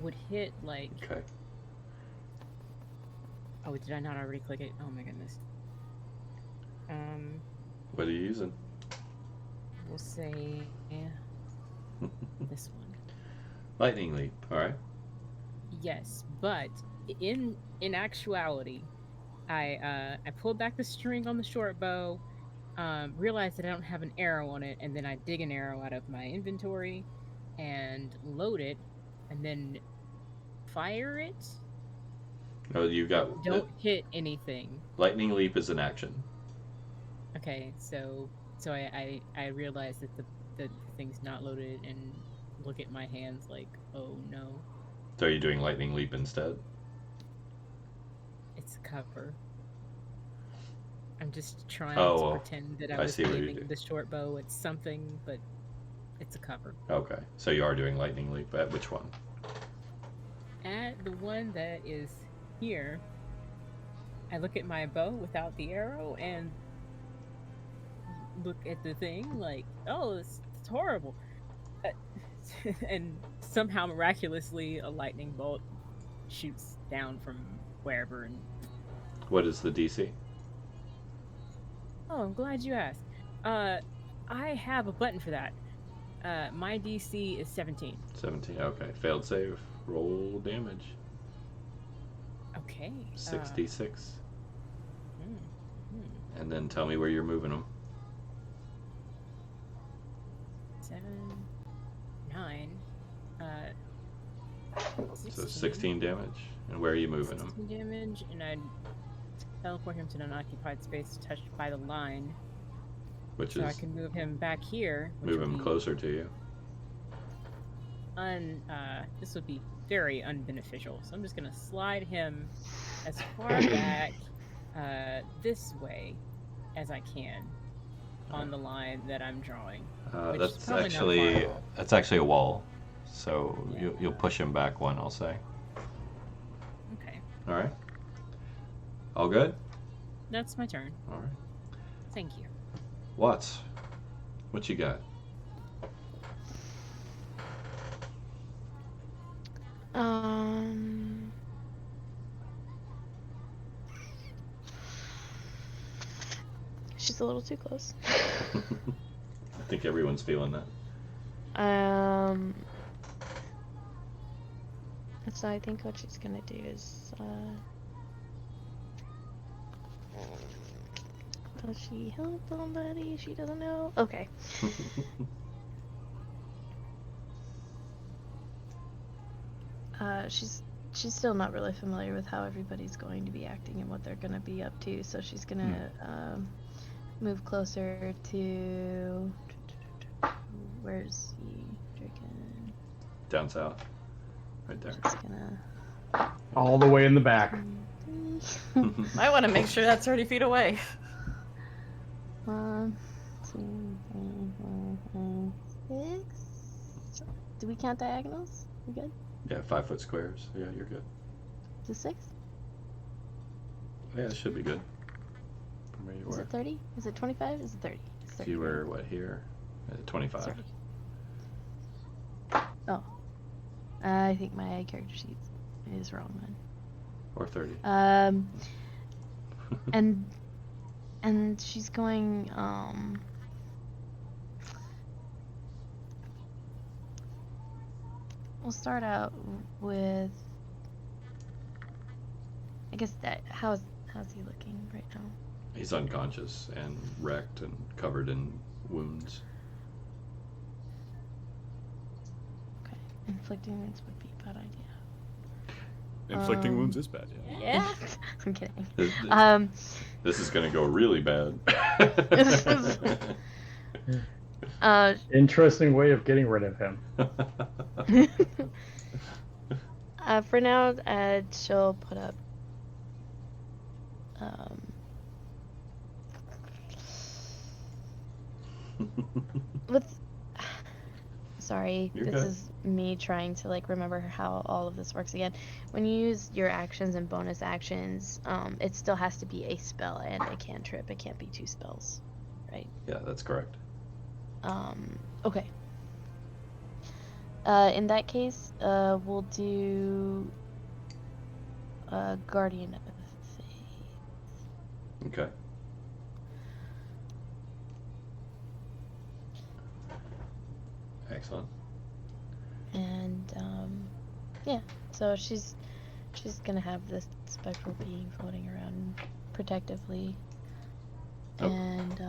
would hit like. Okay. Oh, did I not already click it? Oh my goodness. What are you using? We'll say this one. Lightning leap. All right. Yes, but in actuality, I pulled back the string on the short bow, realized that I don't have an arrow on it, and then I dig an arrow out of my inventory and load it, and then fire it. Oh, you got. Don't hit anything. Lightning leap is an action. Okay, so I realized that the thing's not loaded and look at my hands like, oh no. So are you doing lightning leap instead? It's a cover. I'm just trying Oh, to well, pretend that I was see what you aiming do. the short bow at something, but it's a cover. Okay, so you are doing lightning leap. At which one? At the one that is here, I look at my bow without the arrow and look at the thing like, oh, it's horrible. And somehow miraculously a lightning bolt shoots down from wherever. And What is the DC? oh, I'm glad you asked. I have a button for that. My DC is 17. 17. Okay, failed save. Roll damage. Okay. 66. And then tell me where you're moving them. 7, 9, So 16 damage. And where are you moving them? 16 damage, and I teleport him to an unoccupied space touched by the line. Which So I is can move him back here. Which move would him be closer to you. This would be very unbeneficial. So I'm just gonna slide him as far back this way as I can on the line that I'm drawing. Which is That's probably not actually far. a wall. So you'll push him back one, I'll say. Okay, All right. All good. that's my turn. All right. Thank you. Watts, what you got? She's a little too close. I think everyone's feeling that. So I think what she's gonna do is, does she help somebody she doesn't know? Okay. She's still not really familiar with how everybody's going to be acting and what they're gonna be up to, so she's gonna move closer to. Where's the Draken? Down south. Right there. She's gonna. All the way in the back. I want to make sure that's 30 feet away. 1, 2, 3, 4, 5, 6. Do we count diagonals? We good? Yeah, 5-foot squares. Yeah, you're good. Is it 6? Yeah, it should be good. From where you Is were. it 30? Is it 25? Is it 30? It's 30. If you were, what, here? 25. 30. Oh. I think my character sheet is wrong then. Or 30. And she's going, we'll start out with, I guess that, how's he looking right now? He's unconscious and wrecked and covered in wounds. Okay. Inflicting wounds would be a bad idea. Inflicting wounds is bad, yeah. Yeah. I'm kidding. This is gonna go really bad. Interesting way of getting rid of him. For now, she'll put up. With. Sorry, You're this good. is me trying to like remember how all of this works again. When you use your actions and bonus actions, it still has to be a spell and a cantrip. It can't be 2 spells, right? Yeah, that's correct. Okay. In that case, we'll do Guardian of Faith. Okay. Excellent. And yeah, so she's gonna have this spectral being floating around protectively. Oh. And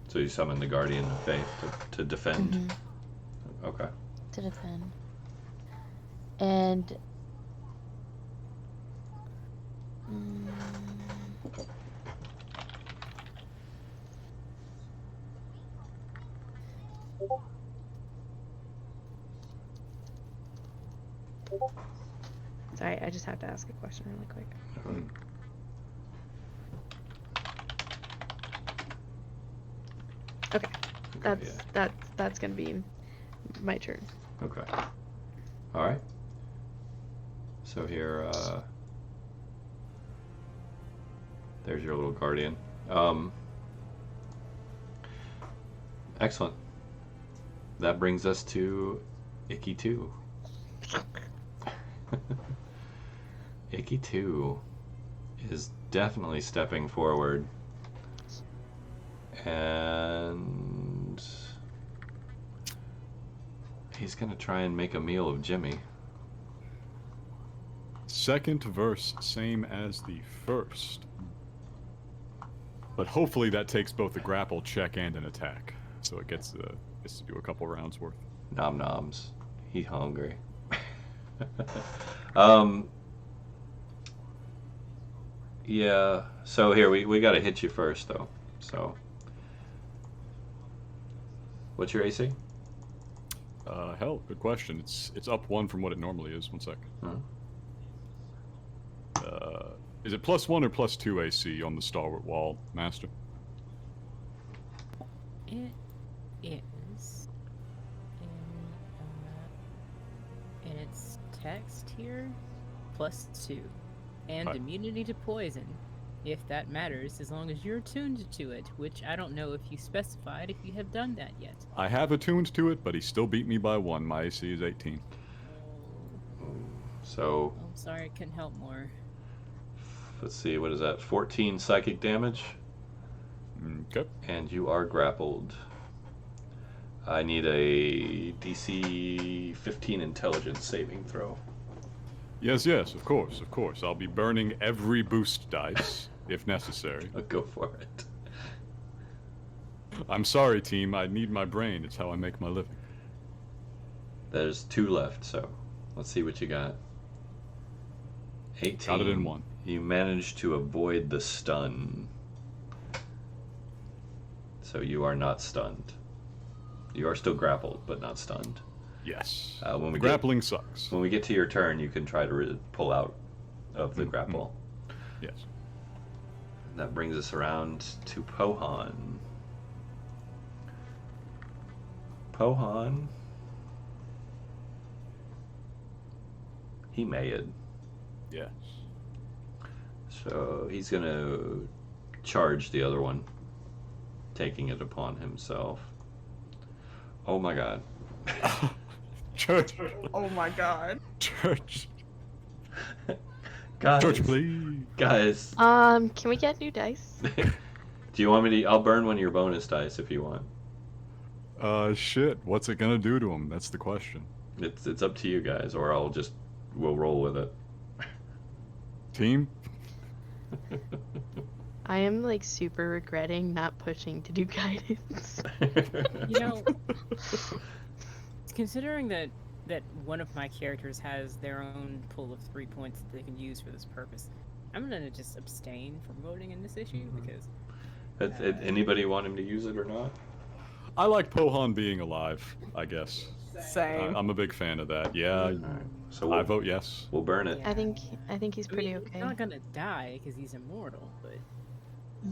So you summon the Guardian of Faith to defend. mhm, Okay. to defend. And sorry, I just have to ask a question really quick. Okay, that's gonna be my turn. Okay. All right. So here, there's your little guardian. Excellent. That brings us to Icky 2. Icky 2 is definitely stepping forward. And he's gonna try and make a meal of Jimmy. Second verse, same as the first. But hopefully that takes both a grapple check and an attack. So it gets to do a couple rounds worth. Nom noms. He hungry. Yeah, so here, we gotta hit you first, though. So, what's your AC? Hell, good question. It's up 1 from what it normally is. 1 sec. Is it +1 or +2 AC on the Stalwart Wall, Master? It is in its text here, +2, and Hi. immunity to poison, if that matters, as long as you're attuned to it, which I don't know if you specified if you have done that yet. I have attuned to it, but he still beat me by 1. My AC is 18. So, I'm sorry, I couldn't help more. let's see, what is that? 14 psychic damage, Okay. and you are grappled. I need a DC 15 intelligence saving throw. Yes, of course. I'll be burning every boost dice, if necessary. Go for it. I'm sorry, team. I need my brain. It's how I make my living. There's 2 left, so let's see what you got. 18. Got it in 1. You managed to avoid the stun. So you are not stunned. You are still grappled, but not stunned. Yes. When we Grappling sucks. When we get to your turn, you can try to pull out of the grapple. Yes. That brings us around to Pohan. Pohan. He made. Yes. So he's going to charge the other one, taking it upon himself. Oh my god. Church. Oh my god. Church. Guys. Church, please. Guys. Can we get new dice? Do you want me to? I'll burn one of your bonus dice if you want. Shit. What's it gonna do to him? That's the question. It's up to you guys, or we'll roll with it. Team? I am like super regretting not pushing to do guidance. You know, considering that one of my characters has their own pool of 3 points that they can use for this purpose, I'm gonna just abstain from voting in this issue because Anybody want him to use it or not? I like Pohan being alive, I guess. Same. I'm a big fan of that. Yeah, All right. So I vote yes. We'll burn it. I think he's pretty okay. He's not gonna die because he's immortal, but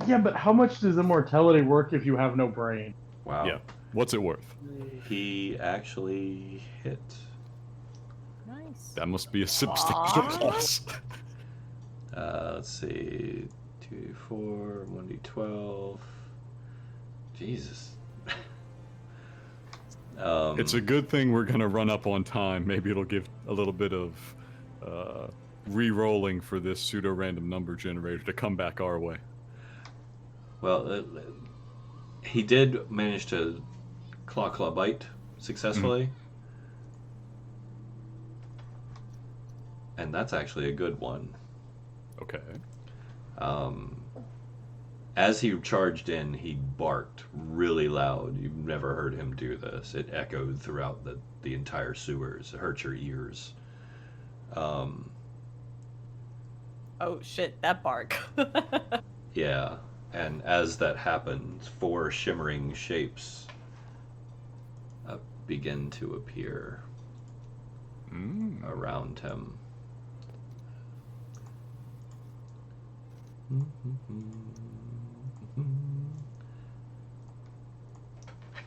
Yeah, but how much does immortality work if you have no brain? Wow. Yeah. What's it worth? He actually hit. nice. That must be a substantial plus. Let's see. 2d4, 1d12. Jesus. It's a good thing we're gonna run up on time. Maybe it'll give a little bit of re-rolling for this pseudo-random number generator to come back our way. Well, he did manage to claw bite successfully. And that's actually a good one. Okay. As he charged in, he barked really loud. You've never heard him do this. It echoed throughout the entire sewers. It hurt your ears. Oh shit, that bark. Yeah. And as that happens, 4 shimmering shapes begin to appear around him.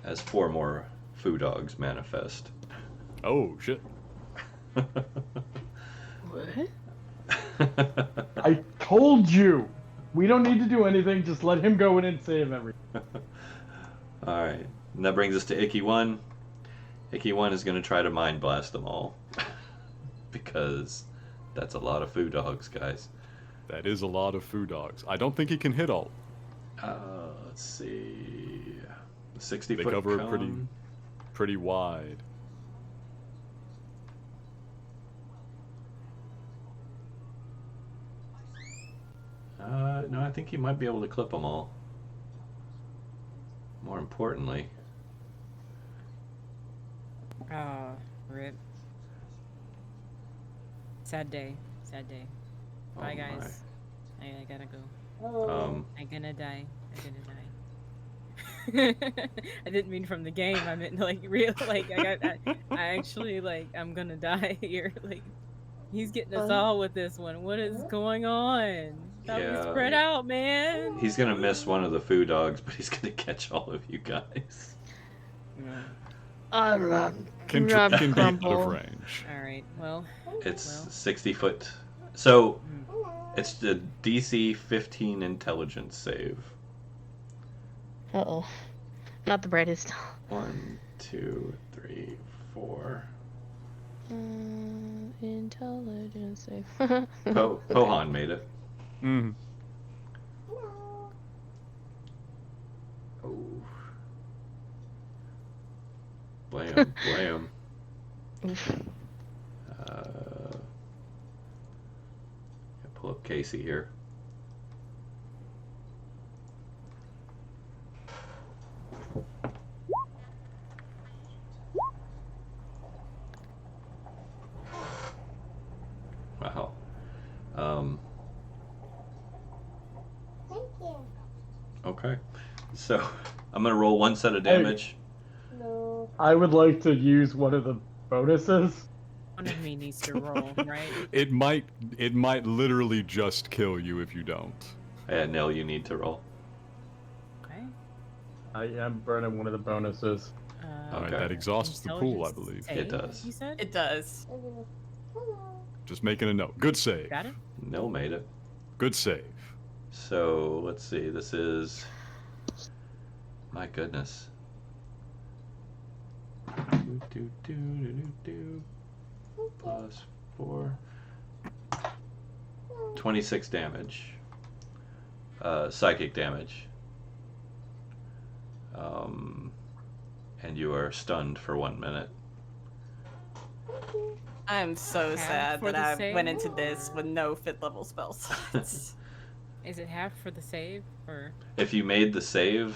As 4 more foo dogs manifest. Oh shit. What? I told you! We don't need to do anything, just let him go in and save everything. Alright. And that brings us to Icky 1. Icky 1 is going to try to mind blast them all. Because that's a lot of foo dogs, guys. That is a lot of foo dogs. I don't think he can hit all. Let's see. 60 They foot cover cone. it pretty wide. No, I think he might be able to clip them all. More importantly. Ah, rip. Sad day. Sad day. Bye, Oh, guys. I gotta go. Oh. I'm gonna die. I didn't mean from the game. I meant like real. Like I actually like I'm gonna die here. Like he's getting us all with this one. What is going on? Thought we Yeah. spread out, man. He's gonna miss one of the foo dogs, but he's gonna catch all of you guys. Can be out of range. All right. Well. It's Well. 60 foot. So it's the DC 15 intelligence save. Uh-oh. Not the brightest. 1, 2, 3, 4. Intelligence save. Pohan made it. Mm. Oh. Blam, blam. Pull up Kasey here. Wow. Thank you. Okay. So I'm gonna roll 1 set of damage. No. I would like to use one of the bonuses. One of me needs to roll, right? It might literally just kill you if you don't. And Nell, you need to roll. Okay. I am burning one of the bonuses. All right, Okay. that exhausts the pool, I Intelligence believe. save, It does. You said? It does. Just making a note. Good save. Got it? Nell made it. Good save. So let's see. This is. My goodness. Plus 4. 26 damage. Psychic damage. And you are stunned for 1 minute. I am so Half sad for that the I went save? into this with no 5th level spell slots. Is it half for the save or? If you made the save,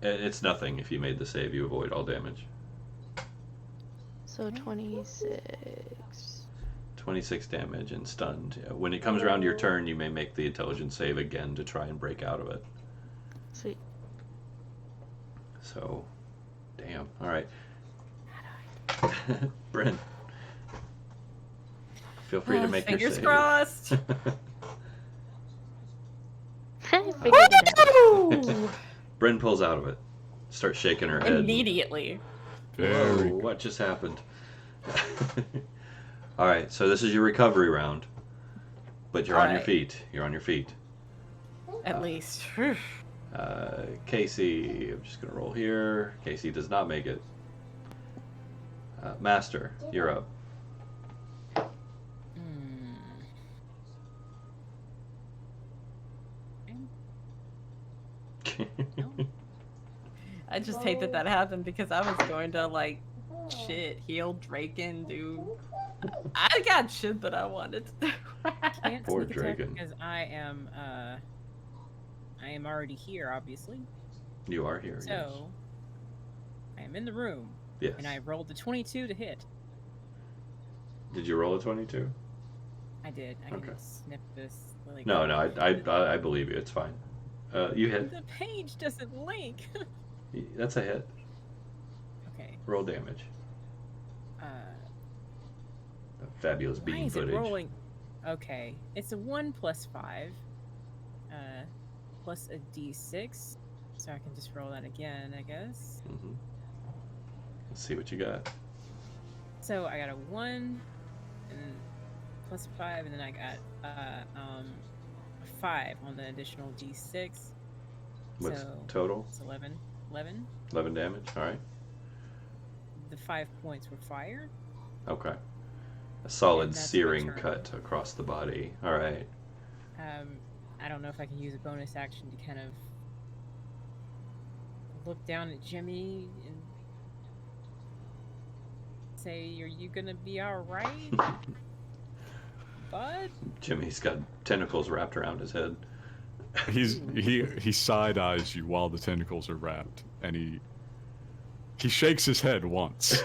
it's nothing. If you made the save, you avoid all damage. So 26. 26 damage and stunned. When it comes around to your turn, you may make the intelligence save again to try and break out of it. Sweet. So, damn. All right. Bryn. Feel free to make your Fingers save. crossed. I figured it out. Woo! Bryn pulls out of it. Starts shaking her head. Immediately. Very Whoa, what just happened? All right, so this is your recovery round. But you're on your Alright. feet. You're on your feet. At least. Kasey, I'm just going to roll here. Kasey does not make it. Master, you're up. I just hate that happened because I was going to heal Draken, dude. I got shit that I wanted to do. Can't Poor sneak attack Draken. because I am already here, obviously. You are here, So I am in the room, yes. and I rolled a 22 to hit. Did you roll a 22? I did. I Okay. can snip this. Like, No, I believe you. It's fine. You hit. The page doesn't link. That's a hit. Okay. Roll damage. Fabulous Why beam is footage. it rolling? Okay, it's a 1 + 5, plus a d6, so I can just roll that again, I guess. Mm-hmm. Let's see what you got. So I got a 1, and plus 5, and then I got a 5 on the additional d6. What's So total? it's 11. 11. 11 damage. All right. The 5 points were fire. Okay. A solid And that's my searing turn. cut across the body. All right. I don't know if I can use a bonus action to kind of look down at Jimmy and say, "Are you gonna be all right, bud?" Jimmy's got tentacles wrapped around his head. He side eyes you while the tentacles are wrapped, and he shakes his head once.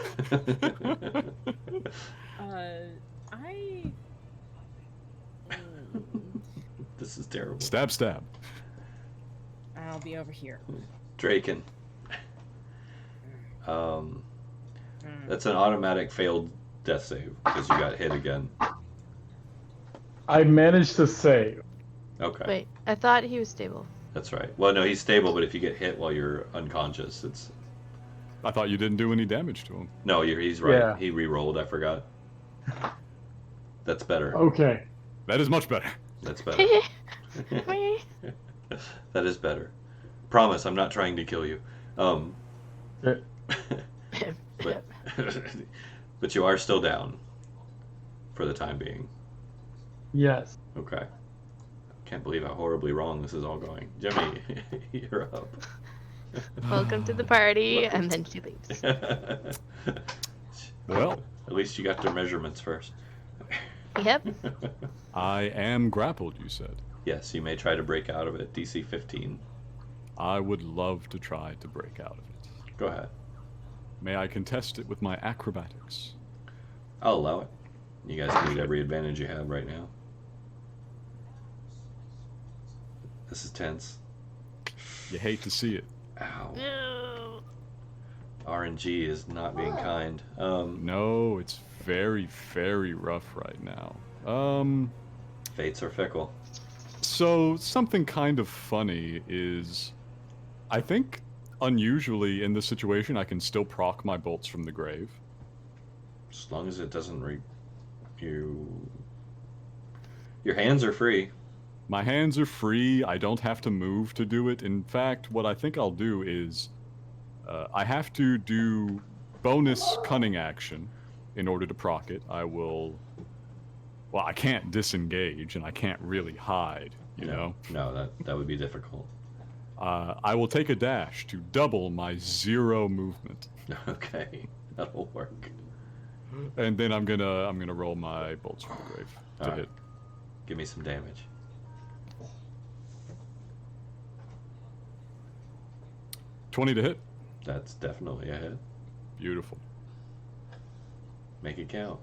This is terrible. Stab, stab. I'll be over here. Draken. That's an automatic failed death save because you got hit again. I managed to save. Okay. Wait, I thought he was stable. That's right. Well, no, he's stable, but if you get hit while you're unconscious, it's... I thought you didn't do any damage to him. No, he's right. Yeah. He re-rolled, I forgot. That's better. Okay. That is much better. That's better. That is better. Promise, I'm not trying to kill you. Yeah. But you are still down for the time being. Yes. Okay. Can't believe how horribly wrong this is all going. Jimmy, you're up. Welcome to the party, and then she leaves. Well, At least you got their measurements first. Yep. I am grappled, you said. Yes, you may try to break out of it. DC 15. I would love to try to break out of it. Go ahead. May I contest it with my acrobatics? I'll allow it. You guys can use every advantage you have right now. This is tense. You hate to see it. Ow. No. RNG is not being kind. No, it's very, very rough right now. Fates are fickle. So something kind of funny is, I think, unusually in this situation, I can still proc my bolts from the grave. As long as it doesn't Your hands are free. My hands are free. I don't have to move to do it. In fact, what I think I'll do is, I have to do bonus cunning action in order to proc it. I will. Well, I can't disengage, and I can't really hide. You know. No, that would be difficult. I will take a dash to double my 0 movement, Okay, that'll work. and then I'm gonna roll my bolts from the grave to Alright. hit. Give me some damage. $20 to hit. That's definitely a hit. Beautiful. Make it count.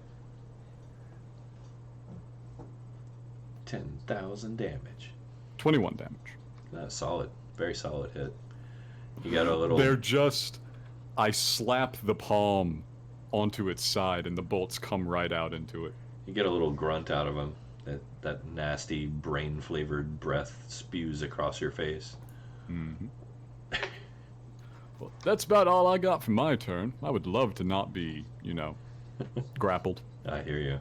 10,000 damage. 21 damage. That's solid. Very solid hit. You got a little... They're just... I slap the palm onto its side, and the bolts come right out into it. You get a little grunt out of him. That nasty, brain-flavored breath spews across your face. Mm-hmm. Well, that's about all I got for my turn. I would love to not be, grappled. I hear you.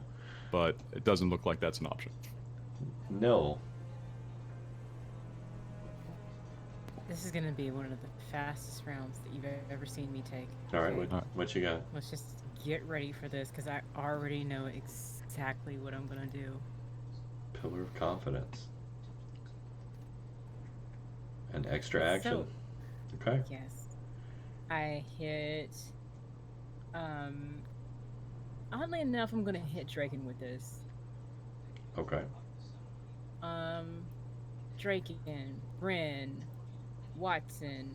But it doesn't look like that's an option. No. This is gonna be one of the fastest rounds that you've ever seen me take. All right, what you got? Let's just get ready for this, because I already know exactly what I'm gonna do. Pillar of Confidence. An extra action. Okay. Yes. I hit... Oddly enough, I'm gonna hit Draken with this. Okay. Draken, Bryn, Watson,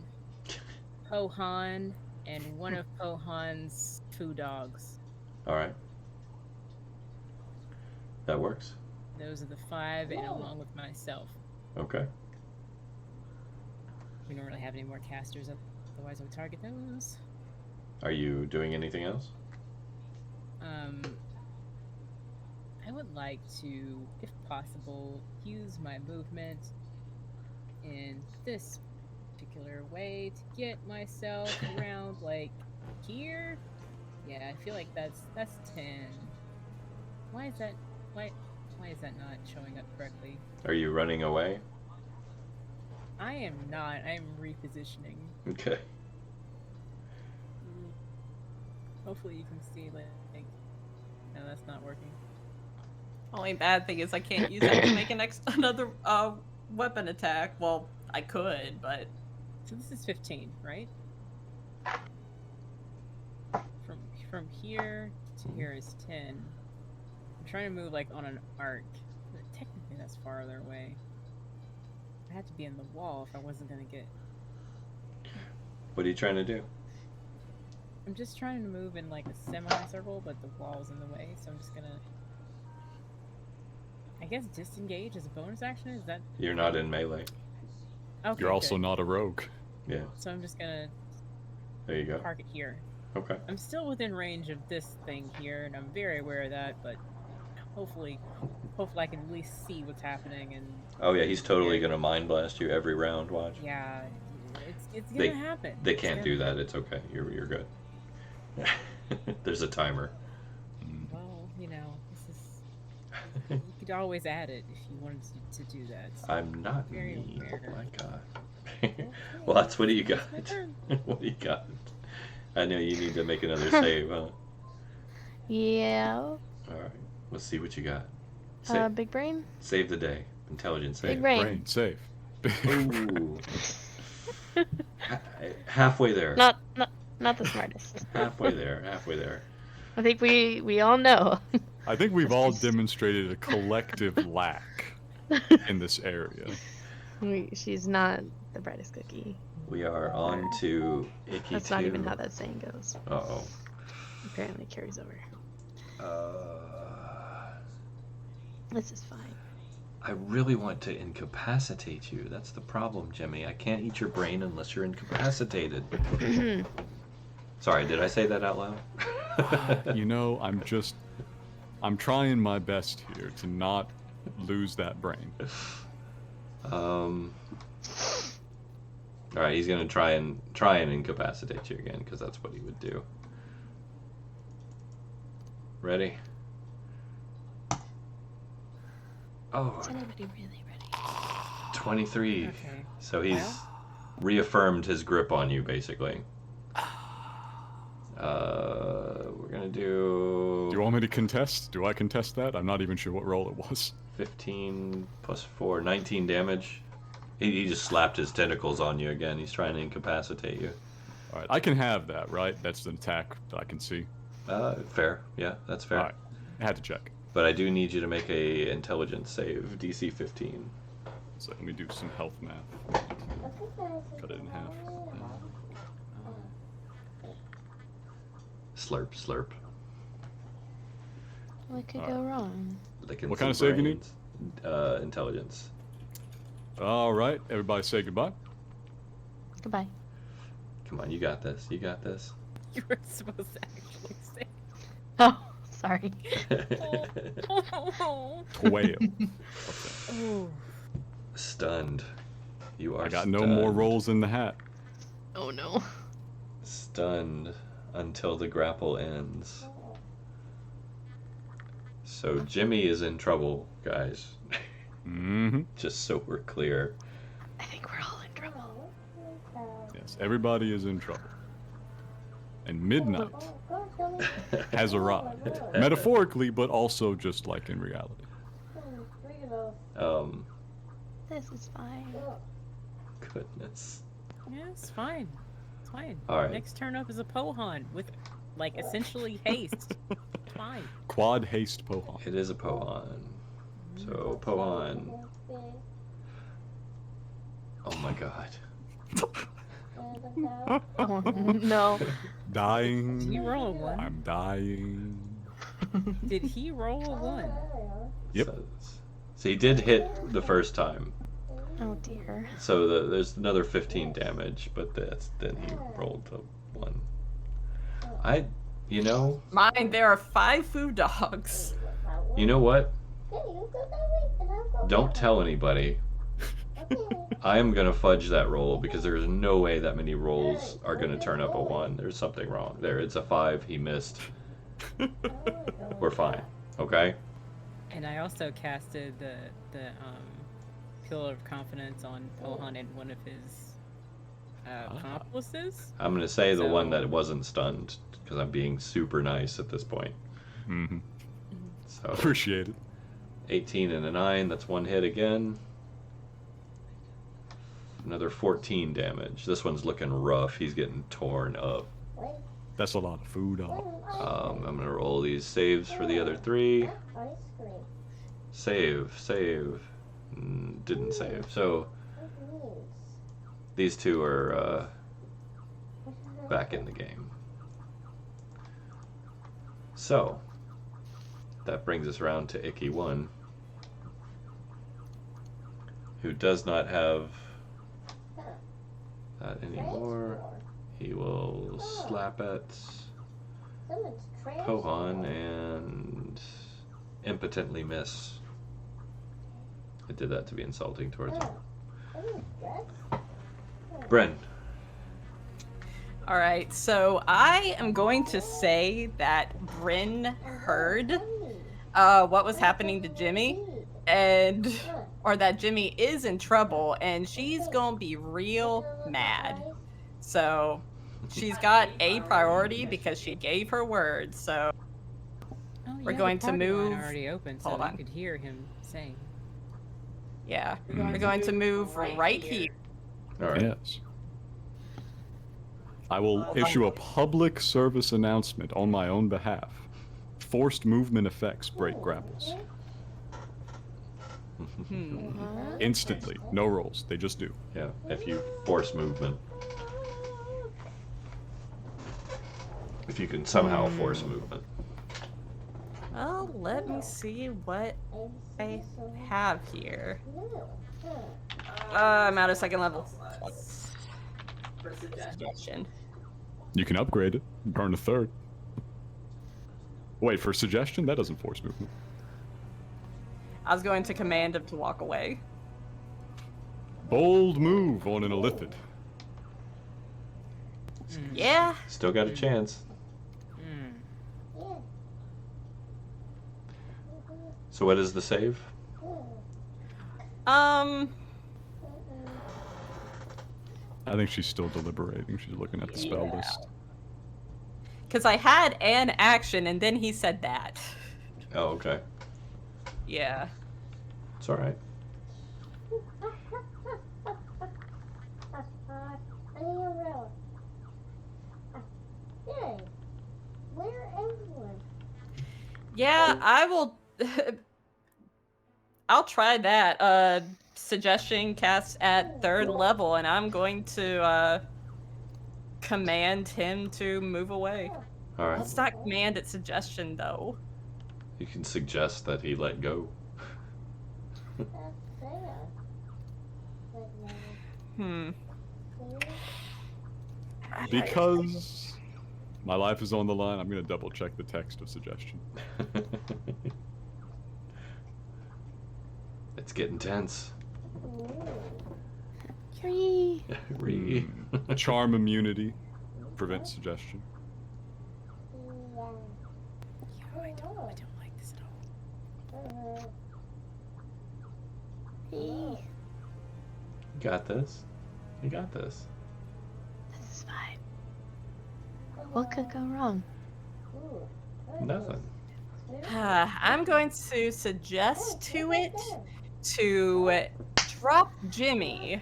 Pohan, and one of Pohan's 2 dogs. All right. That works. Those are the 5, and along with myself. Okay. We don't really have any more casters, otherwise I would target those. Are you doing anything else? I would like to, if possible, use my movement in this particular way to get myself around, like, here? Yeah, I feel like that's 10. Why is that not showing up correctly? Are you running away? I am not. I am repositioning. Okay. Hopefully you can see, like, no, that's not working. Only bad thing is I can't use that to make another weapon attack. Well, I could, but... So this is 15, right? From here to here is 10. I'm trying to move, like, on an arc. But technically that's farther away. I had to be in the wall if I wasn't going to get... What are you trying to do? I'm just trying to move in, like, a semicircle, but the wall's in the way, so I'm just gonna... I guess disengage is a bonus action? Is that... You're not in melee. Okay, You're also good. not a rogue. Yeah. So I'm just gonna There you go. park it here. Okay. I'm still within range of this thing here, and I'm very aware of that, but hopefully I can at least see what's happening, and... Oh yeah, he's totally gonna mind blast you every round, watch. Yeah, it's gonna happen. They can't do that, it's okay. You're good. There's a timer. Well, this is... You could always add it if you wanted to do that. So I'm not very mean. aware. Oh my god. Well, that's what do you got? My turn. What do you got? I know you need to make another save, huh? Yeah. Alright, let's see what you got. Big brain? Save the day. Intelligence save. Big brain. Brain, save. Ooh. Halfway there. Not the smartest. Halfway there. I think we all know. I think we've all demonstrated a collective lack in this area. She's not the brightest cookie. We are on to Icky That's 2. not even how that saying goes. Uh-oh. Apparently it carries over. Uh, This is fine. I really want to incapacitate you. That's the problem, Jimmy. I can't eat your brain unless you're incapacitated. Sorry, did I say that out loud? I'm trying my best here to not lose that brain. All right, he's gonna try and incapacitate you again because that's what he would do. Ready? Oh, Is anybody really ready? 23. Okay. So he's reaffirmed his grip on you, basically. We're gonna do... Do you want me to contest? Do I contest that? I'm not even sure what roll it was. 15 plus 4, 19 damage. He just slapped his tentacles on you again. He's trying to incapacitate you. Alright, I can have that, right? That's an attack that I can see. Fair. Yeah, that's fair. Alright, I had to check. But I do need you to make a intelligence save, DC 15. So let me do some health math. Cut it in half. Slurp, slurp. What could go wrong? Licking What some kind of save you need? brains. intelligence. All right, everybody say goodbye. Goodbye. Come on, you got this. You got this. You were supposed to actually say. Oh, sorry. Oh. 12. Oh. Stunned. You are I got no more stunned. rolls in the hat. Oh no. Stunned until the grapple ends. So Jimmy is in trouble, guys. Mm-hmm. Just so we're clear. I think we're all in trouble. Yes, everybody is in trouble. And midnight has arrived. Metaphorically, but also just like in reality. This is fine. Goodness. Yeah, it's fine. It's fine. All right. Next turn up is a Pohan with, like, essentially haste. It's fine. Quad haste Pohan. It is a Pohan. So Pohan. Oh my god. Oh, no. Dying. Did he roll a 1? I'm dying. Did he roll a 1? Yep. So he did hit the first time. Oh dear. So there's another 15 damage, but then he rolled the 1. You know Mine, there are 5 food dogs. what? Don't tell anybody. I am gonna fudge that roll because there's no way that many rolls are gonna turn up a 1. There's something wrong there. It's a 5. He missed. We're fine. Okay. And I also casted the Pillar of Confidence on Pohan and one of his accomplices. I'm gonna say the one So- that wasn't stunned because I'm being super nice at this point. Mm-hmm. So Appreciate it. 18 and a 9. That's 1 hit again. Another 14 damage. This one's looking rough. He's getting torn up. That's a lot of food. I'm gonna roll these saves for the other 3. Save. Didn't save. So these 2 are back in the game. So that brings us around to Icky 1, who does not have that anymore. He will slap at Pohan and impotently miss. I did that to be insulting towards him. Bren. Alright, so I am going to say that Bryn heard what was happening to Jimmy, or that Jimmy is in trouble, and she's gonna be real mad. So she's got a priority because she gave her word, so Oh, We're yeah, going the to party line move- already open, so Hold we on. could hear him saying. yeah. We're going to move right here. All right. Yes. I will issue a public service announcement on my own behalf. Forced movement effects break grapples. Instantly. No rolls. They just do. Yeah, if you force movement. If you can somehow force movement. Well, let me see what I have here. I'm out of 2nd level. For suggestion. You can upgrade it. Burn a 3rd. Wait, for suggestion? That doesn't force movement. I was going to command him to walk away. Bold move on an illithid. Yeah. Still got a chance. So what is the save? I think she's still deliberating. She's looking at the spell Yeah. list. Because I had an action and then he said that. Oh, okay. Yeah. It's all right. Yeah, I will. I'll try that. Suggestion cast at 3rd level, and I'm going to command him to move away. All right. Let's not command at suggestion, though. You can suggest that he let go. Hmm. Because my life is on the line, I'm going to double check the text of suggestion. It's getting tense. Yuri. Charm immunity prevents suggestion. I don't like this at all. Hey, You got this. You got this. this is fine. What could go wrong? Nothing. I'm going to suggest to it to drop Jimmy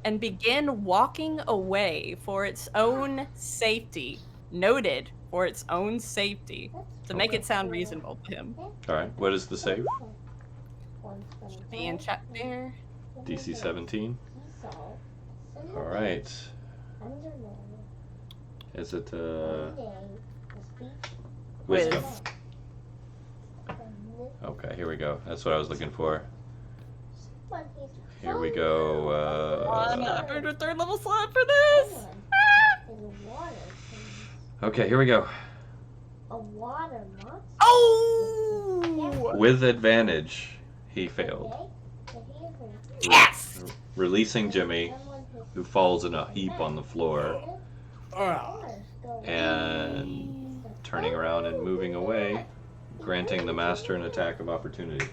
and begin walking away for its own safety. Noted, for its own safety. To make it sound reasonable to him. Alright, what is the save? Should be in chat there. DC 17. Alright. Is it, Wisdom. Okay, here we go. That's what I was looking for. Here we go. I'm not going to third level slot for this! Okay, here we go. Oh! With advantage, he failed. Yes! Releasing Jimmy, who falls in a heap on the floor, and turning around and moving away, granting the master an attack of opportunity.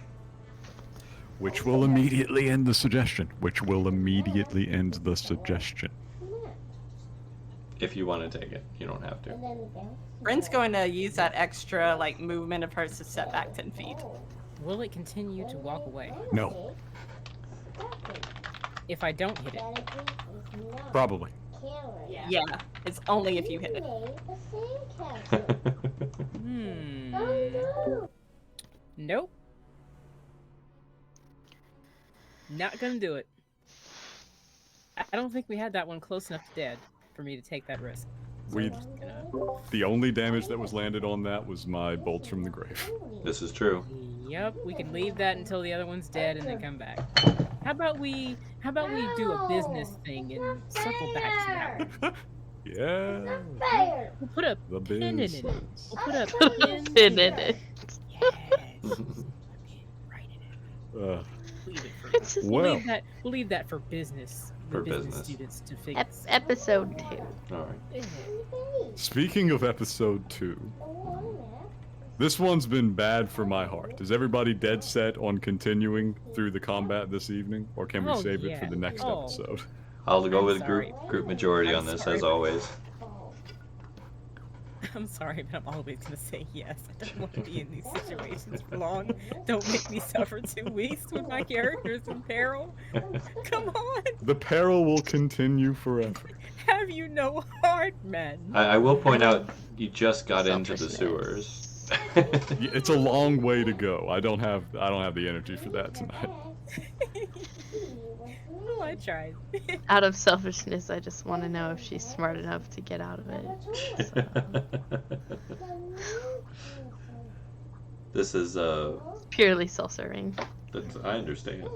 Which will immediately end the suggestion. If you want to take it, you don't have to. Bryn's going to use that extra movement of hers to step back 10 feet. Will it continue to walk away No, if I don't hit it? probably. Yeah, it's only if you hit it. Nope. Not gonna do it. I don't think we had that one close enough to dead for me to take that risk. So I'm just gonna... The only damage that was landed on that was my bolts from the grave. This is true. Yep, we can leave that until the other one's dead and then come back. How about we do a business thing and circle back to that one? Yeah. We'll put a The pin in it. business. We'll put a pin Pin in it. Yes. Right in it. Leave it for Well, we'll leave that for business. For business business. students to figure. Episode 2. Alright. speaking of episode 2, this one's been bad for my heart. Is everybody dead set on continuing through the combat this evening, or can we Oh, save it for yeah. the next Oh. episode? I'll go I'm with sorry. group majority I'm on this, sorry. as always. I'm sorry, but I'm always gonna say yes. I don't want to be in these situations for long. Don't make me suffer 2 weeks with my characters in peril. Come on, The peril will continue forever. have you no heart, men? I will point out, you just got into the Selfishness. sewers. It's a long way to go. I don't have the energy for that tonight. Well, I tried. Out of selfishness, I just want to know if she's smart enough to get out of it. This is, Purely self-serving. I understand.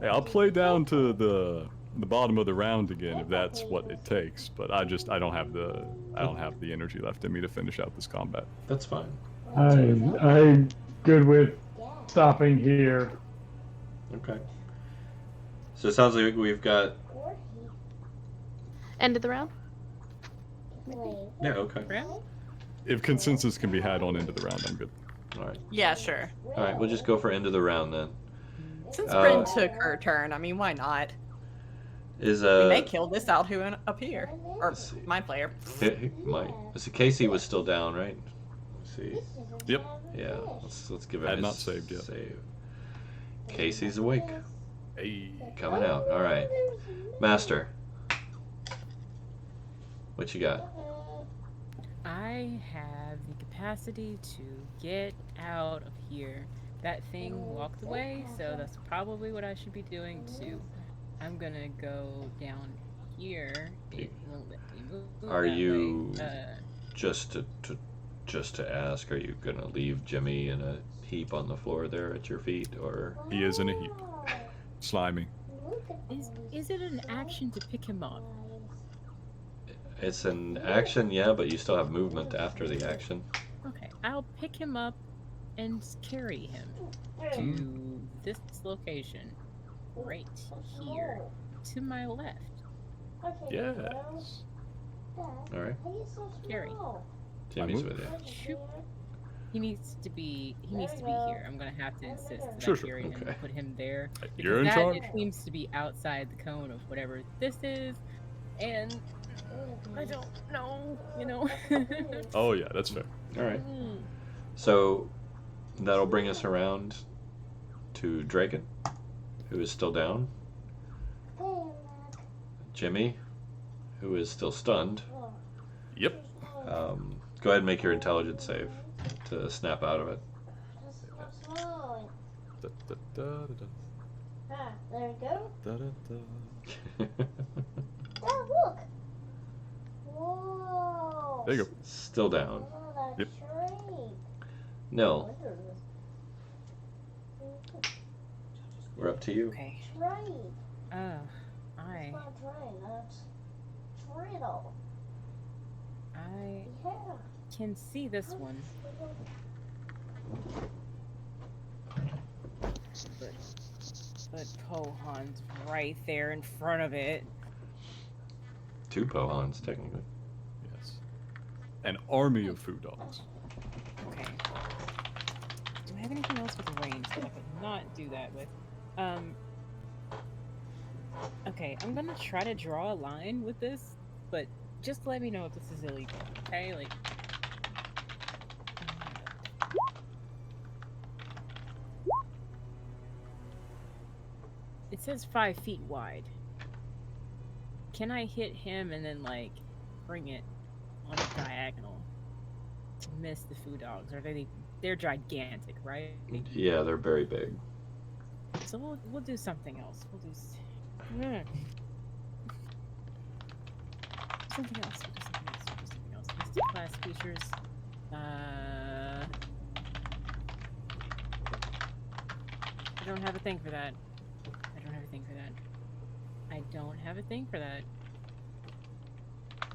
Hey, I'll play down to the bottom of the round again if that's what it takes. But I don't have the energy left in me to finish out this combat. That's fine. I'm good with stopping here. Okay. So it sounds like we've got... End of the round? Yeah, okay. If consensus can be had on end of the round, I'm good. Alright. Yeah, sure. Alright, we'll just go for end of the round then. Since Bryn took her turn, I mean, why not? Is, We may kill this out who up here. Or Let's see. my player. might. So Kasey was still down, right? Let's see. Yep. Yeah, let's give it Had a not saved yet. save. Casey's awake. Hey. Coming out. Alright. Master. What you got? I have the capacity to get out of here. That thing walked away, so that's probably what I should be doing too. I'm gonna go down here. It won't let me move Are that you way. just to just to ask, are you gonna leave Jimmy in a heap on the floor there at your feet, or? He is in a heap. Slimy. Is it an action to pick him up? It's an action, yeah, but you still have movement after the action. Okay, I'll pick him up and carry him to this location right here to my left. Yes. All right. Carry. Jimmy's with you. Shoop. He needs to be here. I'm gonna have to insist that Sure, I sure. carry him Okay. and put him there. You're in Because charge. it seems to be outside the cone of whatever this is, and I don't know, you know. Oh yeah, that's fair. All right. So that'll bring us around to Draken, who is still down. Jimmy, who is still stunned. Yep. Go ahead and make your intelligence save to snap out of it. Da, da, da, da, There we go. da, da, da. Oh, look. Whoa. There you go. Still down. Oh, Yep. that's great. Nil, we're up to you. Okay. Train. I It's not train, that's Triddle. Yeah. can see this one, but Pohan's right there in front of it. Two Pohans, technically. Yes. An army of food dogs. Okay. Do I have anything else with range that I could not do that with? Okay, I'm gonna try to draw a line with this, but just let me know if this is illegal, okay? Like, it says 5 feet wide. Can I hit him and then, like, bring it on a diagonal to miss the food dogs? Or they're gigantic, right? Yeah, they're very big. So we'll do something else. We'll do something else. Mystic class features. I don't have a thing for that. I don't have a thing for that. I don't have a thing for that.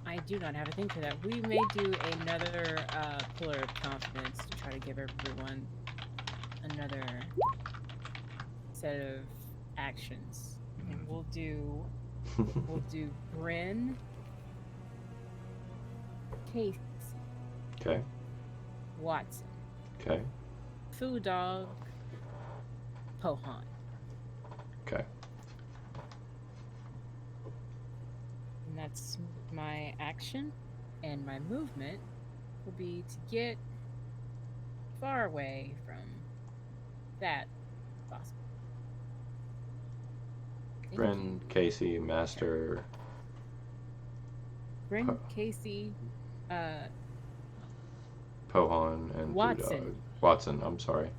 I do not have a thing for that. We may do another pillar of confidence to try to give everyone another set of actions. And we'll do Bryn, Kasey, Okay. Watson, Okay. Food Dog, Pohan. Okay. And that's my action, and my movement will be to get far away from that possible. Thank Bryn, Kasey, Master. Bryn, Kasey, Pohan, and Watson. Food Dog. Watson, I'm sorry.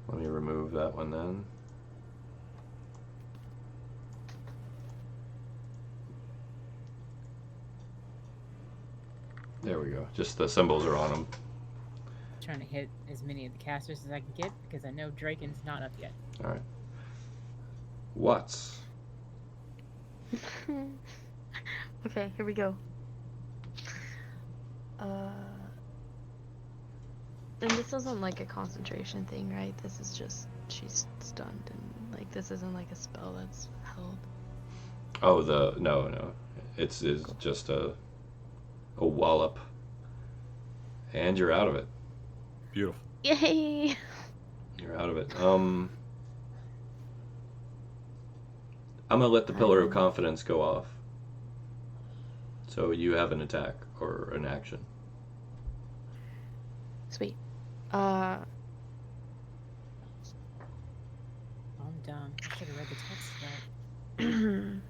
Let me remove that one then. There we go. Just the symbols are on them. trying to hit as many of the casters as I can get because I know Draken's not up yet. All right. Watts. Okay, here we go. And this isn't like a concentration thing, right? This is just she's stunned and like this isn't like a spell that's held. Oh, no. It's just a wallop. And you're out of it. Beautiful. Yay! You're out of it. I'm gonna let the Pillar of Confidence go off. So you have an attack or an action. Sweet. I'm dumb. I should have read the text of that.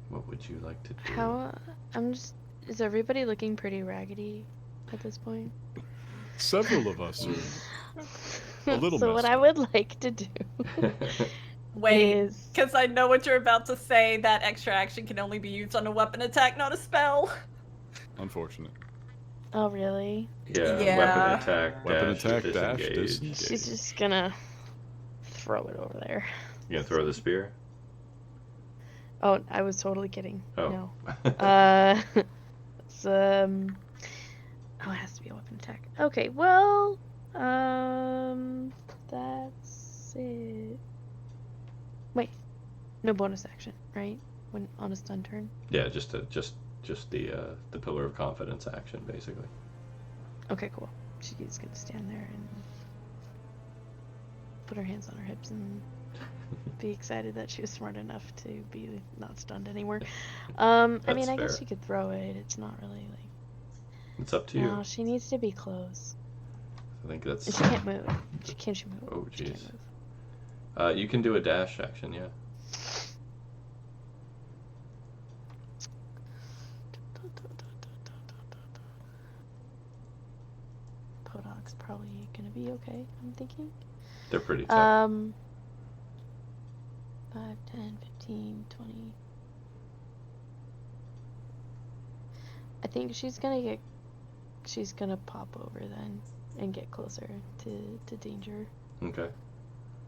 What would you like to do? Is everybody looking pretty raggedy at this point? Several of us are a little So what messed I up. would like to do Wait, is because I know what you're about to say. That extra action can only be used on a weapon attack, not a spell. Unfortunate. oh really? Yeah, Yeah. weapon attack, Weapon dash, attack, disengage. dash, disengage. She's just gonna throw it over there. You gonna throw the spear? Oh, I was totally kidding. Oh. No. It's oh, it has to be a weapon attack. Okay, well, that's it. Wait, no bonus action, right? When on a stun turn. Yeah, just the pillar of confidence action, basically. Okay, cool. She's gonna stand there and put her hands on her hips and be excited that she was smart enough to be not stunned anymore. I mean, That's I guess fair. she could throw it. It's not really like. It's up to you. No, she needs to be close. I think that's. And she can't move. Can she move? Oh, She can't jeez. move. You can do a dash action, yeah. Podog's probably gonna be okay, I'm thinking. They're pretty tough. 5, 10, 15, 20. I think she's gonna pop over then and get closer to danger. Okay.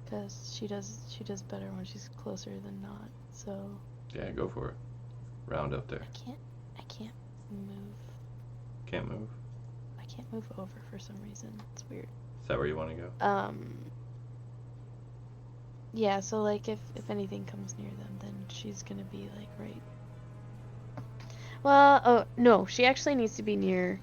Because she does better when she's closer than not. So Yeah, go for it. Round up there. I can't move. Can't move. I can't move over for some reason. It's weird. Is that where you want to go? Yeah, so like if anything comes near them, then she's gonna be like right. Well, oh no, she actually needs to be near.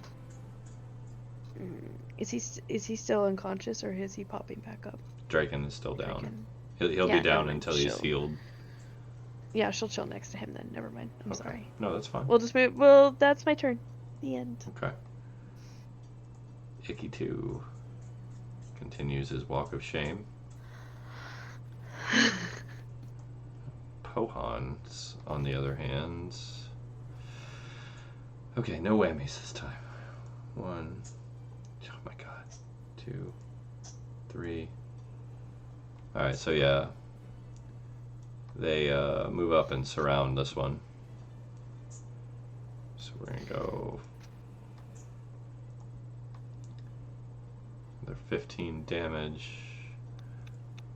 Is he still unconscious or is he popping back up? Draken is still down. Draken. He'll Yeah, be down never mind, until he's she'll- healed. Yeah, she'll chill next to him then. Never mind. I'm Okay. sorry. No, that's fine. We'll just move. Well, that's my turn. The end. Okay. Icky 2 continues his walk of shame. Pohans, on the other hand. Okay, no whammies this time. 1. Oh my god. 2. 3. Alright, so yeah. They move up and surround this one. So we're gonna go. They're 15 damage.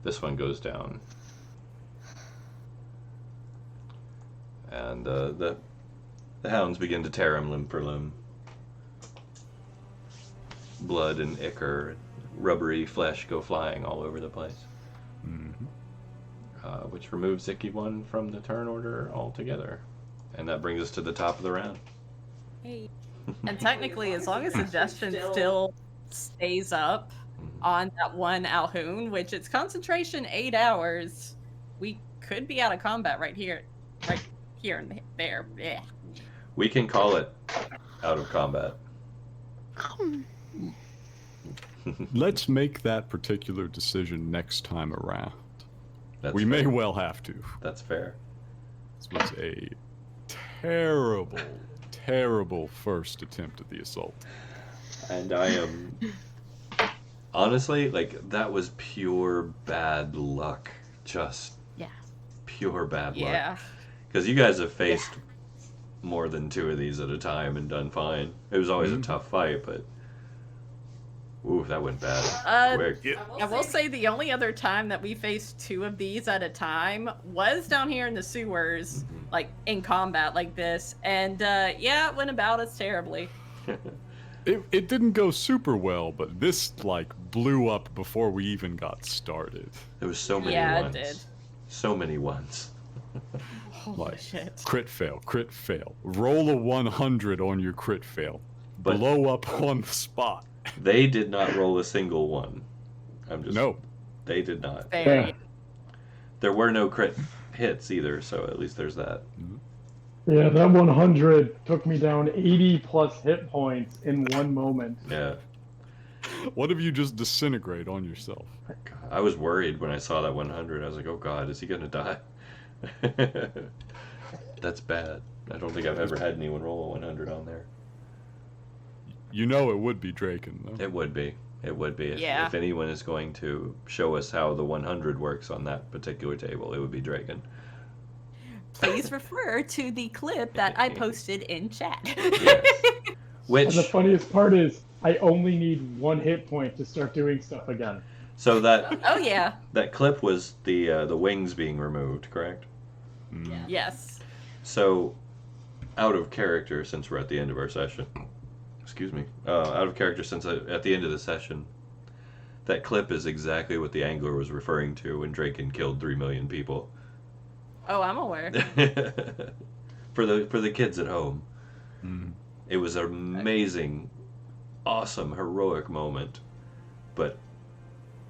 This one goes down. And the hounds begin to tear him limb for limb. Blood and ichor, rubbery flesh go flying all over the place. Mm-hmm. Which removes Icky 1 from the turn order altogether. And that brings us to the top of the round. Hey. And technically, as long as suggestion still stays up on that one Alhoon, which its concentration 8 hours, we could be out of combat right here and there. Yeah. We can call it out of combat. Let's make that particular decision next time around. That's We fair. may well have to. That's fair. This was a terrible, terrible first attempt at the assault. And I am honestly, like, that was pure bad luck. Just Yeah. pure bad luck. Yeah. Because you guys have faced more than 2 of these at a time and done fine. It was always a tough fight, but ooh, that went bad quick. I will say the only other time that we faced 2 of these at a time was down here in the sewers, like in combat like this, and yeah, it went about as terribly. It didn't go super well, but this, like, blew up before we even got started. There was so many Yeah, it ones. did. So many ones. Holy Like, shit. crit fail, crit fail. Roll a 100 on your crit fail. But- Blow up on the spot. They did not roll a single one. No. They did not. Very. There were no crit hits either, so at least there's that. Yeah, that 100 took me down 80 plus hit points in one moment. Yeah. What if you just disintegrate on yourself? God, I was worried when I saw that 100. I was like, oh god, is he gonna die? That's bad. I don't think I've ever had anyone roll a 100 on there. You know it would be Draken, though. It would be. It would be. Yeah. If anyone is going to show us how the 100 works on that particular table, it would be Draken. Please refer to the clip that I posted in chat. Yes. Which, And the funniest part is, I only need 1 hit point to start doing stuff again. so that Oh yeah. that clip was the wings being removed, correct? Mm. Yes. So, out of character, since we're at the end of our session, excuse me, out of character since at the end of the session, that clip is exactly what the angler was referring to when Draken killed 3 million people. Oh, I'm aware. For the kids at home, Mm. it was an amazing, awesome, heroic moment, but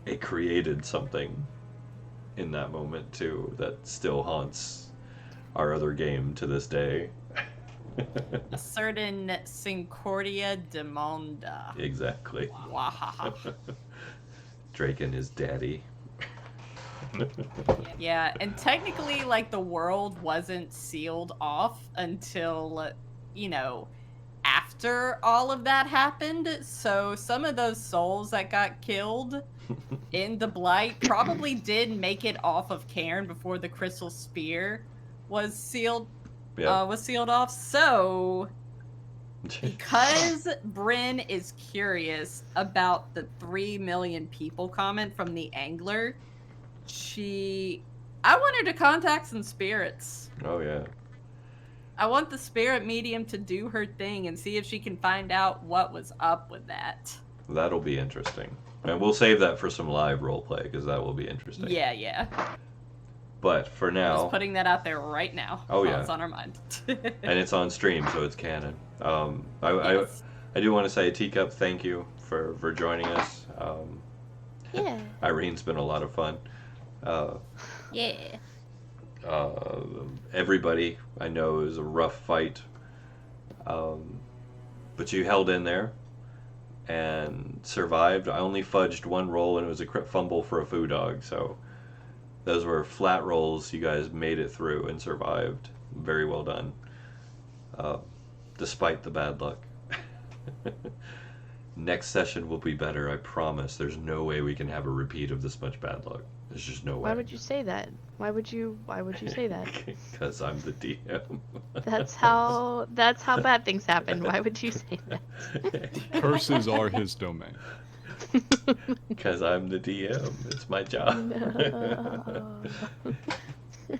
it created something in that moment too that still haunts our other game to this day. A certain Sincordia Demonda. Exactly. Wahaha. Draken is daddy. Yeah, and technically, like, the world wasn't sealed off until, you know, after all of that happened. So some of those souls that got killed in the Blight probably did make it off of Cairn before the Crystal Spear was sealed off. So because Bryn is curious about the 3 million people comment from the angler, I want her to contact some spirits. Oh yeah. I want the spirit medium to do her thing and see if she can find out what was up with that. That'll be interesting. And we'll save that for some live roleplay because that will be interesting. Yeah. But for now, Just putting that out there right now. Oh, while yeah. It's on our mind. and it's on stream, so it's canon. Yes. I do want to say, Teacup, thank you for joining us. Yeah. Irene's been a lot of fun. Yeah. Everybody I know is a rough fight, but you held in there and survived. I only fudged 1 roll, and it was a crit fumble for a foo dog. So those were flat rolls. You guys made it through and survived. Very well done, despite the bad luck. Next session will be better, I promise. There's no way we can have a repeat of this much bad luck. There's just no way. Why would you say that? Why would you say that? Because I'm the DM. That's how bad things happen. Why would you say that? Curses are his domain. Because I'm the DM. It's my job. No.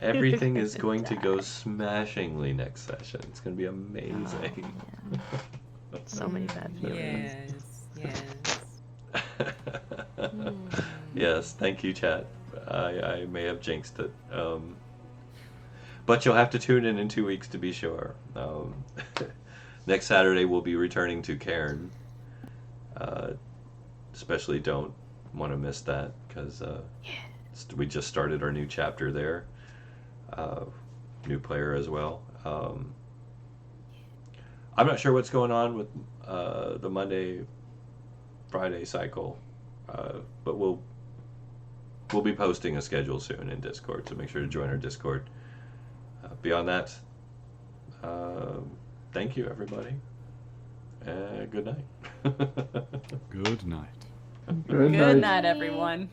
Everything is going to go smashingly next session. It's going to be amazing. So many bad feelings. Yes. Yes, thank you, chat. I may have jinxed it. But you'll have to tune in 2 weeks to be sure. Next Saturday we'll be returning to Cairn. Especially don't want to miss that because we just started our new chapter there. New player as well. I'm not sure what's going on with the Monday-Friday cycle, but we'll be posting a schedule soon in Discord, so make sure to join our Discord. Beyond that, thank you, everybody. Good night. Good night. Good night, everyone.